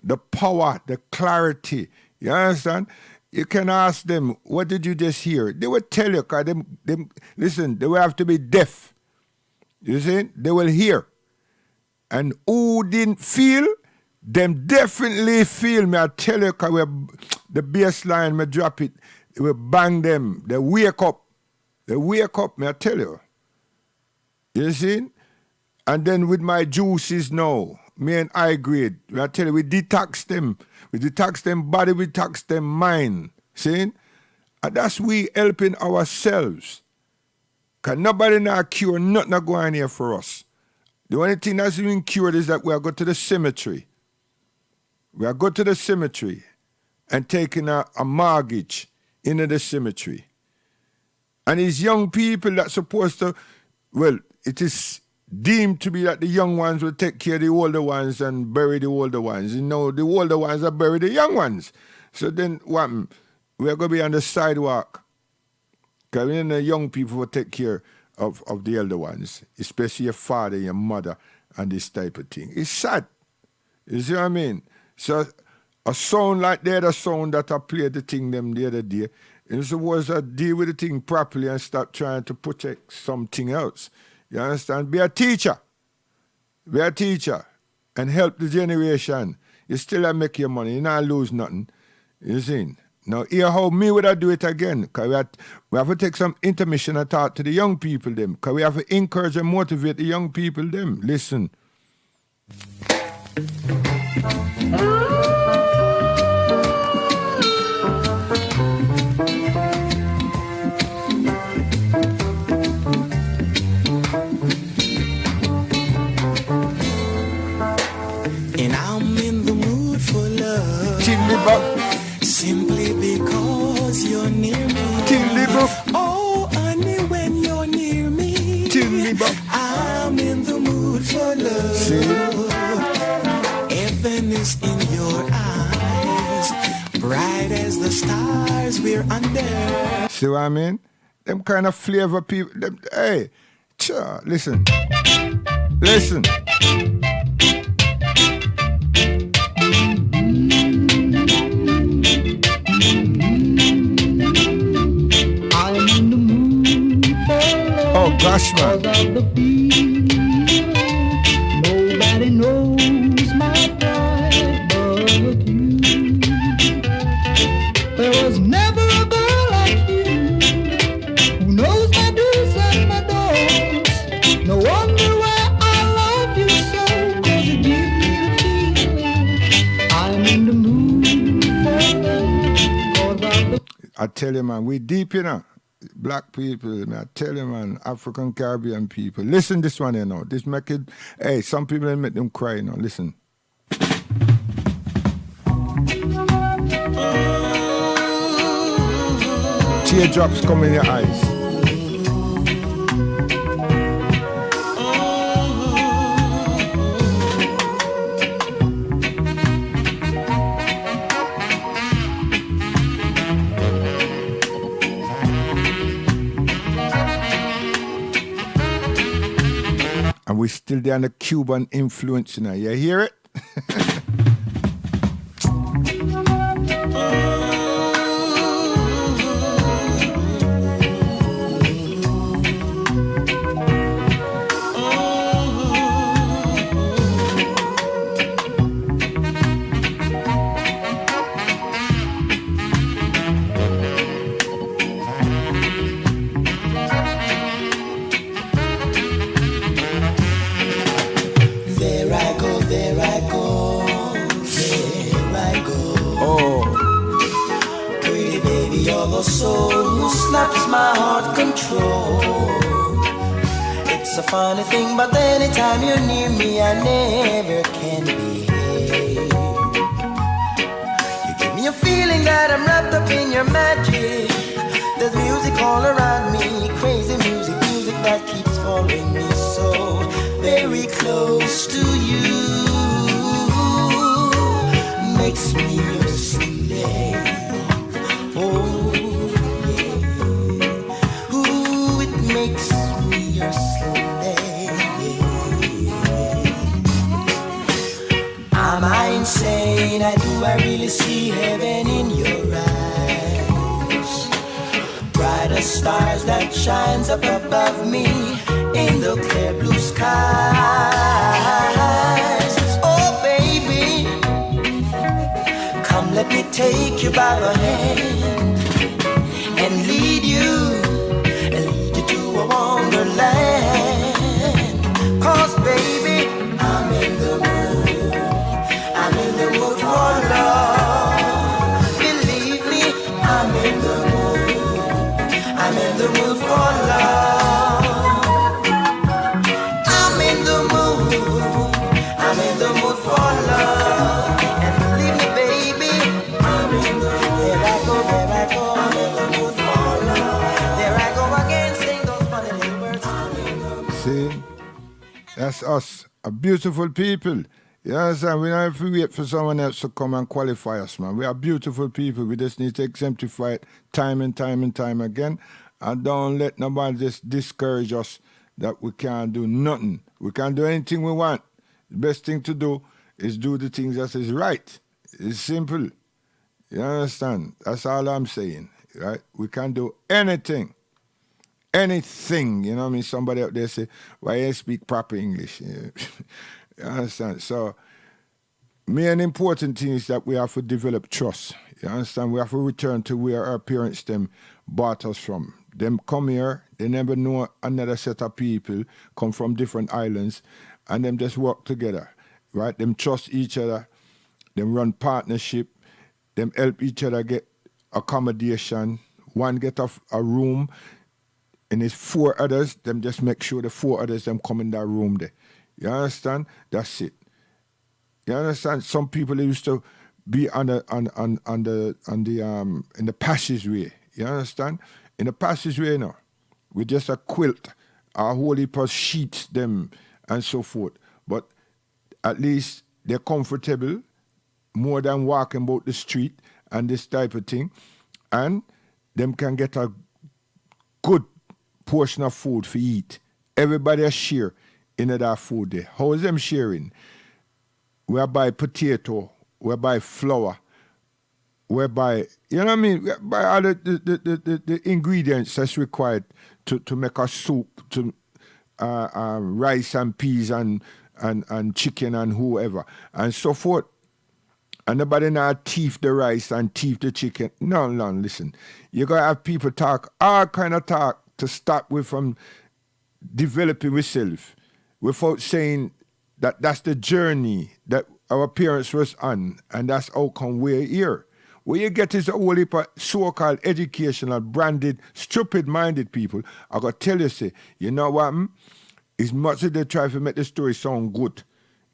The power, the clarity. You understand? You can ask them, what did you just hear? They will tell you, because listen, they will have to be deaf. You see? They will hear. And who didn't feel, them definitely feel me. I tell you, because the bass line, me drop it, it will bang them. They wake up. They wake up, me I tell you. You see? And then with my juices now, me and high grade, I tell you, we detox them. We detox them body, we detox them mind. See? And that's we helping ourselves. Because nobody now cure, nothing not going here for us. The only thing that's being cured is that we are going to the cemetery. We are going to the cemetery and taking a mortgage into the cemetery. And these young people that's supposed to, well, it is deemed to be that the young ones will take care of the older ones and bury the older ones. You know, the older ones are bury the young ones. So then what? We're going to be on the sidewalk. Because the young people will take care of the elder ones, especially your father, your mother, and this type of thing. It's sad. You see what I mean? So a sound like the other sound that I played the thing them the other day, it's supposed to deal with the thing properly and stop trying to protect something else. You understand? Be a teacher. Be a teacher and help the generation. You still make your money. You not lose nothing. You see? Now, hear how me would I do it again. Because we have to take some intermission and talk to the young people them. Because we have to encourage and motivate the young people them. Listen. And I'm in the mood for love. Simply because you're near me. Oh, honey, when you're near me, I'm in the mood for love. Heaven is in your eyes, bright as the stars we're under. See what I mean? Them kind of flavor people. Hey, listen. Listen. Oh gosh, man. Nobody knows my pride but you. There was never a girl like you who knows my do's and my don'ts. No wonder why I love you so, 'cause you give me the feeling I'm in the mood for love. I tell you, man, we deep, you know. Black people, man, I tell you, man, African Caribbean people. Listen this one, you know. This make it, hey, some people they make them cry, you know. Listen. Teardrops come in your eyes. And we're still there on the Cuban influence, you know. You hear it? Soul who snaps my heart control. It's a funny thing, but anytime you're near me, I never can behave. You give me a feeling that I'm wrapped up in your magic. There's music all around me, crazy music, music that keeps following me so very close to you. Makes me your slave. Oh. Makes me your slave. Am I insane? Do I really see heaven in your eyes? Brighter stars that shines up above me in the clear blue skies. Oh baby, come let me take you by the hand and lead you wonderland. Cause baby, I'm in the mood. I'm in the mood for love. Believe me, I'm in the mood. I'm in the mood for love. I'm in the mood. I'm in the mood for love. And believe me, baby, I'm in the mood. There I go, there I go. I'm in the mood for love. There I go again. See, that's us, a beautiful people. You understand? We don't have to wait for someone else to come and qualify us, man. We are beautiful people. We just need to exemplify it time and time and time again. And don't let nobody just discourage us that we can't do nothing. We can't do anything we want. The best thing to do is do the things that is right. It's simple. You understand? That's all I'm saying, right? We can do anything. Anything, you know what I mean? Somebody out there say, why you speak proper English? You understand? So, main important thing is that we have to develop trust. You understand? We have to return to where our parents them brought us from. Them come here, they never know another set of people, come from different islands, and them just work together, right? Them trust each other, them run partnership, them help each other get accommodation, one get a room, and it's 4 others, them just make sure the 4 others them come in that room there. You understand? That's it. You understand? Some people they used to be in the passageway. You understand? In the passageway now, with just a quilt, a whole heap of sheets them and so forth. But at least they're comfortable more than walking about the street and this type of thing. And them can get a good portion of food for eat. Everybody share in that food there. How is them sharing? We buy potato, we buy flour, we buy, you know what I mean? We buy all the ingredients that's required to make a soup, to rice and peas and chicken and whoever, and so forth. And nobody now thief the rice and thief the chicken. No, listen. You gotta have people talk, all kind of talk, to stop we from developing ourselves without saying that that's the journey that our parents was on, and that's how come we're here. What you get is a whole heap of so-called educational, branded, stupid-minded people. I got to tell you, say, you know what? As much as they try to make the story sound good,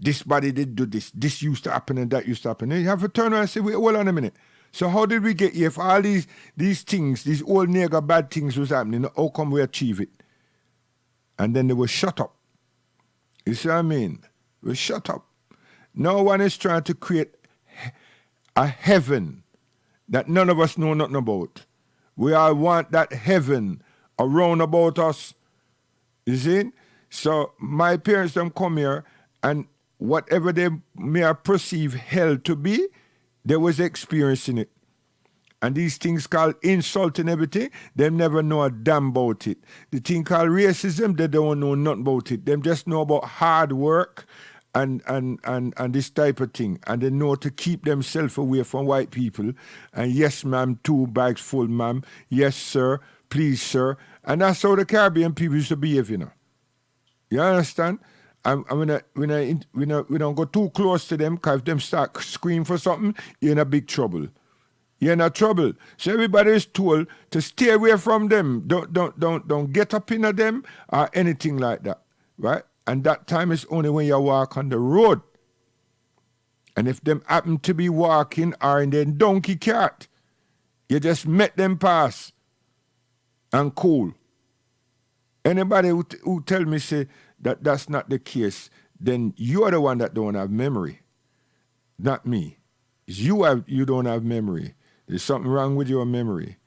this body did do this used to happen and that used to happen. And you have to turn around and say, wait, hold on a minute. So how did we get here? If all these things, these old nigger bad things was happening, how come we achieve it? And then they will shut up. You see what I mean? We shut up. No one is trying to create a heaven that none of us know nothing about. We all want that heaven around about us. You see? So my parents them come here and whatever they may perceive hell to be, they was experiencing it. And these things called insult and everything, them never know a damn about it. The thing called racism, they don't know nothing about it. Them just know about hard work and this type of thing. And they know to keep themselves away from white people. And yes, ma'am, 2 bags full, ma'am. Yes, sir. Please, sir. And that's how the Caribbean people used to behave, you know. You understand? And we don't go too close to them, because if them start screaming for something, you're in a big trouble. You're in a trouble. So everybody is told to stay away from them. Don't get up into them or anything like that. Right? And that time is only when you walk on the road. And if them happen to be walking or in their donkey cart, you just met them pass and cool. Anybody who tell me say that that's not the case, then you're the one that don't have memory, not me. You don't have memory. There's something wrong with your memory.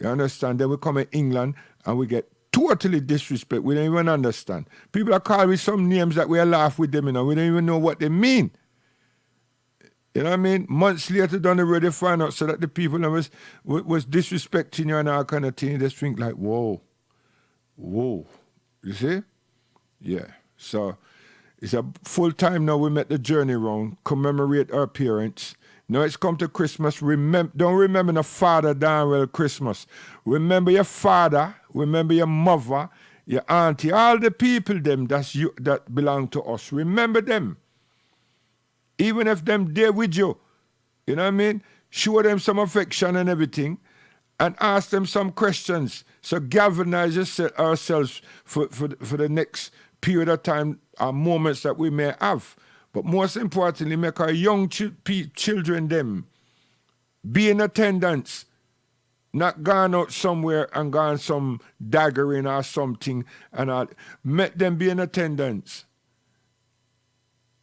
You understand? Then we come in England and we get totally disrespect. We don't even understand. People are calling me some names that we laugh with them, you know. We don't even know what they mean. You know what I mean? Months later down the road, they find out so that the people that was disrespecting you and all kind of thing, you just think like, whoa. You see? Yeah. So it's a full time now. We met the journey round, commemorate our parents. Now it's come to Christmas. Don't remember the father damn well Christmas. Remember your father, remember your mother, your auntie, all the people them that belong to us. Remember them. Even if them there with you. You know what I mean? Show them some affection and everything. And ask them some questions. So galvanize ourselves for the next period of time or moments that we may have. But most importantly, make our young children them be in attendance. Not gone out somewhere and gone some daggering or something. And all. Make them be in attendance.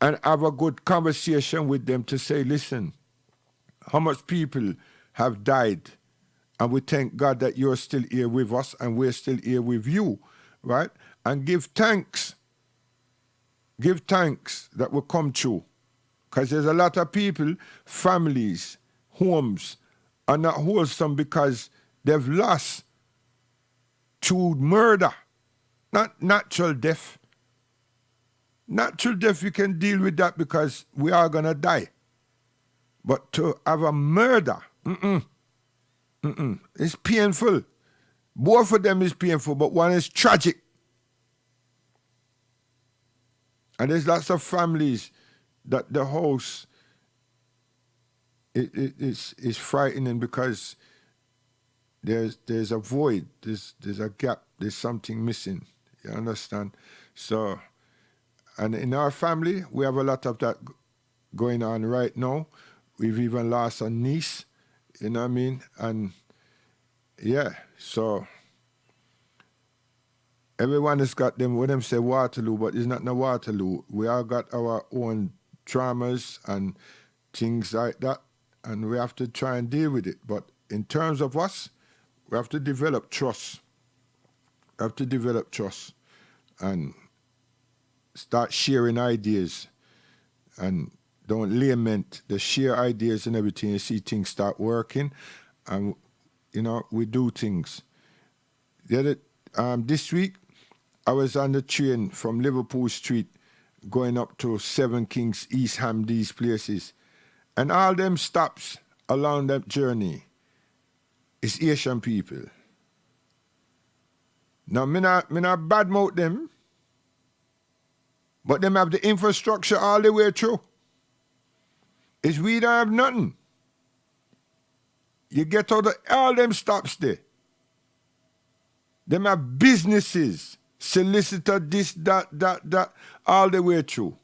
And have a good conversation with them to say, listen, how much people have died. And we thank God that you're still here with us and we're still here with you, right? And give thanks. Give thanks that will come true. Because there's a lot of people, families, homes are not wholesome because they've lost through murder, not natural death. Natural death, you can deal with that because we are going to die. But to have a murder, it's painful. Both of them is painful, but one is tragic. And there's lots of families that the house is frightening because there's a void, there's a gap, there's something missing. You understand? So, and in our family, we have a lot of that going on right now. We've even lost a niece, you know what I mean? And yeah, so everyone has got them, when them say Waterloo, but it's not no Waterloo. We all got our own traumas and things like that, and we have to try and deal with it. But in terms of us, we have to develop trust. We have to develop trust and start sharing ideas and don't lament. The share ideas and everything. You see things start working, and you know we do things. This week, I was on the train from Liverpool Street going up to Seven Kings, East Ham, these places, and all them stops along that journey is Asian people. Now, me not badmouth them, but them have the infrastructure all the way through. It's we don't have nothing. You get out of all them stops there. Them have businesses, solicitor, this, that, all the way through.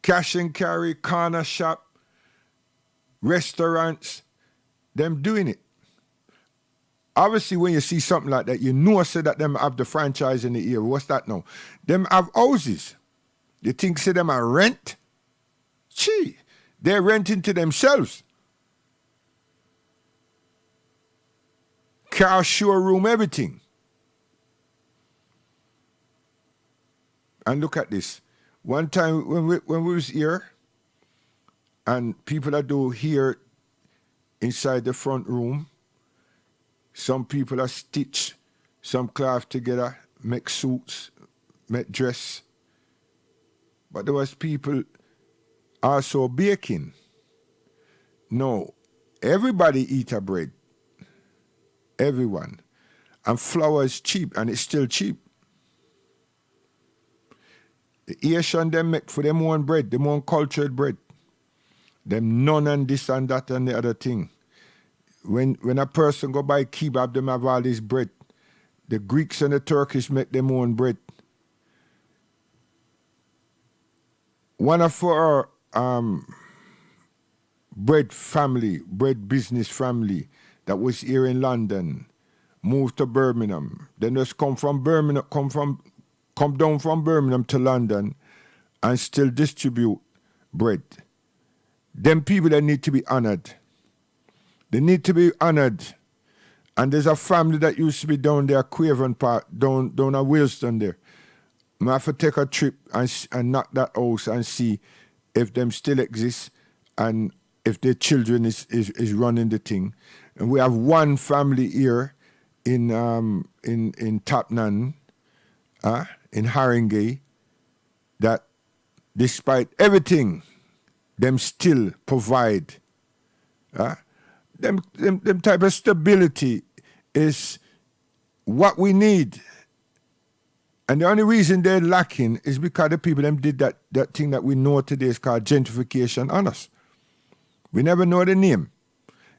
Cash and carry, corner shop, restaurants, them doing it. Obviously, when you see something like that, you know say that them have the franchise in the area. What's that now? Them have houses. You think say them are rent? Gee, they're renting to themselves. Car showroom, everything. And look at this. One time when we was here, and people that do here inside the front room, some people are stitched some cloth together, make suits, make dress. But there was people also baking. No, everybody eat a bread. Everyone. And flour is cheap, and it's still cheap. The Asian, them make for them own bread, them own cultured bread. Them none and this and that and the other thing. When a person go buy kebab, them have all this bread. The Greeks and the Turkish make them own bread. One of our bread business family that was here in London moved to Birmingham. Then just come down from Birmingham to London and still distribute bread. Them people that need to be honored. They need to be honored. And there's a family that used to be down there, Quaven Park, down at Wilston there. I have to take a trip and knock that house and see if them still exist and if their children is running the thing. And we have one family here in Tottenham, in Haringey, that despite everything, them still provide. Them type of stability is what we need. And the only reason they're lacking is because the people them did that thing that we know today is called gentrification on us. We never know the name.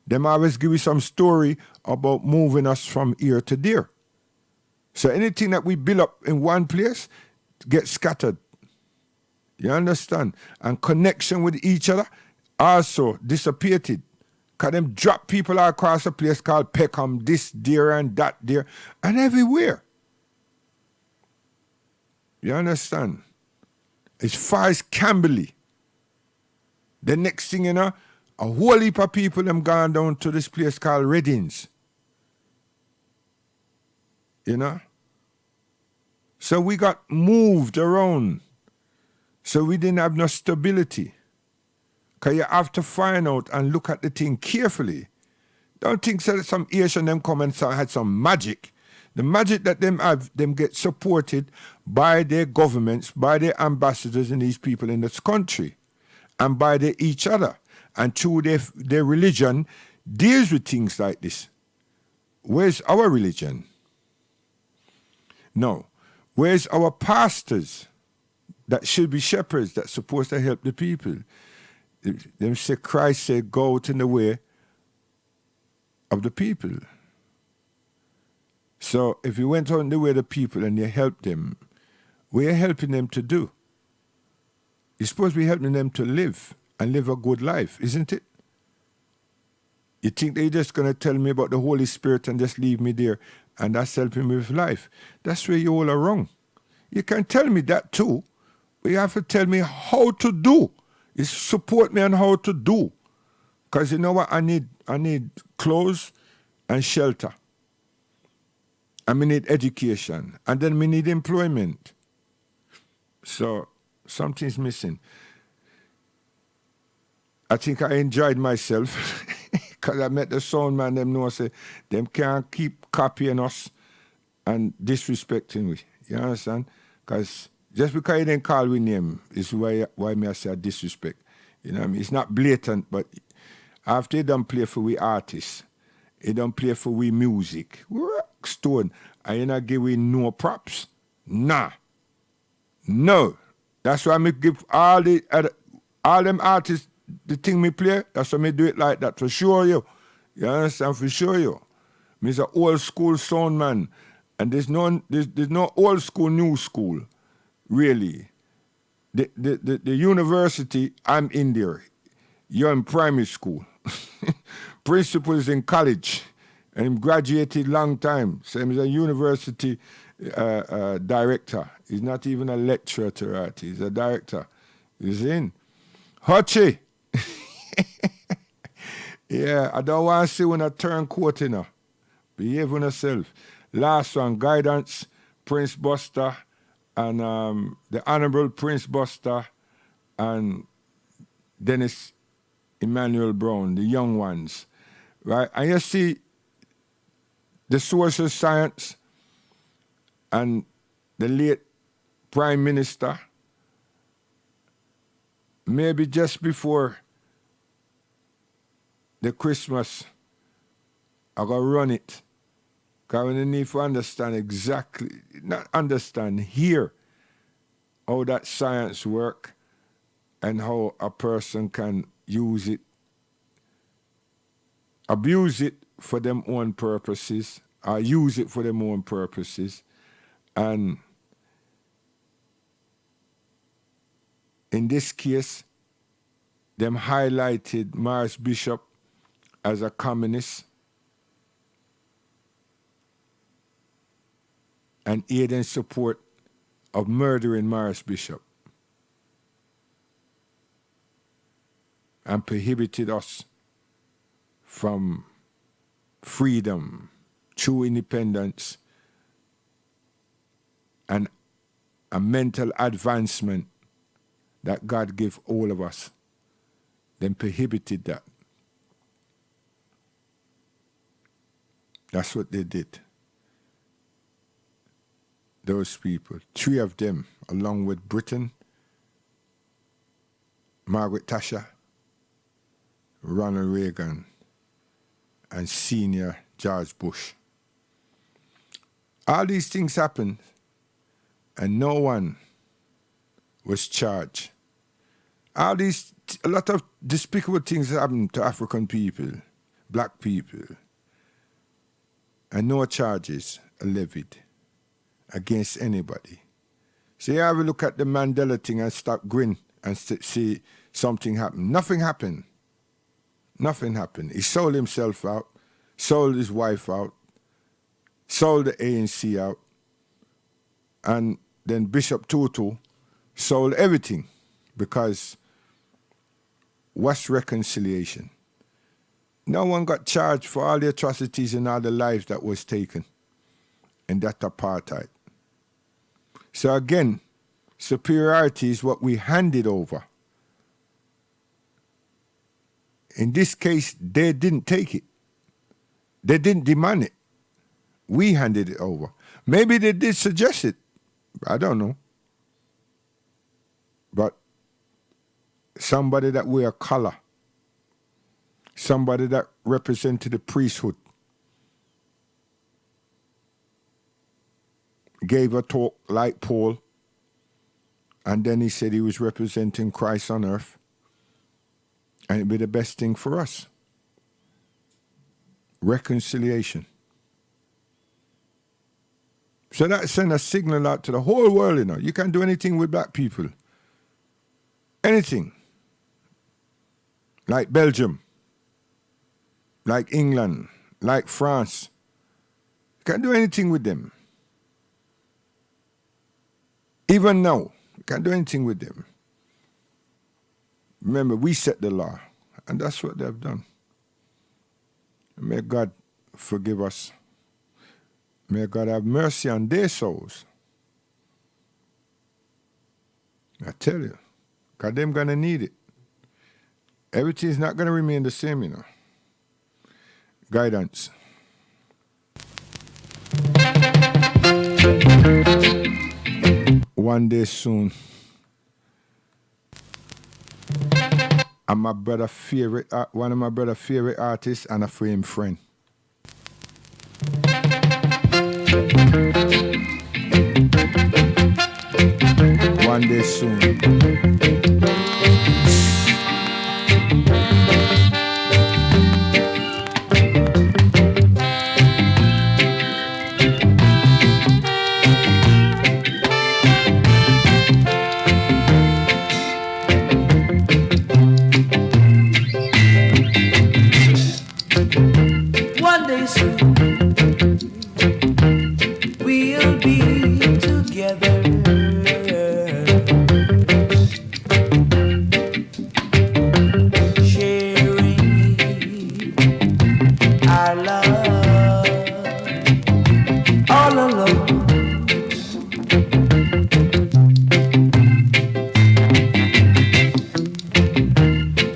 Them always give you some story about moving us from here to there. So anything that we build up in one place gets scattered. You understand? And connection with each other also dissipated. Because them drop people all across a place called Peckham, this there and that there, and everywhere. You understand? As far as Camberley, the next thing you know, a whole heap of people them gone down to this place called Reddings. You know? So we got moved around. So we didn't have no stability. Because you have to find out and look at the thing carefully. Don't think so that some Asian them come and had some magic. The magic that them have, them get supported by their governments, by their ambassadors and these people in this country, and by each other. And through their religion, deals with things like this. Where's our religion? No. Where's our pastors that should be shepherds that's supposed to help the people? Them say Christ said, go out in the way of the people. So if you went on the way of the people and you helped them, what are you helping them to do? You're supposed to be helping them to live and live a good life, isn't it? You think they're just going to tell me about the Holy Spirit and just leave me there and that's helping me with life? That's where you all are wrong. You can tell me that too, but you have to tell me how to do. You support me on how to do. Because you know what? I need clothes and shelter. And we need education. And then we need employment. So something's missing. I think I enjoyed myself because I met the sound man, them know say them can't keep copying us and disrespecting we. You understand? Because just because you didn't call we name is why me I say disrespect. You know what I mean? It's not blatant, but after you don't play for we artists, you don't play for we music, stone, and you not give we no props. Nah. No. That's why me give all them artists the thing me play, that's why me do it like that, for sure you. You understand? For sure you. Me's a old school sound man. And there's no old school, new school, really. The university, I'm in there. You're in primary school. Principal is in college. And he graduated long time. So he's a university director. He's not even a lecturer to that. He's a director. He's in. Hutchie. Yeah, I don't want to see when I turn court, you know. Behave on yourself. Last one, Guidance, Prince Buster, and the Honorable Prince Buster, and Dennis Emmanuel Brown, the young ones. Right? And you see the social science and the late Prime Minister, maybe just before the Christmas, I got to run it. Because we need to understand exactly, not understand, hear how that science work and how a person can use it, abuse it for them own purposes, or use it for them own purposes. And in this case, them highlighted Morris Bishop as a communist and aid and support of murdering Morris Bishop and prohibited us from freedom, true independence, and a mental advancement that God gave all of us. Then prohibited that. That's what they did. Those people, 3 of them, along with Britain, Margaret Thatcher, Ronald Reagan, and senior George Bush. All these things happened, and no one was charged. A lot of despicable things happened to African people, black people, and no charges are levied against anybody. So you have a look at the Mandela thing and stop grin and see something happen. Nothing happened. Nothing happened. He sold himself out, sold his wife out, sold the ANC out, and then Bishop Tutu sold everything, because what's reconciliation? No one got charged for all the atrocities and all the lives that was taken in that apartheid. So again, superiority is what we handed over. In this case, they didn't take it. They didn't demand it. We handed it over. Maybe they did suggest it. I don't know. But somebody that wear color, somebody that represented the priesthood, gave a talk like Paul, and then he said he was representing Christ on earth, and it'd be the best thing for us. Reconciliation. So that sent a signal out to the whole world, you know. You can't do anything with black people. Anything. Like Belgium, like England, like France. You can't do anything with them. Even now, you can't do anything with them. Remember, we set the law, and that's what they've done. May God forgive us. May God have mercy on their souls. I tell you, because they're going to need it. Everything's not going to remain the same, you know. Guidance. One day soon, I'm my brother's favorite, one of my brother's favorite artists and a friend. One day soon. sharing our love all alone.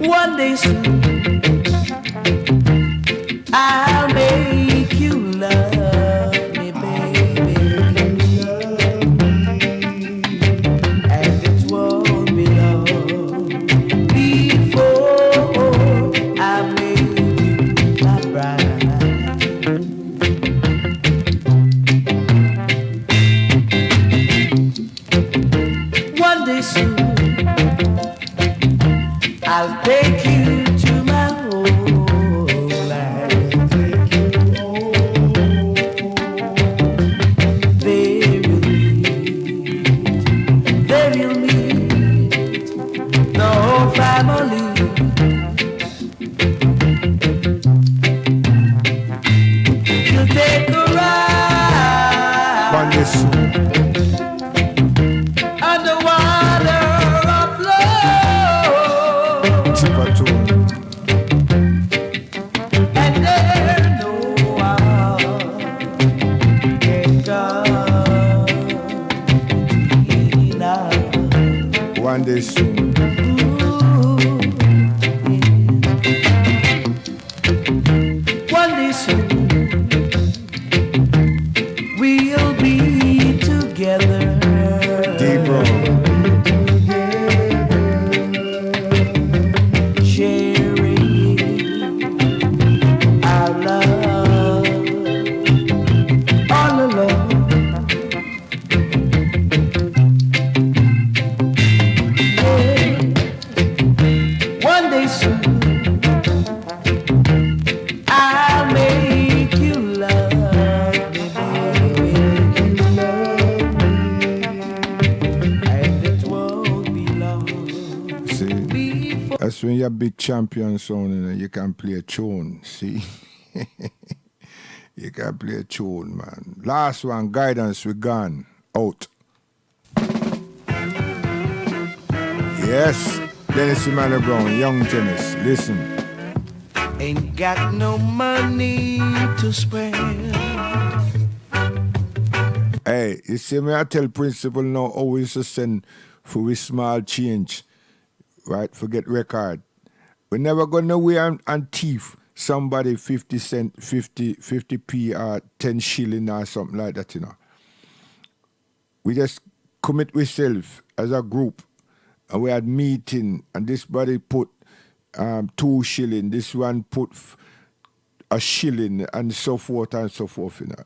One day soon I'll make you love me, baby, and it won't be long before I make you my bride. One day soon I'll take you to my homeland. There you'll meet the whole family. You'll take a ride One day soon. underwater of love. Tipper too. And there no one can come between us. One day soon. One day soon we'll be together. Deeper. Sharing our love all alone. One day soon I'll make you love me, baby, and it won't be long See, before. that's when you're a big champion sound and you can play a tune. See, you can play a tune, man. Last one, guidance. We gone out. Yes, Dennis Emmanuel Brown, young Dennis. Listen. Ain't got no money to spend. Hey, you see me, I tell principal now always to send for we small change, right? Forget record. We never go nowhere and thief somebody 50 cent, 50p or 10 shilling or something like that, you know. We just commit ourselves as a group and we had meeting and this body put 2 shilling, this one put a shilling and so forth, you know.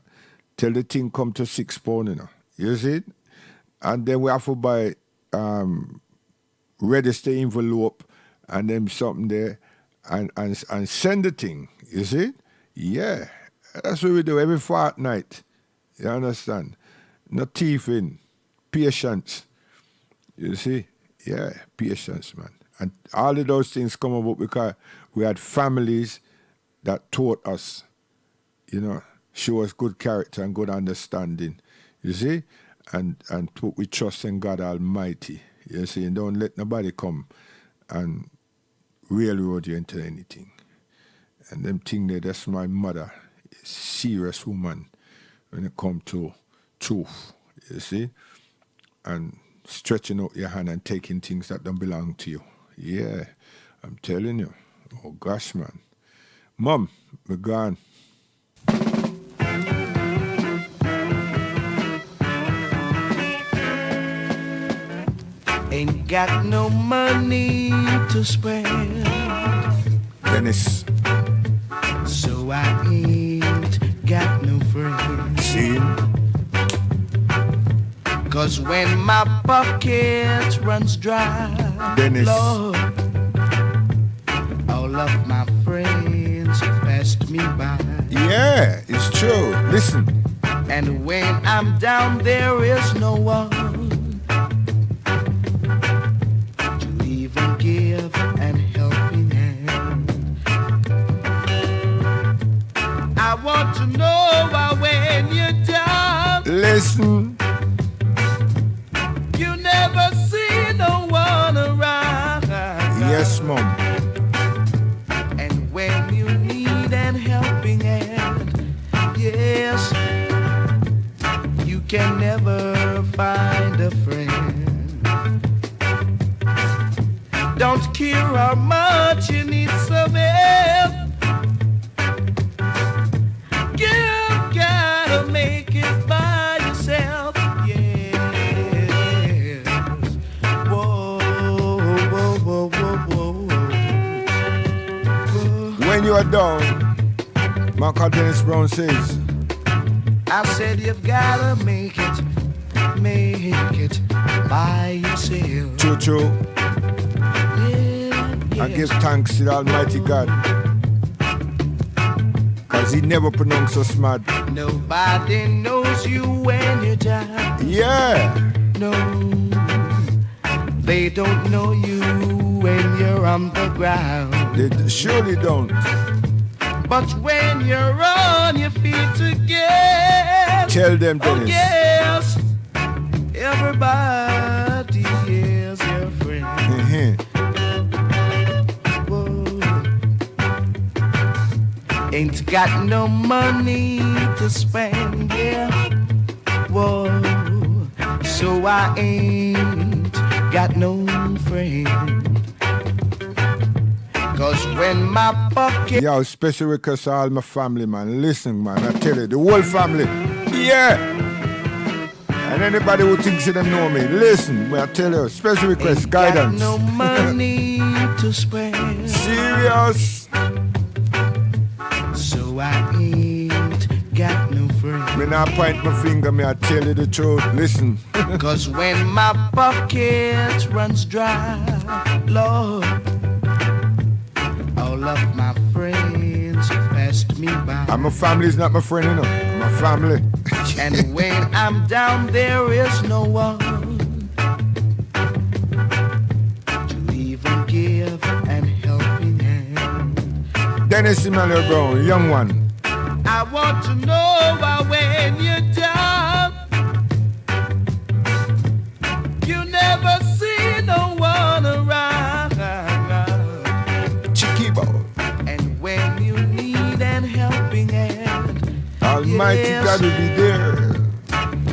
Till the thing come to £6, you know. You see it? And then we have to buy register envelope and then something there and send the thing. You see it? Yeah. That's what we do every fortnight. You understand? No thieving. Patience. You see? Yeah, patience, man. And all of those things come about because we had families that taught us, you know, show us good character and good understanding, you see? And put we trust in God Almighty, you see? And don't let nobody come and railroad you into anything. And them thing there, that's my mother, a serious woman when it come to truth, you see? And stretching out your hand and taking things that don't belong to you. Yeah, I'm telling you. Oh gosh, man. Mom, we're gone. Ain't got no money to spend. Dennis. So I ain't got no friends. See? 'Cause when my pocket runs dry, Dennis. Lord, all of my friends passed me by. Yeah, it's true. Listen. And when I'm down, there is no one to even give an helping hand. I want to know why when you're down, Listen. Mom. And when you need an helping hand, yes, you can never find a friend. Don't care how much you need some help. You gotta make it by yourself. Yes. Whoa, whoa, whoa, whoa, whoa. When you are down, Mark Dennis Brown says, I said you've gotta make it by yourself. True, true. Yeah, I give thanks to the Almighty God, cause He never pronounced us mad. Nobody knows you when you're down. Yeah. No, they don't know you when you're on the ground. They surely don't. But when you're on your feet again, Tell them, oh Dennis. yes, everybody is your friend. Whoa. Ain't got no money to spend, yeah. Whoa, so I ain't got no friend. Cause when my pocket... Yo, special request to all my family, man. Listen, man, I tell you, the whole family. Yeah. And anybody who thinks they know me, listen, I tell you, special request, ain't guidance. Got no money to spend. Serious. So I ain't got no friend. Me not point my finger, me I tell you the truth. Listen. Cause when my pocket runs dry, Lord, all of my friends passed me by. And my family is not my friend, you know. My family. And when I'm down, there is no one to even give an helping hand. Dennis Emmanuel Brown, young one. I want to know why when you're down, you never see no one around. Chiquibo. And when you need an helping hand, Almighty yes, God will be there.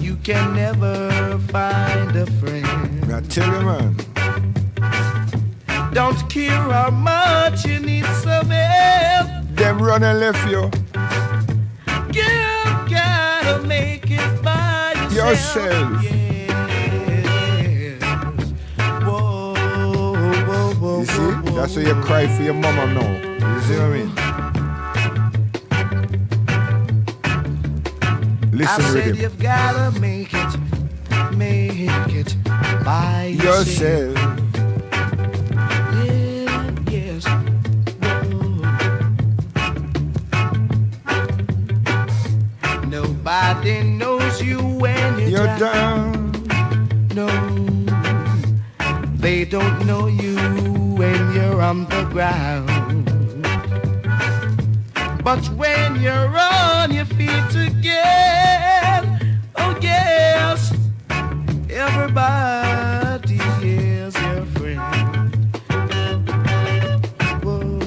you can never find a friend. Me I tell you, man. Don't care how much you need some help. Them run and left you. You gotta make it by yourself. Yes. Whoa, whoa, whoa, You see? whoa, That's why you cry for your mama now. You see what I mean? Listen I with said him. you've gotta make it by yourself. Yeah, yes. Whoa. Nobody knows you when you're down. No, they don't know you when you're on the ground. But when you're on your feet again, oh yes, everybody is your friend. Whoa.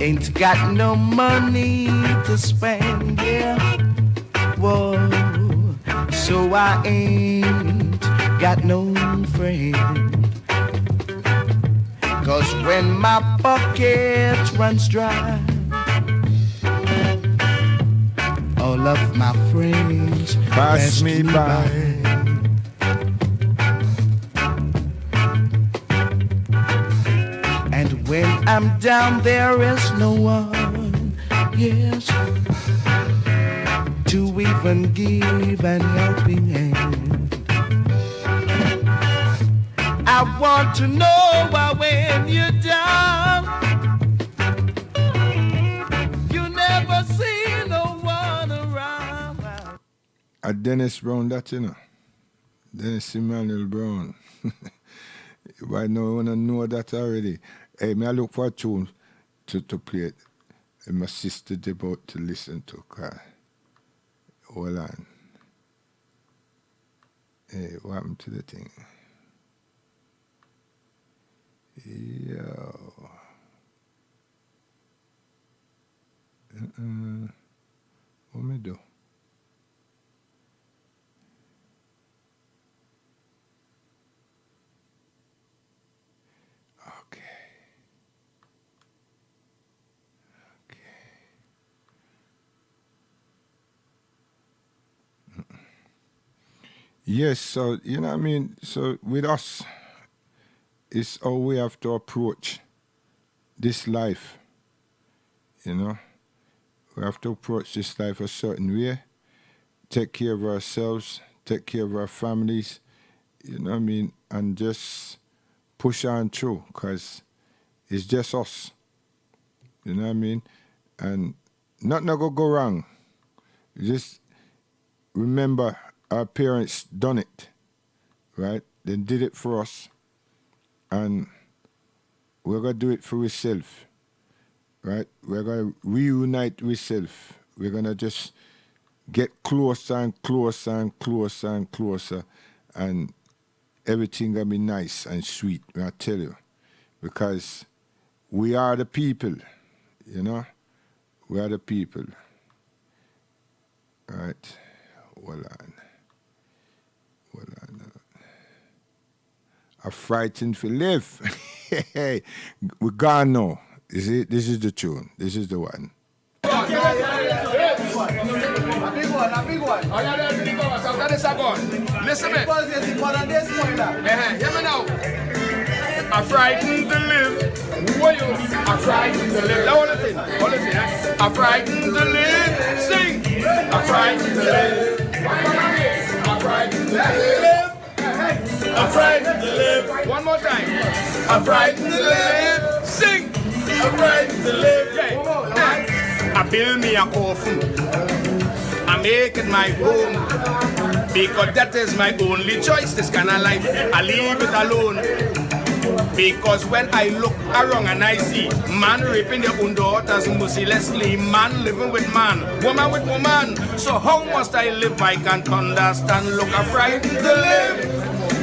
Ain't got no money to spend, yeah. Whoa, so I ain't got no friend. Cause when my pocket runs dry, all of my friends Pass me by. And when I'm down, there is no one, yes, to even give an helping hand. I want to know why when you're down, you never see no one around. Dennis Brown, that you know. Dennis Emmanuel Brown. Right now, I want to know that already. Hey, me I look for a tune to play it. And my sister they about to listen to. Hold on. Hey, what happened to the thing? Yo. What me do? Okay. Yes, so you know what I mean? So with us, it's how we have to approach this life. You know? We have to approach this life a certain way, take care of ourselves, take care of our families, you know what I mean, and just push on through, because it's just us. You know what I mean? And nothing gonna go wrong. Just remember our parents done it, right? They did it for us, and we're gonna do it for ourselves, right? We're gonna reunite ourselves. We're gonna just get closer and closer and closer and closer, and everything gonna be nice and sweet, I tell you. Because we are the people, you know? We are the people. Right? Hold on. I'm frightened for live. Hey, we're gone now. This is the tune. This is the one. A big one. Oh, yeah, there's the big one. So that is a gun. Listen me. Hear me now. I'm frightened to live. Who are you? I'm frightened to live. Now, hold it. I'm frightened to live. Sing. I'm frightened to live. I'm frightened to live. I'm frightened to live. One more time. I'm frightened to live. Sing. I'm frightened to live. I build me a coffin. I make it my home. Because that is my only choice, this kind of life. I leave it alone. Because when I look around and I see man raping their own daughters mercilessly, man living with man, woman with woman. So how must I live? I can't understand. Look, I'm frightened to live.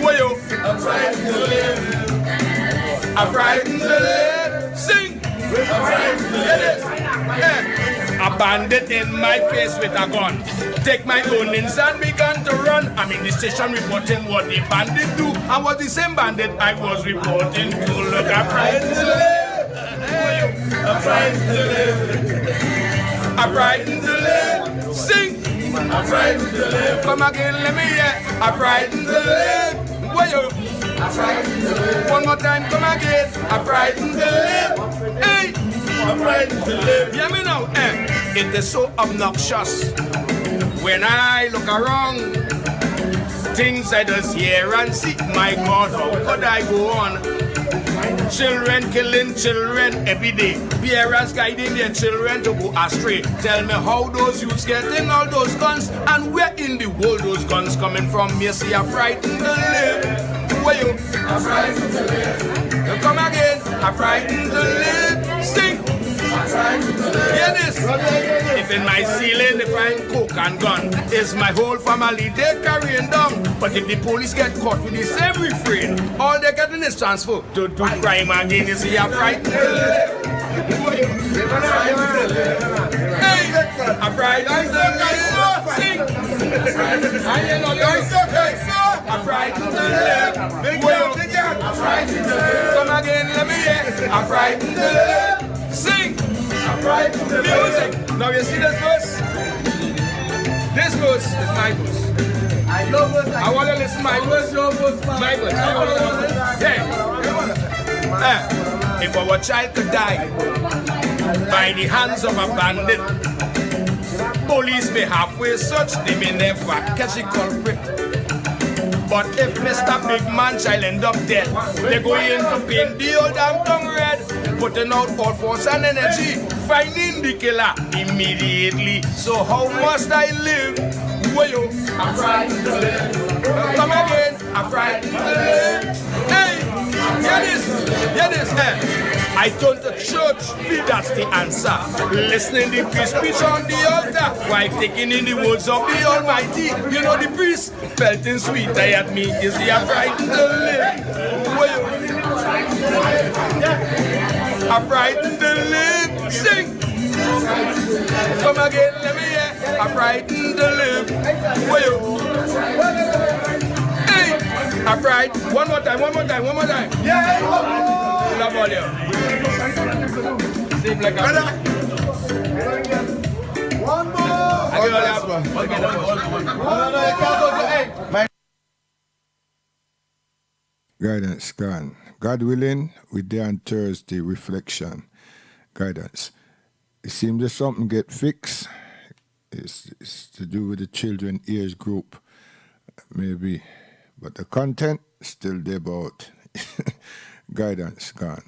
Whoa, yo. I'm frightened to live. I'm frightened to live. Sing. I'm frightened to live. A bandit in my face with a gun. Take my onions and began to run. I'm in the station reporting what the bandit do. I was the same bandit I was reporting to. Look, I'm frightened to live. I'm frightened to live. I'm frightened to live. Sing. I'm frightened to live. Come again, let me hear. I'm frightened to live. Where you? I'm frightened to live. One more time, come again. I'm frightened to live. Hey. I'm frightened to live. Hear me now. It is so obnoxious when I look around. Things I just hear and see. My God, how could I go on? Children killing children every day. Parents guiding their children to go astray. Tell me how those youths getting all those guns, and where in the world those guns coming from? Me see I'm frightened to live. Where you? I'm frightened to live. You come again. I'm frightened to live. Sing. I'm frightened to live. Hear this. If in my ceiling they find coke and gun, is my whole family they carrying down. But if the police get caught with the same refrain, all they're getting is transfer to do crime again. You see, I'm frightened to live. Hey, I'm frightened to live. Sing. I'm frightened to live. I'm frightened to live. Come again, let me hear. I'm frightened to live. Sing. I'm frightened to live. Music. Now you see this verse? This verse is my verse. I love it. I want to listen to my verse. My verse. Yeah. If our child could die by the hands of a bandit, police may halfway search, they may never catch the culprit. But if Mr. Big Man child end up dead, they go in to paint the old damn tongue red, putting out all force and energy, finding the killer immediately. So how must I live? Whoa, yo, I'm frightened to live. Come again, I'm frightened to live. Hey, hear this, hey. I I turn to church, feel that's the answer. Listening the priest preach on the altar, while taking in the words of the Almighty. You know the priest belting sweet at me is the upright to live. Upright to live, sing. Come again, let me hear. Upright to live. Hey, upright. One more time. Yeah. Love all you. Seem like a one more. Guidance gone. God willing, we're there on Thursday, reflection. Guidance. It seems there's something get fixed. It's to do with the children age group, maybe. But the content still there about. Guidance gone.